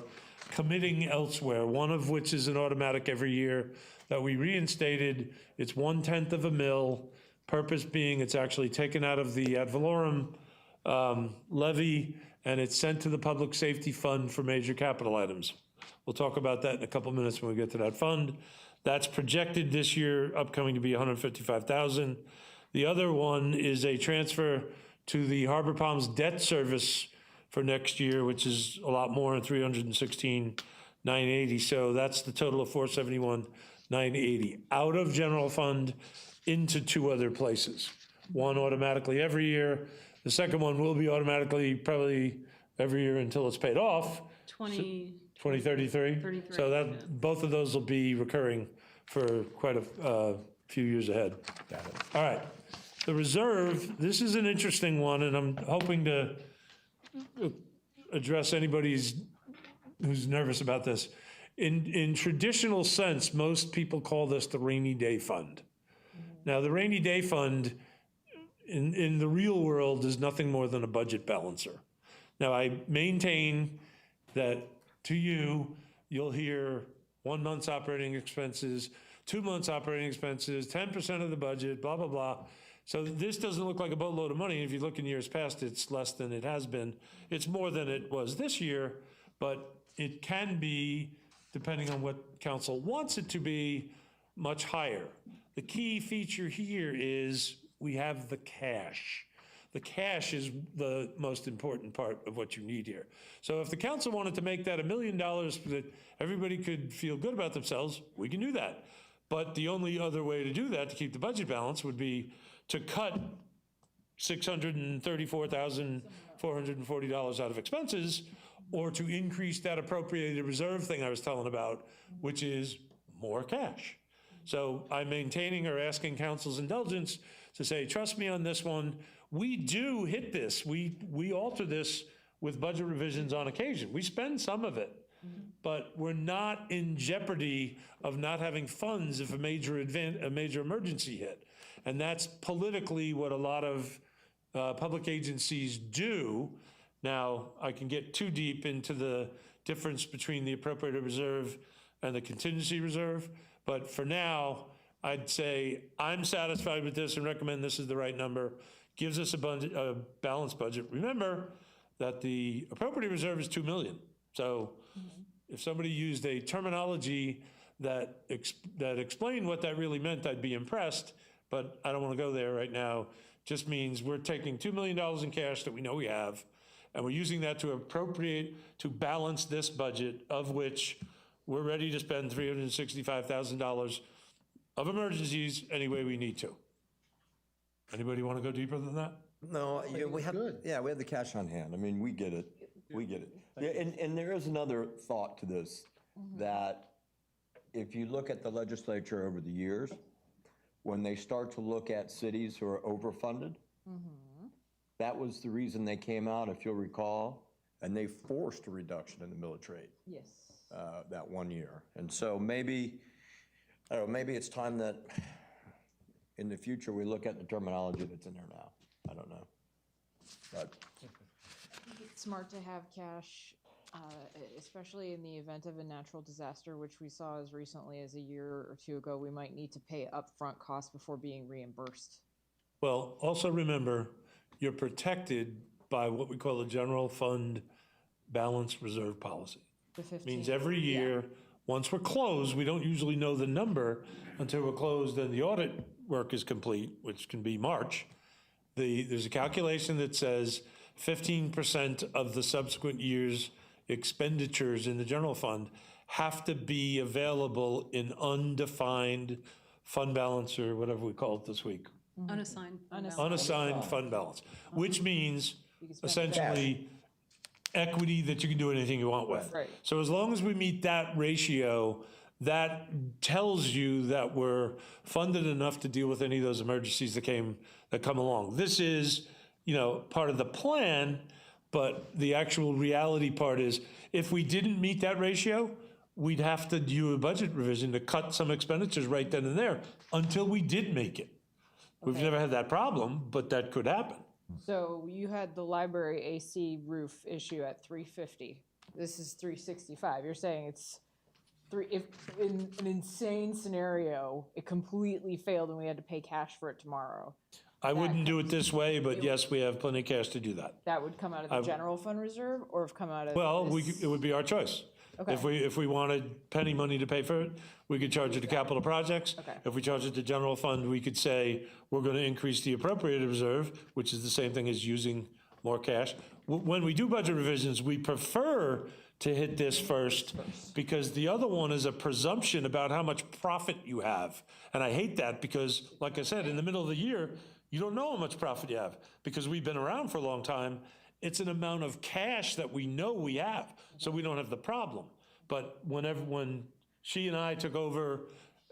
committing elsewhere, one of which is an automatic every year that we reinstated. It's 1/10 of a mil, purpose being it's actually taken out of the ad valorem levy, and it's sent to the public safety fund for major capital items. We'll talk about that in a couple minutes when we get to that fund. That's projected this year, upcoming to be $155,000. The other one is a transfer to the Harbor Palms debt service for next year, which is a lot more, $316,980. So that's the total of $471,980 out of general fund into two other places. One automatically every year. The second one will be automatically probably every year until it's paid off. 2033. 33, So that both of those will be recurring for quite a few years ahead. Got it. All right. The reserve, this is an interesting one, and I'm hoping to address anybody who's nervous about this. In traditional sense, most people call this the rainy day fund. Now, the rainy day fund in the real world is nothing more than a budget balancer. Now, I maintain that to you'll hear 1 month's operating expenses, 2 months operating expenses, 10% of the budget, blah, blah, blah. So this doesn't look like a boatload of money. If you look in years past, it's less than it has been. It's more than it was this year, but it can be, depending on what council wants it to be, much higher. The key feature here is we have the cash. The cash is the most important part of what you need here. So if the council wanted to make that $1 million that everybody could feel good about themselves, we can do that. But the only other way to do that, to keep the budget balance, would be to cut $634,440 out of expenses, or to increase that appropriated reserve thing I was telling about, which is more cash. So I'm maintaining or asking council's indulgence to say, trust me on this one. We do hit this. We alter this with budget revisions on occasion. We spend some of it, but we're not in jeopardy of not having funds if a major emergency hit. And that's politically what a lot of public agencies do. Now, I can get too deep into the difference between the appropriated reserve and the contingency reserve, but for now, I'd say I'm satisfied with this and recommend this is the right number. Gives us a balanced budget. Remember that the appropriated reserve is 2 million. So if somebody used a terminology that explained what that really meant, I'd be impressed, but I don't want to go there right now. Just means we're taking $2 million in cash that we know we have, and we're using that to appropriate, to balance this budget, of which we're ready to spend $365,000 of emergencies any way we need to. Anybody want to go deeper than that? No, yeah, we have the cash on hand. I mean, we get it. We get it. Yeah, and there is another thought to this, that if you look at the legislature over the years, when they start to look at cities who are overfunded, that was the reason they came out, if you'll recall, and they forced a reduction in the millage rate. Yes. That 1 year. And so maybe, I don't know, maybe it's time that in the future we look at the terminology that's in there now. I don't know. But It's smart to have cash, especially in the event of a natural disaster, which we saw as recently as a year or two ago. We might need to pay upfront costs before being reimbursed. Well, also remember, you're protected by what we call the general fund balance reserve policy. The 15. Means every year, once we're closed, we don't usually know the number until we're closed and the audit work is complete, which can be March. There's a calculation that says 15% of the subsequent year's expenditures in the general fund have to be available in undefined fund balance, or whatever we call it this week. Unassigned. Unassigned fund balance, which means can spend essentially equity that you can do anything you want with. Right. So as long as we meet that ratio, that tells you that we're funded enough to deal with any of those emergencies that come along. This is, part of the plan, but the actual reality part is, if we didn't meet that ratio, we'd have to do a budget revision to cut some expenditures right then and there until we did make it. We've never had that problem, but that could happen. So you had the library AC roof issue at 350. This is 365. You're saying it's if in an insane scenario, it completely failed and we had to pay cash for it tomorrow. I wouldn't do it this way, but yes, we have plenty of cash to do that. That would come out of the general fund reserve, or have come out of Well, this? it would be our choice. Okay. If we wanted penny money to pay for it, we could charge it to capital projects. Okay. If we charge it to general fund, we could say, we're going to increase the appropriated reserve, which is the same thing as using more cash. When we do budget revisions, we prefer to hit this first, because the other one is a presumption about how much profit you have. And I hate that, because, like I said, in the middle of the year, you don't know how much profit you have, because we've been around for a long time. It's an amount of cash that we know we have, so we don't have the problem. But when she and I took over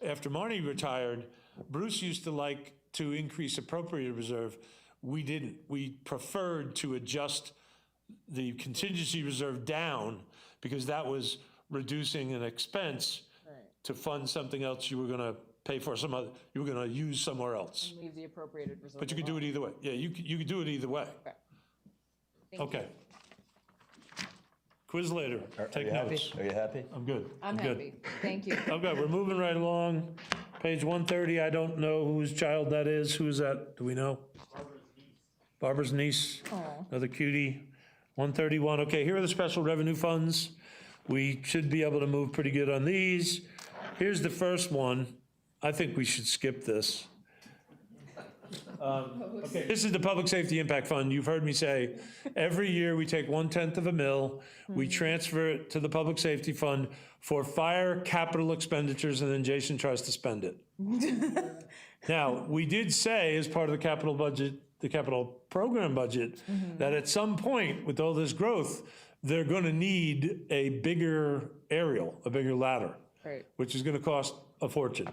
after Marnie retired, Bruce used to like to increase appropriated reserve. We didn't. We preferred to adjust the contingency reserve down, because that was reducing an expense to fund something else you were going to pay for, you were going to use somewhere else. Leave the appropriated reserve. But you could do it either way. Yeah, you could do it either way. Okay. Quiz later. Take notes. Are you happy? I'm good. I'm good. happy. Thank you. Okay, we're moving right along. Page 130, I don't know whose child that is. Who is that? Do we know? Barbara's niece. Aw. Another cutie. 131, okay, here are the special revenue funds. We should be able to move pretty good on these. Here's the first one. I think we should skip this. Okay, this is the Public Safety Impact Fund. You've heard me say, every year we take 1/10 of a mil, we transfer it to the Public Safety Fund for fire capital expenditures, and then Jason tries to spend it. Now, we did say, as part of the capital budget, the capital program budget, that at some point, with all this growth, they're gonna need a bigger aerial, a bigger ladder. Right. Which is gonna cost a fortune.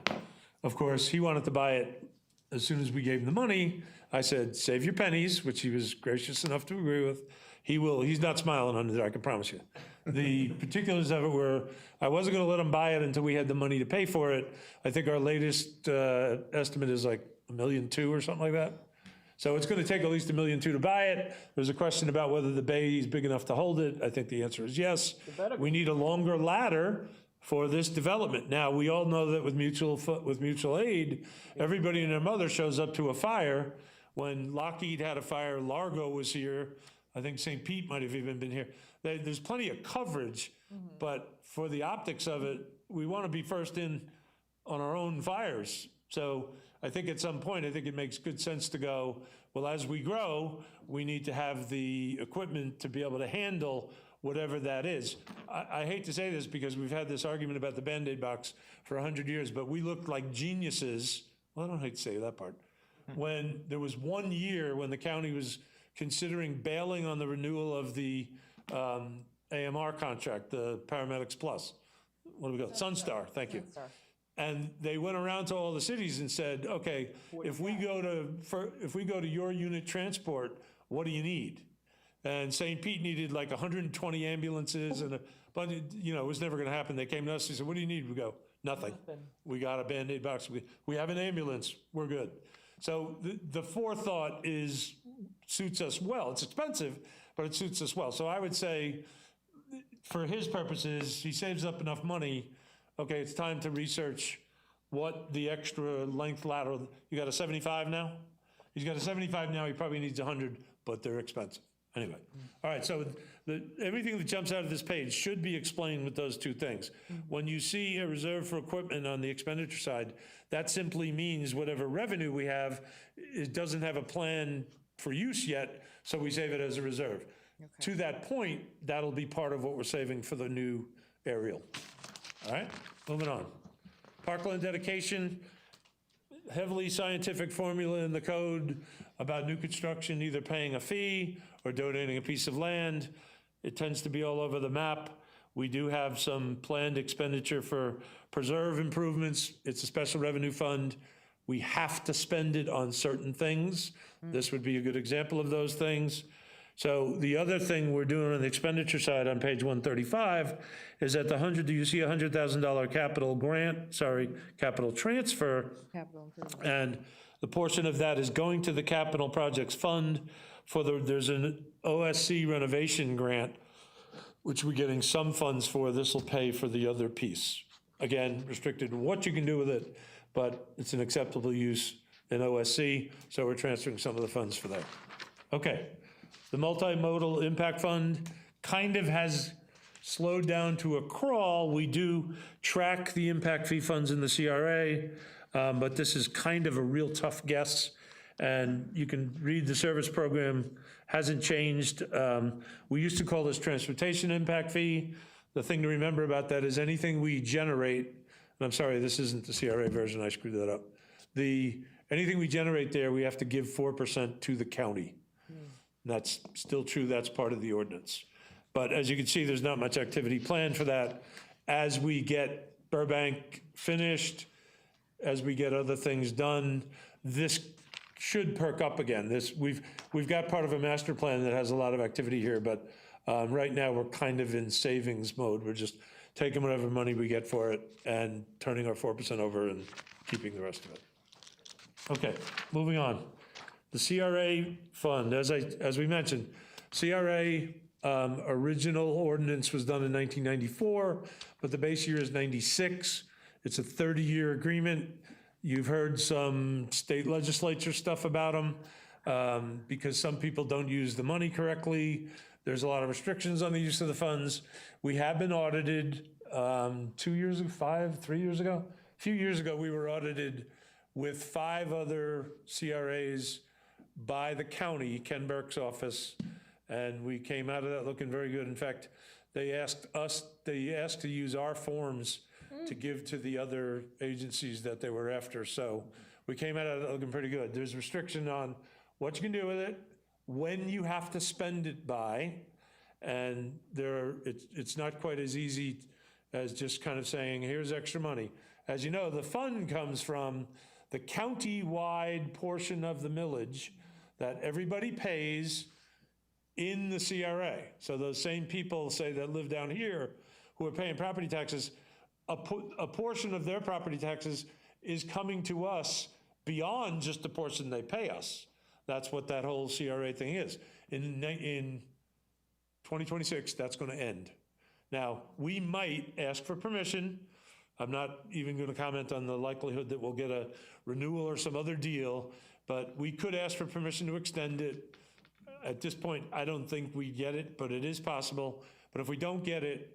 Of course, he wanted to buy it as soon as we gave him the money. I said, save your pennies, which he was gracious enough to agree with. He's not smiling under there, I can promise you. The particulars of it were, I wasn't gonna let him buy it until we had the money to pay for it. I think our latest estimate is like $1.2 million or something like that. So it's gonna take at least $1.2 million to buy it. There's a question about whether the bay is big enough to hold it. I think the answer is yes. We need a longer ladder for this development. Now, we all know that with mutual aid, everybody and their mother shows up to a fire. When Lockheed had a fire, Largo was here. I think St. Pete might have even been here. There's plenty of coverage, but for the optics of it, we want to be first in on our own fires. So I think at some point, I think it makes good sense to go, well, as we grow, we need to have the equipment to be able to handle whatever that is. I hate to say this because we've had this argument about the Band-Aid box for 100 years, but we looked like geniuses. Well, I don't hate to say that part. When there was 1 year when the county was considering bailing on the renewal of the AMR contract, the Paramedics Plus. What do we got? Sunstar, thank you. Sunstar. And they went around to all the cities and said, okay, if we go to your unit transport, what do you need? And St. Pete needed like 120 ambulances and a bunch of, it was never gonna happen. They came to us and said, what do you need? We go, nothing. We got a Band-Aid box. We have an ambulance, we're good. So the forethought suits us well. It's expensive, but it suits us well. So I would say, for his purposes, he saves up enough money. Okay, it's time to research what the extra length lateral, you got a 75 now? He's got a 75 now, he probably needs 100, but they're expensive. Anyway, all right, so everything that jumps out of this page should be explained with those two things. When you see a reserve for equipment on the expenditure side, that simply means whatever revenue we have, it doesn't have a plan for use yet, so we save it as a reserve. Okay. To that point, that'll be part of what we're saving for the new aerial. All right, moving on. Parkland Dedication, heavily scientific formula in the code about new construction, either paying a fee or donating a piece of land. It tends to be all over the map. We do have some planned expenditure for preserve improvements. It's a special revenue fund. We have to spend it on certain things. This would be a good example of those things. So the other thing we're doing on the expenditure side on page 135 is at do you see $100,000 capital transfer? Capital improvement. And the portion of that is going to the capital projects fund there's an OSC renovation grant, which we're getting some funds for. This will pay for the other piece. Again, restricted to what you can do with it, but it's an acceptable use in OSC, so we're transferring some of the funds for that. Okay, the multimodal impact fund kind of has slowed down to a crawl. We do track the impact fee funds in the CRA, but this is kind of a real tough guess. And you can read the service program hasn't changed. We used to call this transportation impact fee. The thing to remember about that is anything we generate, and I'm sorry, this isn't the CRA version, I screwed that up. Anything we generate there, we have to give 4% to the county. That's still true, that's part of the ordinance. But as you can see, there's not much activity planned for that. As we get Burbank finished, as we get other things done, this should perk up again. We've got part of a master plan that has a lot of activity here, but right now we're kind of in savings mode. We're just taking whatever money we get for it and turning our 4% over and keeping the rest of it. Okay, moving on. The CRA fund, as we mentioned, CRA original ordinance was done in 1994, but the base year is 96. It's a 30-year agreement. You've heard some state legislature stuff about them because some people don't use the money correctly. There's a lot of restrictions on the use of the funds. We have been audited 2 years ago, 3 years ago? A few years ago, we were audited with 5 other CRAs by the county, Ken Burke's office, and we came out of that looking very good. In fact, they asked to use our forms to give to the other agencies that they were after. So we came out of it looking pretty good. There's restriction on what you can do with it, when you have to spend it by, And it's not quite as easy as just kind of saying, here's extra money. As you know, the fund comes from the county-wide portion of the millage that everybody pays in the CRA. So those same people, say, that live down here who are paying property taxes, a portion of their property taxes is coming to us beyond just the portion they pay us. That's what that whole CRA thing is. In 2026, that's going to end. Now, we might ask for permission. I'm not even going to comment on the likelihood that we'll get a renewal or some other deal, but we could ask for permission to extend it. At this point, I don't think we get it, but it is possible. But if we don't get it,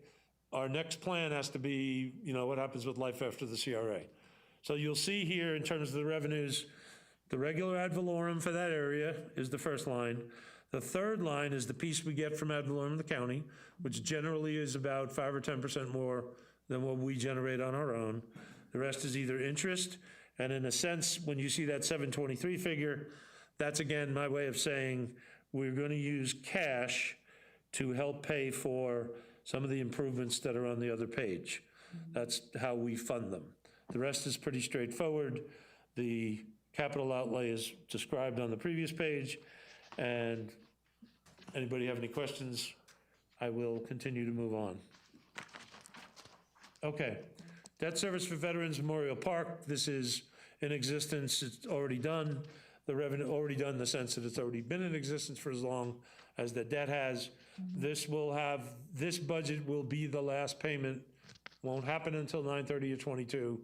our next plan has to be, what happens with life after the CRA. So you'll see here in terms of the revenues, the regular ad valorem for that area is the first line. The third line is the piece we get from ad valorem in the county, which generally is about 5 or 10% more than what we generate on our own. The rest is either interest, and in a sense, when you see that 723 figure, that's again my way of saying we're going to use cash to help pay for some of the improvements that are on the other page. That's how we fund them. The rest is pretty straightforward. The capital outlay is described on the previous page, and anybody have any questions, I will continue to move on. Okay, debt service for Veterans Memorial Park. This is in existence, it's already done. The revenue already done in the sense that it's already been in existence for as long as the debt has. This budget will be the last payment, won't happen until 9/30/22.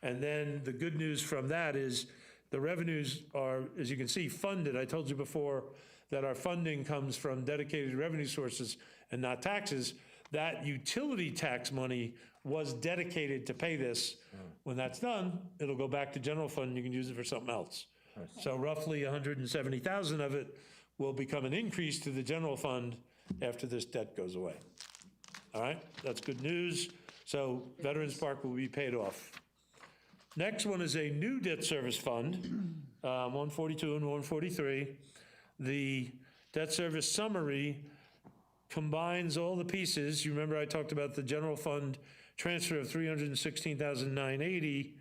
And then the good news from that is the revenues are, as you can see, funded. I told you before that our funding comes from dedicated revenue sources and not taxes. That utility tax money was dedicated to pay this. When that's done, it'll go back to general fund and you can use it for something else. So roughly 170,000 of it will become an increase to the general fund after this debt goes away. All right, that's good news. So Veterans Park will be paid off. Next one is a new debt service fund, 142 and 143. The debt service summary combines all the pieces. You remember I talked about the general fund transfer of $316,980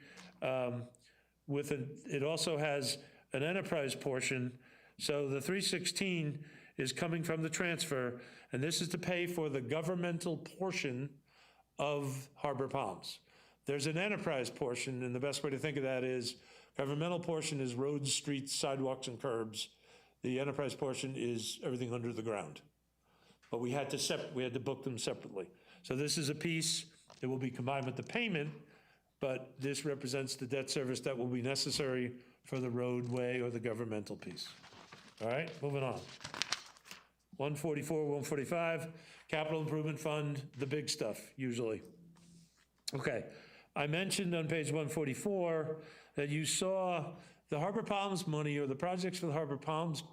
it also has an enterprise portion. So the 316 is coming from the transfer, and this is to pay for the governmental portion of Harbor Palms. There's an enterprise portion, and the best way to think of that is governmental portion is roads, streets, sidewalks, and curbs. The enterprise portion is everything under the ground. But we had to book them separately. So this is a piece that will be combined with the payment, but this represents the debt service that will be necessary for the roadway or the governmental piece. All right, moving on. 144, 145, capital improvement fund, the big stuff, usually. Okay, I mentioned on page 144 that you saw the Harbor Palms money, or the projects for the Harbor Palms,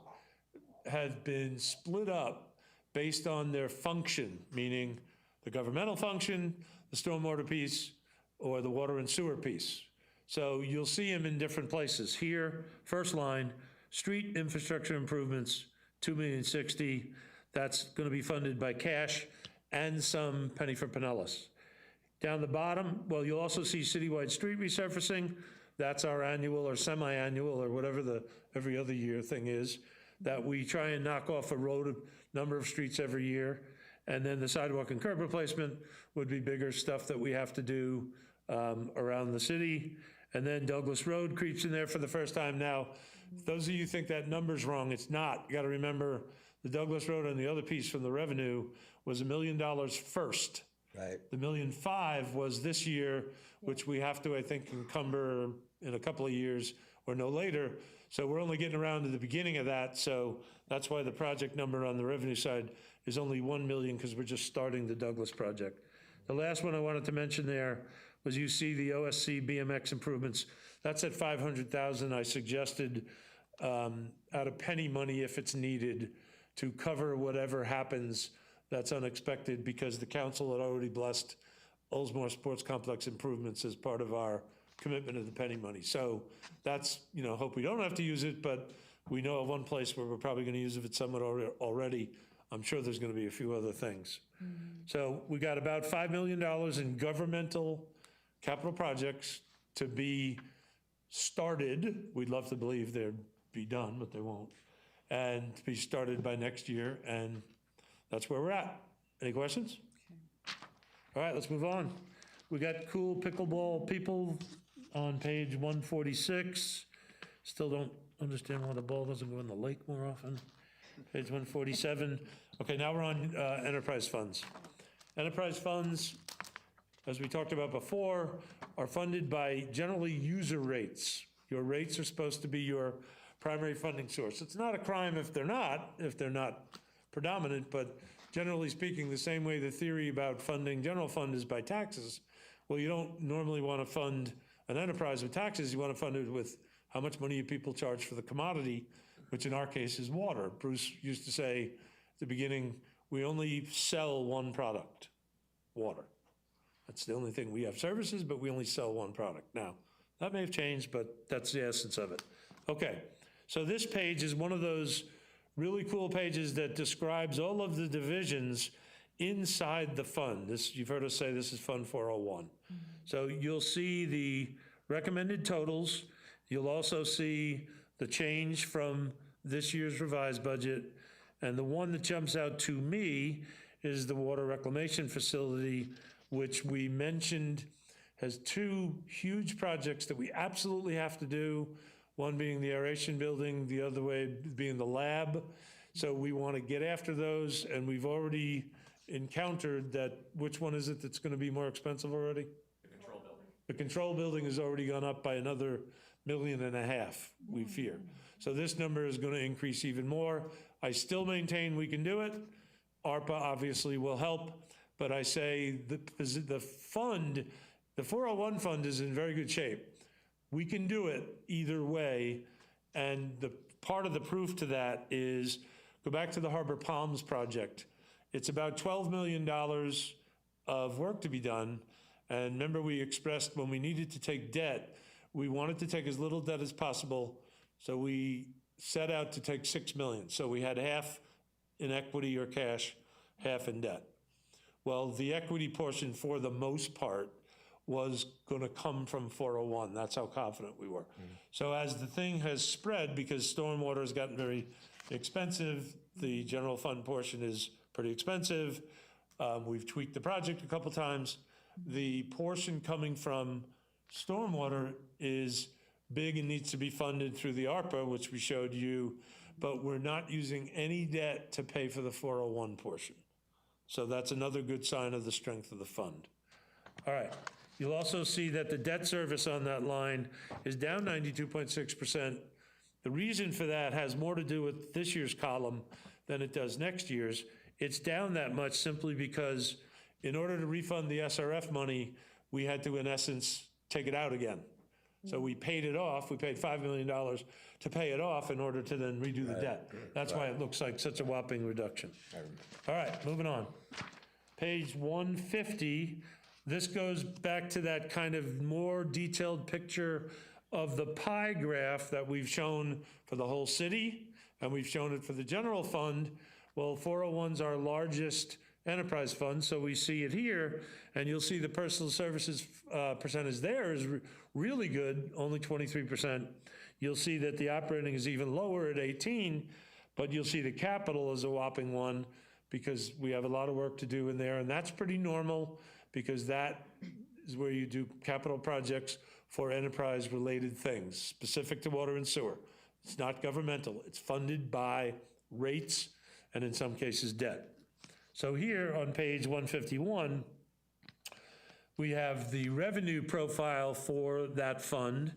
have been split up based on their function, meaning the governmental function, the stormwater piece, or the water and sewer piece. So you'll see them in different places. Here, first line, street infrastructure improvements, $2,060,000. That's going to be funded by cash and some penny for Pinellas. Down the bottom, well, you'll also see citywide street resurfacing. That's our annual or semi-annual or whatever the every other year thing is, that we try and knock off a number of streets every year. And then the sidewalk and curb replacement would be bigger stuff that we have to do around the city. And then Douglas Road creeps in there for the first time. Now, those of you who think that number's wrong, it's not. You gotta remember the Douglas Road and the other piece from the revenue was $1 million first. Right. The $1.5 million was this year, which we have to, I think, encumber in a couple of years or no later. So we're only getting around to the beginning of that. So that's why the project number on the revenue side is only 1 million, because we're just starting the Douglas project. The last one I wanted to mention there was, you see the OSC Bmx improvements. That's at 500,000. I suggested out of penny money if it's needed to cover whatever happens that's unexpected, because the council had already blessed Oldsmar Sports Complex improvements as part of our commitment of the penny money. So that's, hope we don't have to use it, but we know of one place where we're probably going to use it somewhat already I'm sure there's going to be a few other things. So we got about $5 million in governmental capital projects to be started. We'd love to believe they'd be done, but they won't. And to be started by next year, and that's where we're at. Any questions? All right, let's move on. We got cool pickleball people on page 146. Still don't understand why the ball doesn't go in the lake more often. Page 147. Okay, now we're on enterprise funds. Enterprise funds, as we talked about before, are funded by generally user rates. Your rates are supposed to be your primary funding source. It's not a crime if they're not predominant, but generally speaking, the same way the theory about funding general fund is by taxes. Well, you don't normally want to fund an enterprise with taxes. You want to fund it with how much money people charge for the commodity, which in our case is water. Bruce used to say at the beginning, we only sell one product, water. That's the only thing. We have services, but we only sell one product. Now, that may have changed, but that's the essence of it. Okay, so this page is one of those really cool pages that describes all of the divisions inside the fund. This, you've heard us say this is Fund 401. So you'll see the recommended totals. You'll also see the change from this year's revised budget. And the one that jumps out to me is the water reclamation facility, which we mentioned has two huge projects that we absolutely have to do, one being the aeration building, the other way being the lab. So we want to get after those, and we've already encountered that. Which one is it that's going to be more expensive already? The control building. The control building has already gone up by another $1.5 million, we fear. So this number is going to increase even more. I still maintain we can do it. ARPA obviously will help, but I say the fund, the 401 fund is in very good shape. We can do it either way, and the part of the proof to that is, go back to the Harbor Palms project. It's about $12 million of work to be done, and remember we expressed when we needed to take debt, we wanted to take as little debt as possible, so we set out to take $6 million. So we had half in equity or cash, half in debt. Well, the equity portion, for the most part, was going to come from 401. That's how confident we were. So as the thing has spread, because stormwater has gotten very expensive, the general fund portion is pretty expensive. We've tweaked the project a couple times. The portion coming from stormwater is big and needs to be funded through the ARPA, which we showed you, but we're not using any debt to pay for the 401 portion. So that's another good sign of the strength of the fund. All right. You'll also see that the debt service on that line is down 92.6%. The reason for that has more to do with this year's column than it does next year's. It's down that much simply because in order to refund the SRF money, we had to, in essence, take it out again. So we paid it off. We paid $5 million to pay it off in order to then redo the debt. That's why it looks like such a whopping reduction. All right, moving on. Page 150. This goes back to that kind of more detailed picture of the pie graph that we've shown for the whole city, and we've shown it for the general fund. Well, 401's our largest enterprise fund, so we see it here, and you'll see the personal services percentage there is really good, only 23%. You'll see that the operating is even lower at 18, but you'll see the capital is a whopping 1 because we have a lot of work to do in there, and that's pretty normal because that is where you do capital projects for enterprise-related things, specific to water and sewer. It's not governmental. It's funded by rates and in some cases debt. So here on page 151, we have the revenue profile for that fund,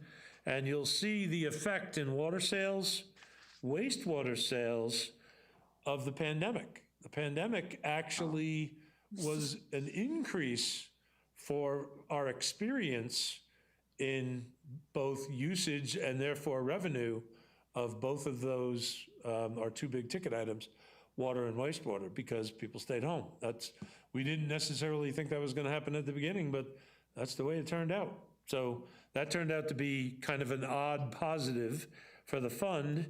and you'll see the effect in water sales, wastewater sales of the pandemic. The pandemic actually was an increase for our experience in both usage and therefore revenue of both of those, our two big ticket items, water and wastewater, because people stayed home. We didn't necessarily think that was going to happen at the beginning, but that's the way it turned out. So that turned out to be kind of an odd positive for the fund.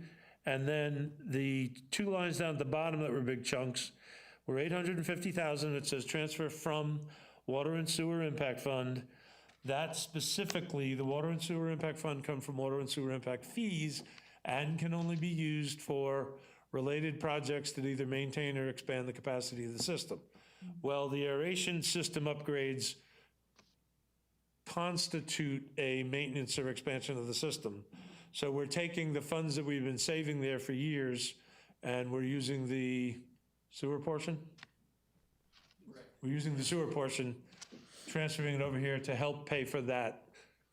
And then the two lines down at the bottom that were big chunks were $850,000. It says transfer from Water and Sewer Impact Fund. That specifically, the Water and Sewer Impact Fund come from water and sewer impact fees and can only be used for related projects that either maintain or expand the capacity of the system. Well, the aeration system upgrades constitute a maintenance or expansion of the system. So we're taking the funds that we've been saving there for years, and we're using the sewer portion? We're using the sewer portion, transferring it over here to help pay for that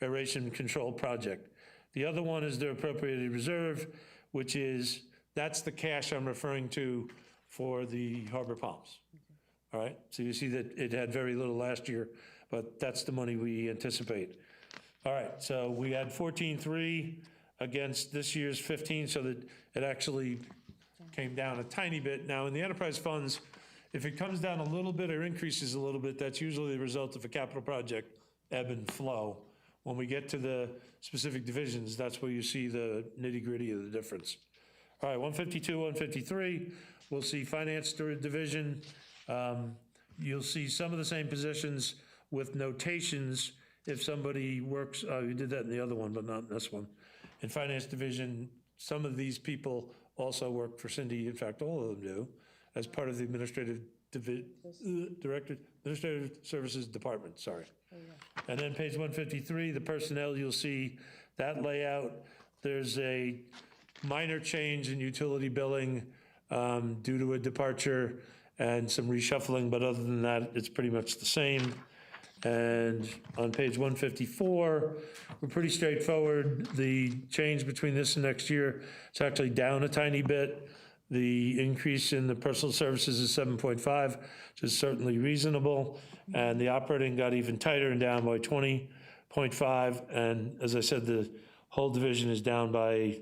aeration control project. The other one is the appropriated reserve, which is, that's the cash I'm referring to for the Harbor Palms. All right, so you see that it had very little last year, but that's the money we anticipate. All right, so we had 14.3 against this year's 15, so that it actually came down a tiny bit. Now, in the enterprise funds, if it comes down a little bit or increases a little bit, that's usually the result of a capital project ebb and flow. When we get to the specific divisions, that's where you see the nitty-gritty of the difference. All right, 152, 153, we'll see finance division. You'll see some of the same positions with notations if somebody works, you did that in the other one, but not in this one. In finance division, some of these people also work for Cindy, in fact, all of them do, as part of the administrative services department, sorry. And then page 153, the personnel, you'll see that layout. There's a minor change in utility billing due to a departure and some reshuffling, but other than that, it's pretty much the same. And on page 154, we're pretty straightforward. The change between this and next year, it's actually down a tiny bit. The increase in the personal services is 7.5, which is certainly reasonable. And the operating got even tighter and down by 20.5. And as I said, the whole division is down by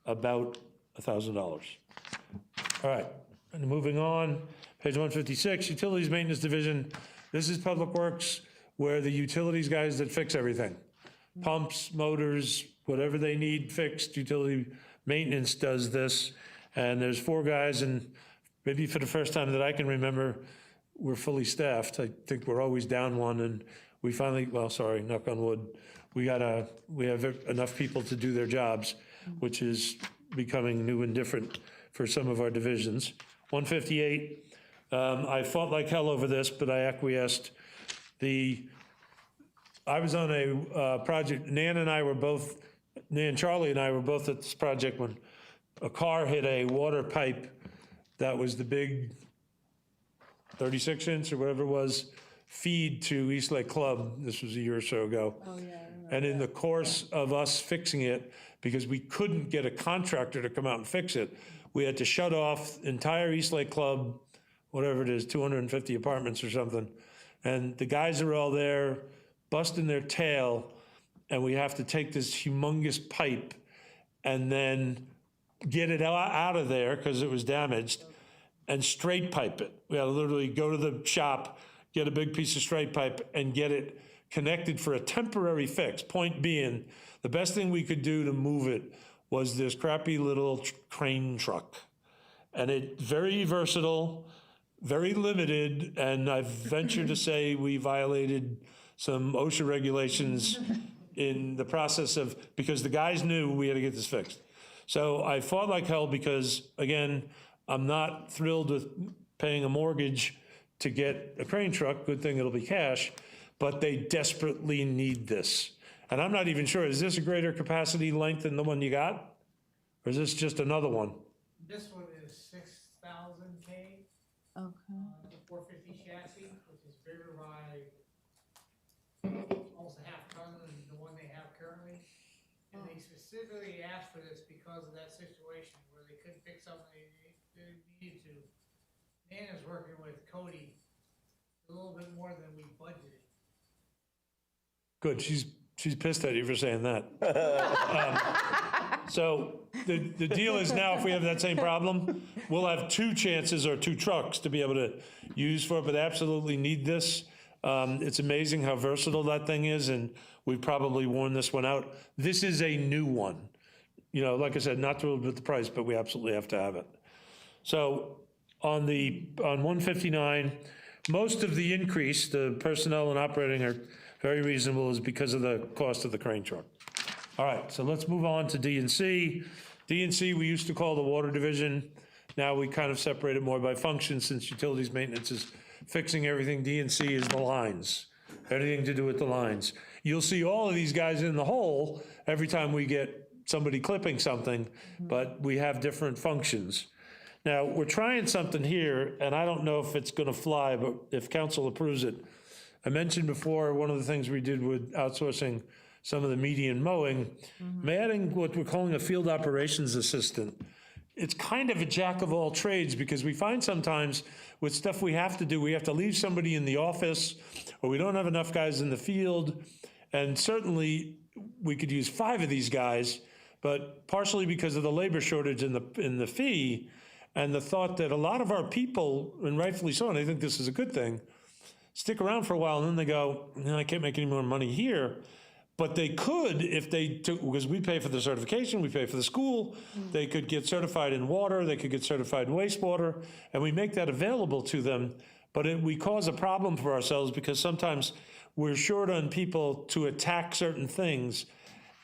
about $1,000. All right, and moving on, page 156, utilities maintenance division. This is public works, where the utilities guys that fix everything. Pumps, motors, whatever they need fixed, utility maintenance does this. And there's 4 guys, and maybe for the first time that I can remember, we're fully staffed. I think we're always down one, and we finally, well, sorry, knock on wood, we have enough people to do their jobs, which is becoming new and different for some of our divisions. 158, I fought like hell over this, but I acquiesced. I was on a project, Nan Charlie and I were both at this project when a car hit a water pipe that was the big 36-inch or whatever it was, feed to East Lake Club. This was a year or so ago. Oh, yeah. And in the course of us fixing it, because we couldn't get a contractor to come out and fix it, we had to shut off entire East Lake Club, whatever it is, 250 apartments or something. And the guys are all there busting their tail, and we have to take this humongous pipe and then get it out of there because it was damaged and straight pipe it. We had to literally go to the shop, get a big piece of straight pipe and get it connected for a temporary fix. Point being, the best thing we could do to move it was this crappy little crane truck. And it very versatile, very limited, and I venture to say we violated some OSHA regulations in the process of, because the guys knew we had to get this fixed. So I fought like hell because, again, I'm not thrilled with paying a mortgage to get a crane truck. Good thing it'll be cash, but they desperately need this. And I'm not even sure, is this a greater capacity length than the one you got? Or is this just another one? This one is 6,000 K. Okay. The 450 chassis, which is bigger by almost a half ton than the one they have currently. And they specifically asked for this because of that situation where they couldn't fix something they needed to. Nana's working with Cody a little bit more than we budgeted. Good, she's pissed at you for saying that. So the deal is now, if we have that same problem, we'll have 2 chances or 2 trucks to be able to use for it, but absolutely need this. It's amazing how versatile that thing is, and we've probably worn this one out. This is a new one. like I said, not thrilled with the price, but we absolutely have to have it. So on 159, most of the increase, the personnel and operating are very reasonable, is because of the cost of the crane truck. All right, so let's move on to D and C. D and C, we used to call the water division. Now we kind of separate it more by function, since utilities maintenance is fixing everything. D and C is the lines, anything to do with the lines. You'll see all of these guys in the hole every time we get somebody clipping something, but we have different functions. Now, we're trying something here, and I don't know if it's gonna fly, but if council approves it. I mentioned before, one of the things we did with outsourcing some of the median mowing, adding what we're calling a field operations assistant. It's kind of a jack of all trades, because we find sometimes with stuff we have to do, we have to leave somebody in the office, or we don't have enough guys in the field. And certainly we could use 5 of these guys, but partially because of the labor shortage in the fee, and the thought that a lot of our people, and rightfully so, and I think this is a good thing, stick around for a while and then they go, I can't make any more money here. But they could, if they took, because we pay for the certification, we pay for the school, they could get certified in water, they could get certified in wastewater, and we make that available to them. But we cause a problem for ourselves, because sometimes we're short on people to attack certain things,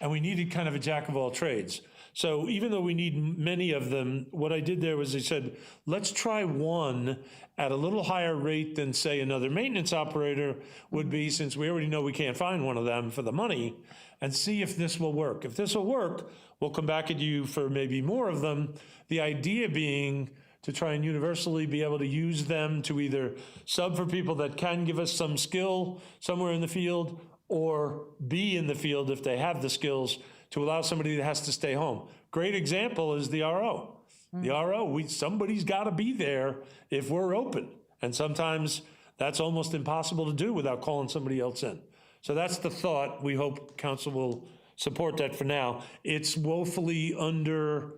and we needed kind of a jack of all trades. So even though we need many of them, what I did there was I said, let's try one at a little higher rate than, say, another maintenance operator would be, since we already know we can't find one of them for the money, and see if this will work. If this will work, we'll come back at you for maybe more of them. The idea being to try and universally be able to use them to either sub for people that can give us some skill somewhere in the field, or be in the field if they have the skills, to allow somebody that has to stay home. Great example is the RO. The RO, somebody's got to be there if we're open. And sometimes that's almost impossible to do without calling somebody else in. So that's the thought. We hope council will support that for now. It's woefully under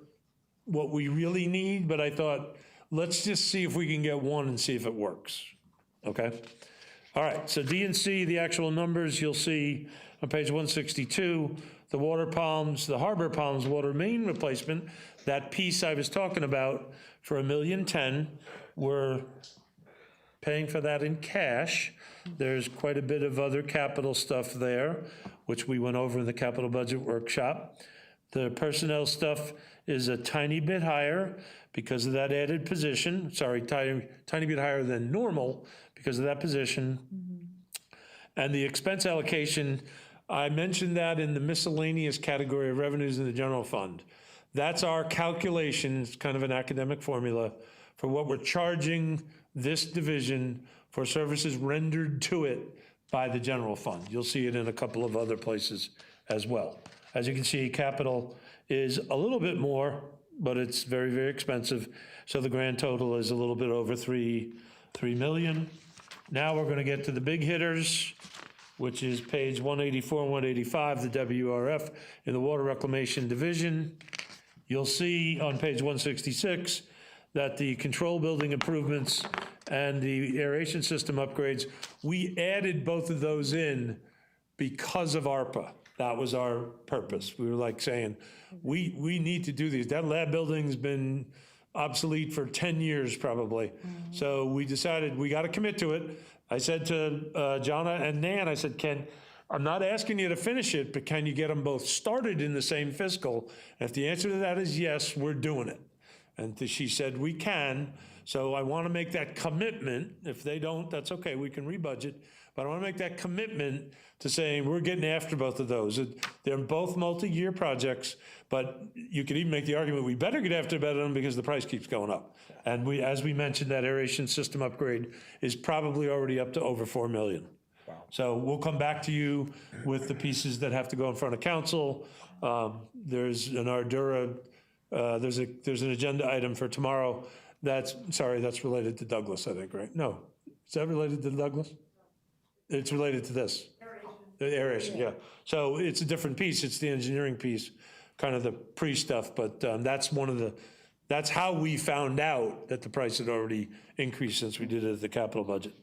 what we really need, but I thought, let's just see if we can get one and see if it works. Okay? All right, so D and C, the actual numbers, you'll see on page 162, the water palms, the harbor palms water main replacement, that piece I was talking about for $1.010 million, we're paying for that in cash. There's quite a bit of other capital stuff there, which we went over in the capital budget workshop. The personnel stuff is a tiny bit higher because of that added position. Sorry, tiny bit higher than normal because of that position. And the expense allocation, I mentioned that in the miscellaneous category of revenues in the general fund. That's our calculation, it's kind of an academic formula, for what we're charging this division for services rendered to it by the general fund. You'll see it in a couple of other places as well. As you can see, capital is a little bit more, but it's very, very expensive. So the grand total is a little bit over $3 million. Now we're gonna get to the big hitters, which is page 184 and 185, the WRF in the Water Reclamation Division. You'll see on page 166 that the control building improvements and the aeration system upgrades, we added both of those in because of ARPA. That was our purpose. We were like saying, we need to do these. That lab building's been obsolete for 10 years probably. So we decided we got to commit to it. I said to Jonna and Nan, I said, I'm not asking you to finish it, but can you get them both started in the same fiscal? And if the answer to that is yes, we're doing it. And she said, we can. So I want to make that commitment. If they don't, that's okay, we can rebudget. But I want to make that commitment to saying we're getting after both of those. They're both multi-year projects, but you could even make the argument we better get after them because the price keeps going up. And as we mentioned, that aeration system upgrade is probably already up to over $4 million. Wow. So we'll come back to you with the pieces that have to go in front of council. There's an Ardura, there's an agenda item for tomorrow that's related to Douglas, I think, right? No, is that related to Douglas? It's related to this. The aeration, yeah. So it's a different piece. It's the engineering piece, kind of the pre-stuff, but that's how we found out that the price had already increased since we did it at the capital budget.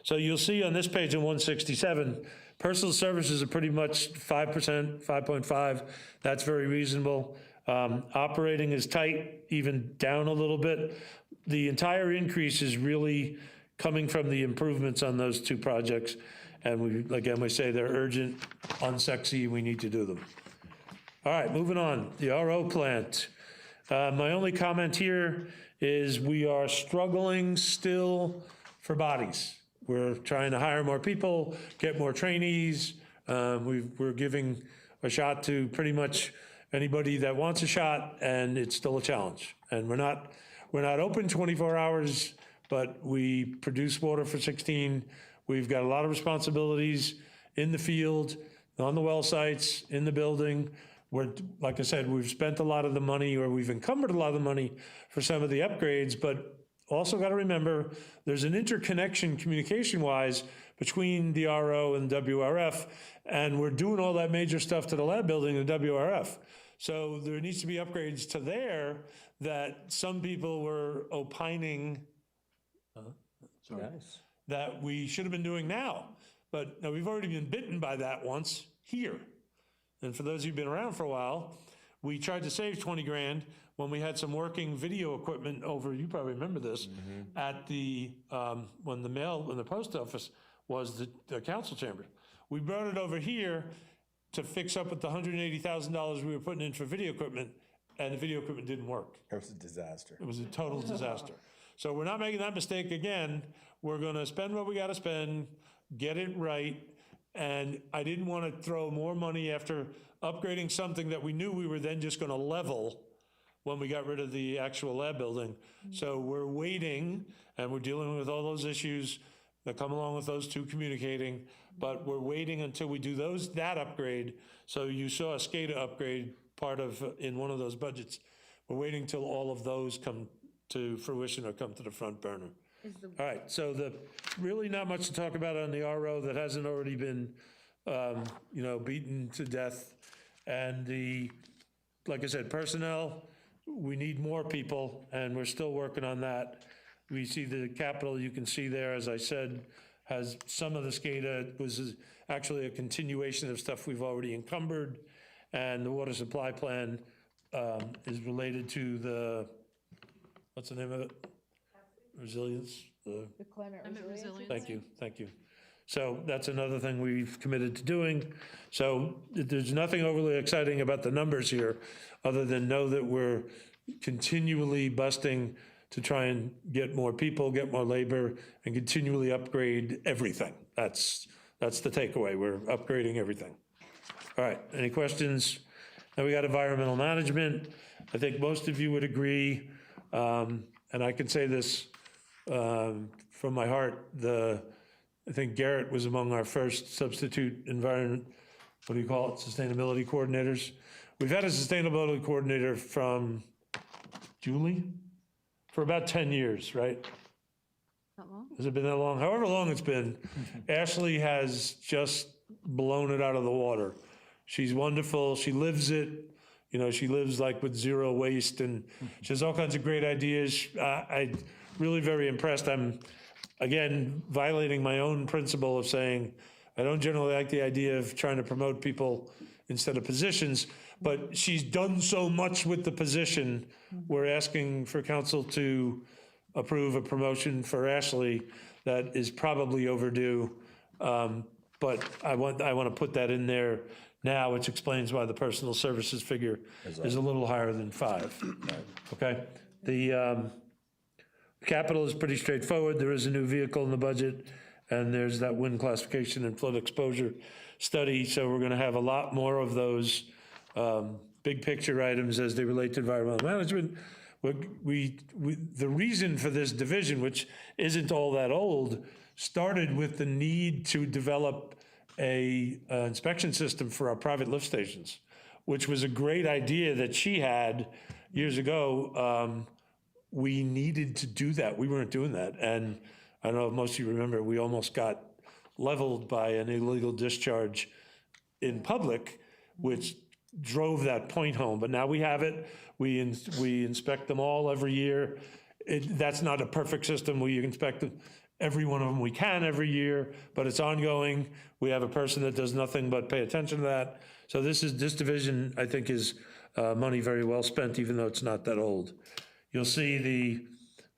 So you'll see on this page in 167, personal services are pretty much 5%, 5.5. That's very reasonable. Operating is tight, even down a little bit. The entire increase is really coming from the improvements on those two projects. And we say they're urgent, unsexy, we need to do them. All right, moving on, the RO plant. My only comment here is we are struggling still for bodies. We're trying to hire more people, get more trainees. We're giving a shot to pretty much anybody that wants a shot, and it's still a challenge. And we're not open 24 hours, but we produce water for 16. We've got a lot of responsibilities in the field, on the well sites, in the building. Like I said, we've spent a lot of the money, or we've encumbered a lot of the money for some of the upgrades, but also got to remember there's an interconnection communication-wise between the RO and WRF, and we're doing all that major stuff to the lab building in WRF. So there needs to be upgrades to there that some people were opining that we should have been doing now. But no, we've already been bitten by that once here. And for those of you who've been around for a while, we tried to save 20 grand when we had some working video equipment over, you probably remember this, at the, when the post office was the council chamber. We brought it over here to fix up with the $180,000 we were putting in for video equipment, and the video equipment didn't work. It was a disaster. It was a total disaster. So we're not making that mistake again. We're gonna spend what we gotta spend, get it right, and I didn't wanna throw more money after upgrading something that we knew we were then just gonna level when we got rid of the actual lab building. So we're waiting, and we're dealing with all those issues that come along with those two communicating, but we're waiting until we do that upgrade. So you saw a SCADA upgrade part of, in one of those budgets. We're waiting till all of those come to fruition or come to the front burner. All right, so really not much to talk about on the RO that hasn't already been, beaten to death. And like I said, personnel, we need more people, and we're still working on that. We see the capital, you can see there, as I said, has some of the SCADA, was actually a continuation of stuff we've already encumbered. And the water supply plan is related to the, what's the name of it? Resilience? The climate resilience. Thank you. So that's another thing we've committed to doing. So there's nothing overly exciting about the numbers here, other than know that we're continually busting to try and get more people, get more labor, and continually upgrade everything. That's the takeaway. We're upgrading everything. All right, any questions? Now we got environmental management. I think most of you would agree, and I can say this from my heart, I think Garrett was among our first substitute environment, what do you call it, sustainability coordinators. We've had a sustainability coordinator from Julie for about 10 years, right? Not long. Has it been that long? However long it's been, Ashley has just blown it out of the water. She's wonderful, she lives it. She lives like with zero waste, and she has all kinds of great ideas. I'm really very impressed. I'm, again, violating my own principle of saying, I don't generally like the idea of trying to promote people instead of positions, but she's done so much with the position. We're asking for council to approve a promotion for Ashley that is probably overdue. But I want to put that in there now, which explains why the personal services figure is a little higher than 5. Okay? The capital is pretty straightforward. There is a new vehicle in the budget, and there's that wind classification and flood exposure study. So we're going to have a lot more of those big picture items as they relate to environmental management. The reason for this division, which isn't all that old, started with the need to develop a inspection system for our private lift stations, which was a great idea that she had years ago. We needed to do that. We weren't doing that. And I don't know if most of you remember, we almost got leveled by an illegal discharge in public, which drove that point home. But now we have it. We inspect them all every year. That's not a perfect system. We inspect them, every one of them we can every year, but it's ongoing. We have a person that does nothing but pay attention to that. So this division, I think, is money very well spent, even though it's not that old. You'll see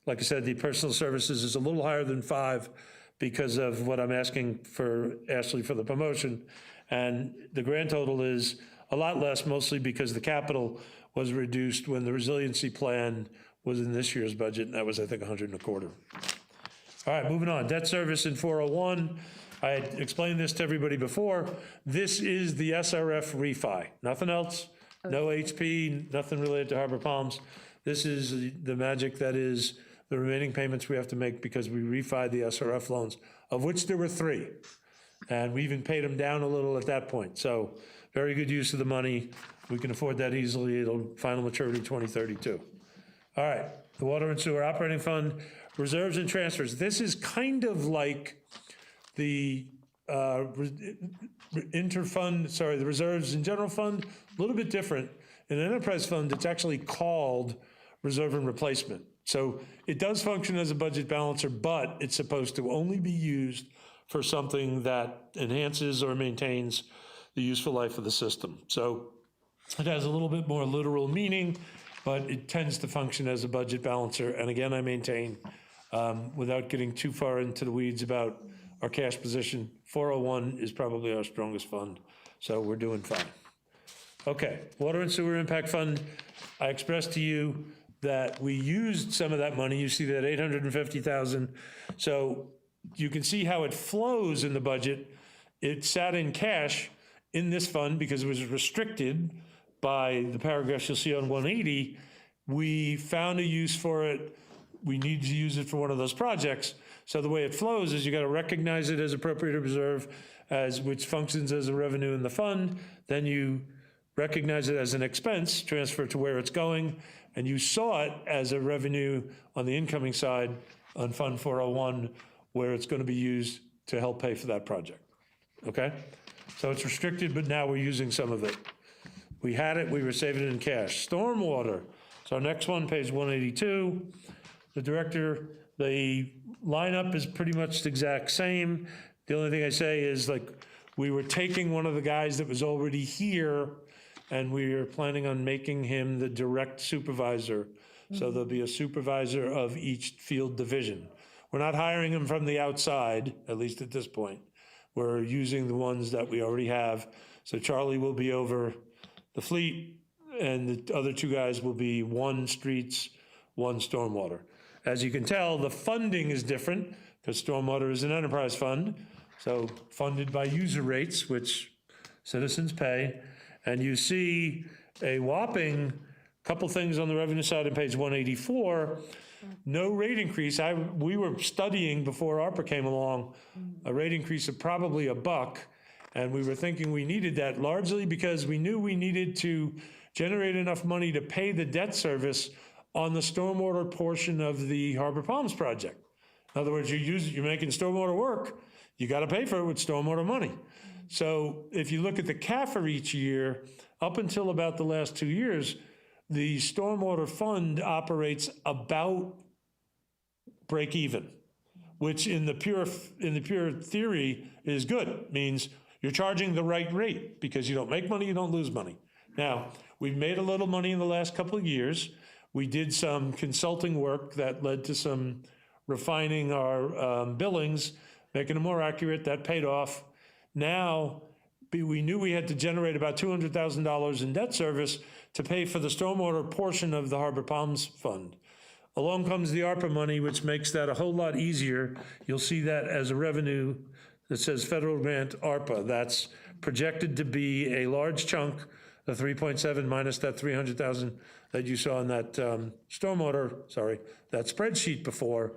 like I said, the personal services is a little higher than 5 because of what I'm asking for Ashley for the promotion. And the grand total is a lot less, mostly because the capital was reduced when the resiliency plan was in this year's budget, and that was, I think, 125. All right, moving on. Debt service in 401. I had explained this to everybody before. This is the SRF refi, nothing else. No HP, nothing related to Harbor Palms. This is the magic that is the remaining payments we have to make because we refied the SRF loans, of which there were 3. And we even paid them down a little at that point. So very good use of the money. We can afford that easily. It'll final maturity 2032. All right, the Water and Sewer Operating Fund, reserves and transfers. This is kind of like the the reserves and general fund, a little bit different. In an enterprise fund, it's actually called reserve and replacement. So it does function as a budget balancer, but it's supposed to only be used for something that enhances or maintains the useful life of the system. So it has a little bit more literal meaning, but it tends to function as a budget balancer. And again, I maintain, without getting too far into the weeds about our cash position, 401 is probably our strongest fund. So we're doing fine. Okay, Water and Sewer Impact Fund. I expressed to you that we used some of that money. You see that 850,000. So you can see how it flows in the budget. It sat in cash in this fund because it was restricted by the paragraphs you'll see on 180. We found a use for it. We need to use it for one of those projects. So the way it flows is you got to recognize it as appropriate reserve, which functions as a revenue in the fund. Then you recognize it as an expense, transfer to where it's going, and you saw it as a revenue on the incoming side on Fund 401, where it's going to be used to help pay for that project. Okay? So it's restricted, but now we're using some of it. We had it, we were saving it in cash. Stormwater. So our next one, page 182. The director, the lineup is pretty much the exact same. The only thing I say is, like, we were taking one of the guys that was already here, and we are planning on making him the direct supervisor. So there'll be a supervisor of each field division. We're not hiring him from the outside, at least at this point. We're using the ones that we already have. So Charlie will be over the fleet, and the other 2 guys will be 1 streets, 1 stormwater. As you can tell, the funding is different because stormwater is an enterprise fund, so funded by user rates, which citizens pay. And you see a whopping couple things on the revenue side on page 184. No rate increase. We were studying before ARPA came along a rate increase of probably $1, and we were thinking we needed that largely because we knew we needed to generate enough money to pay the debt service on the stormwater portion of the Harbor Palms project. In other words, you're making stormwater work, you got to pay for it with stormwater money. So if you look at the CAFR each year, up until about the last 2 years, the stormwater fund operates about break even, which in the pure theory is good. Means you're charging the right rate because you don't make money, you don't lose money. Now, we've made a little money in the last couple of years. We did some consulting work that led to some refining our billings, making them more accurate. That paid off. Now, we knew we had to generate about $200,000 in debt service to pay for the stormwater portion of the Harbor Palms Fund. Along comes the ARPA money, which makes that a whole lot easier. You'll see that as a revenue that says federal grant ARPA. That's projected to be a large chunk, the 3.7 minus that 300,000 that you saw in that that spreadsheet before.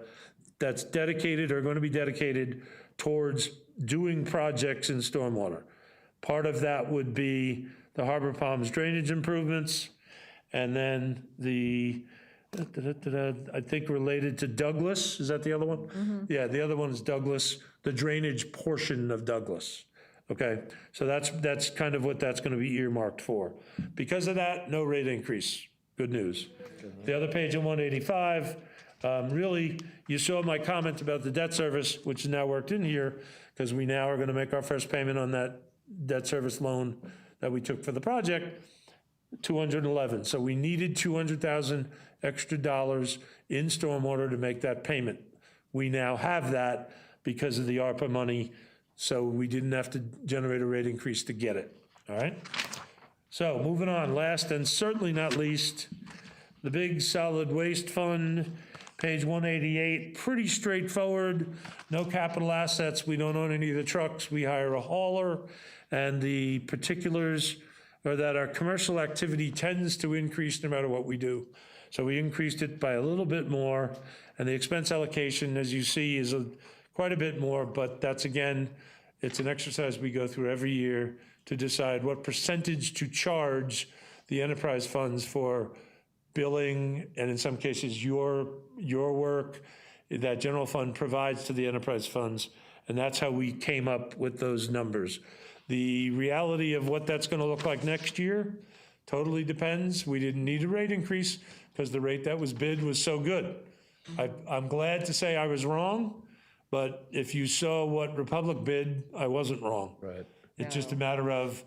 That's dedicated or going to be dedicated towards doing projects in stormwater. Part of that would be the Harbor Palms drainage improvements, and then the, I think related to Douglas, is that the other one? Mm-hmm. Yeah, the other one is Douglas, the drainage portion of Douglas. Okay, so that's kind of what that's going to be earmarked for. Because of that, no rate increase. Good news. The other page on 185, really, you saw my comment about the debt service, which is now worked in here, because we now are going to make our first payment on that debt service loan that we took for the project. 211. So we needed 200,000 extra dollars in stormwater to make that payment. We now have that because of the ARPA money, so we didn't have to generate a rate increase to get it, all right? So moving on, last and certainly not least, the big solid waste fund, page 188, pretty straightforward, no capital assets, we don't own any of the trucks, we hire a hauler, and the particulars are that our commercial activity tends to increase no matter what we do. So we increased it by a little bit more, and the expense allocation, as you see, is quite a bit more, but that's, again, it's an exercise we go through every year to decide what percentage to charge the enterprise funds for billing, and in some cases, your work that general fund provides to the enterprise funds, and that's how we came up with those numbers. The reality of what that's gonna look like next year totally depends. We didn't need a rate increase because the rate that was bid was so good. I'm glad to say I was wrong, but if you saw what Republic bid, I wasn't wrong. Right. It's just a matter of,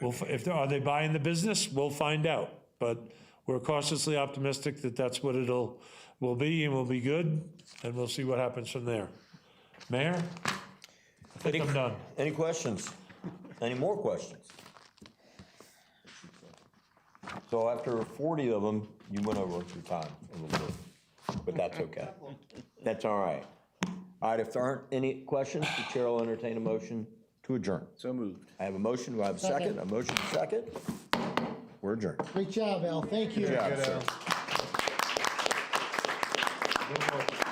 are they buying the business? We'll find out. But we're cautiously optimistic that that's what will be, and will be good, and we'll see what happens from there. Mayor? I think I'm done. Any questions? Any more questions? So after 40 of them, you went over your time a little bit, but that's okay. That's all right. All right, if there aren't any questions, the chair will entertain a motion to adjourn. So moved. I have a motion, do I have a second? A motion second? We're adjourned. Great job, Al, thank you. Good job, sir. Good work.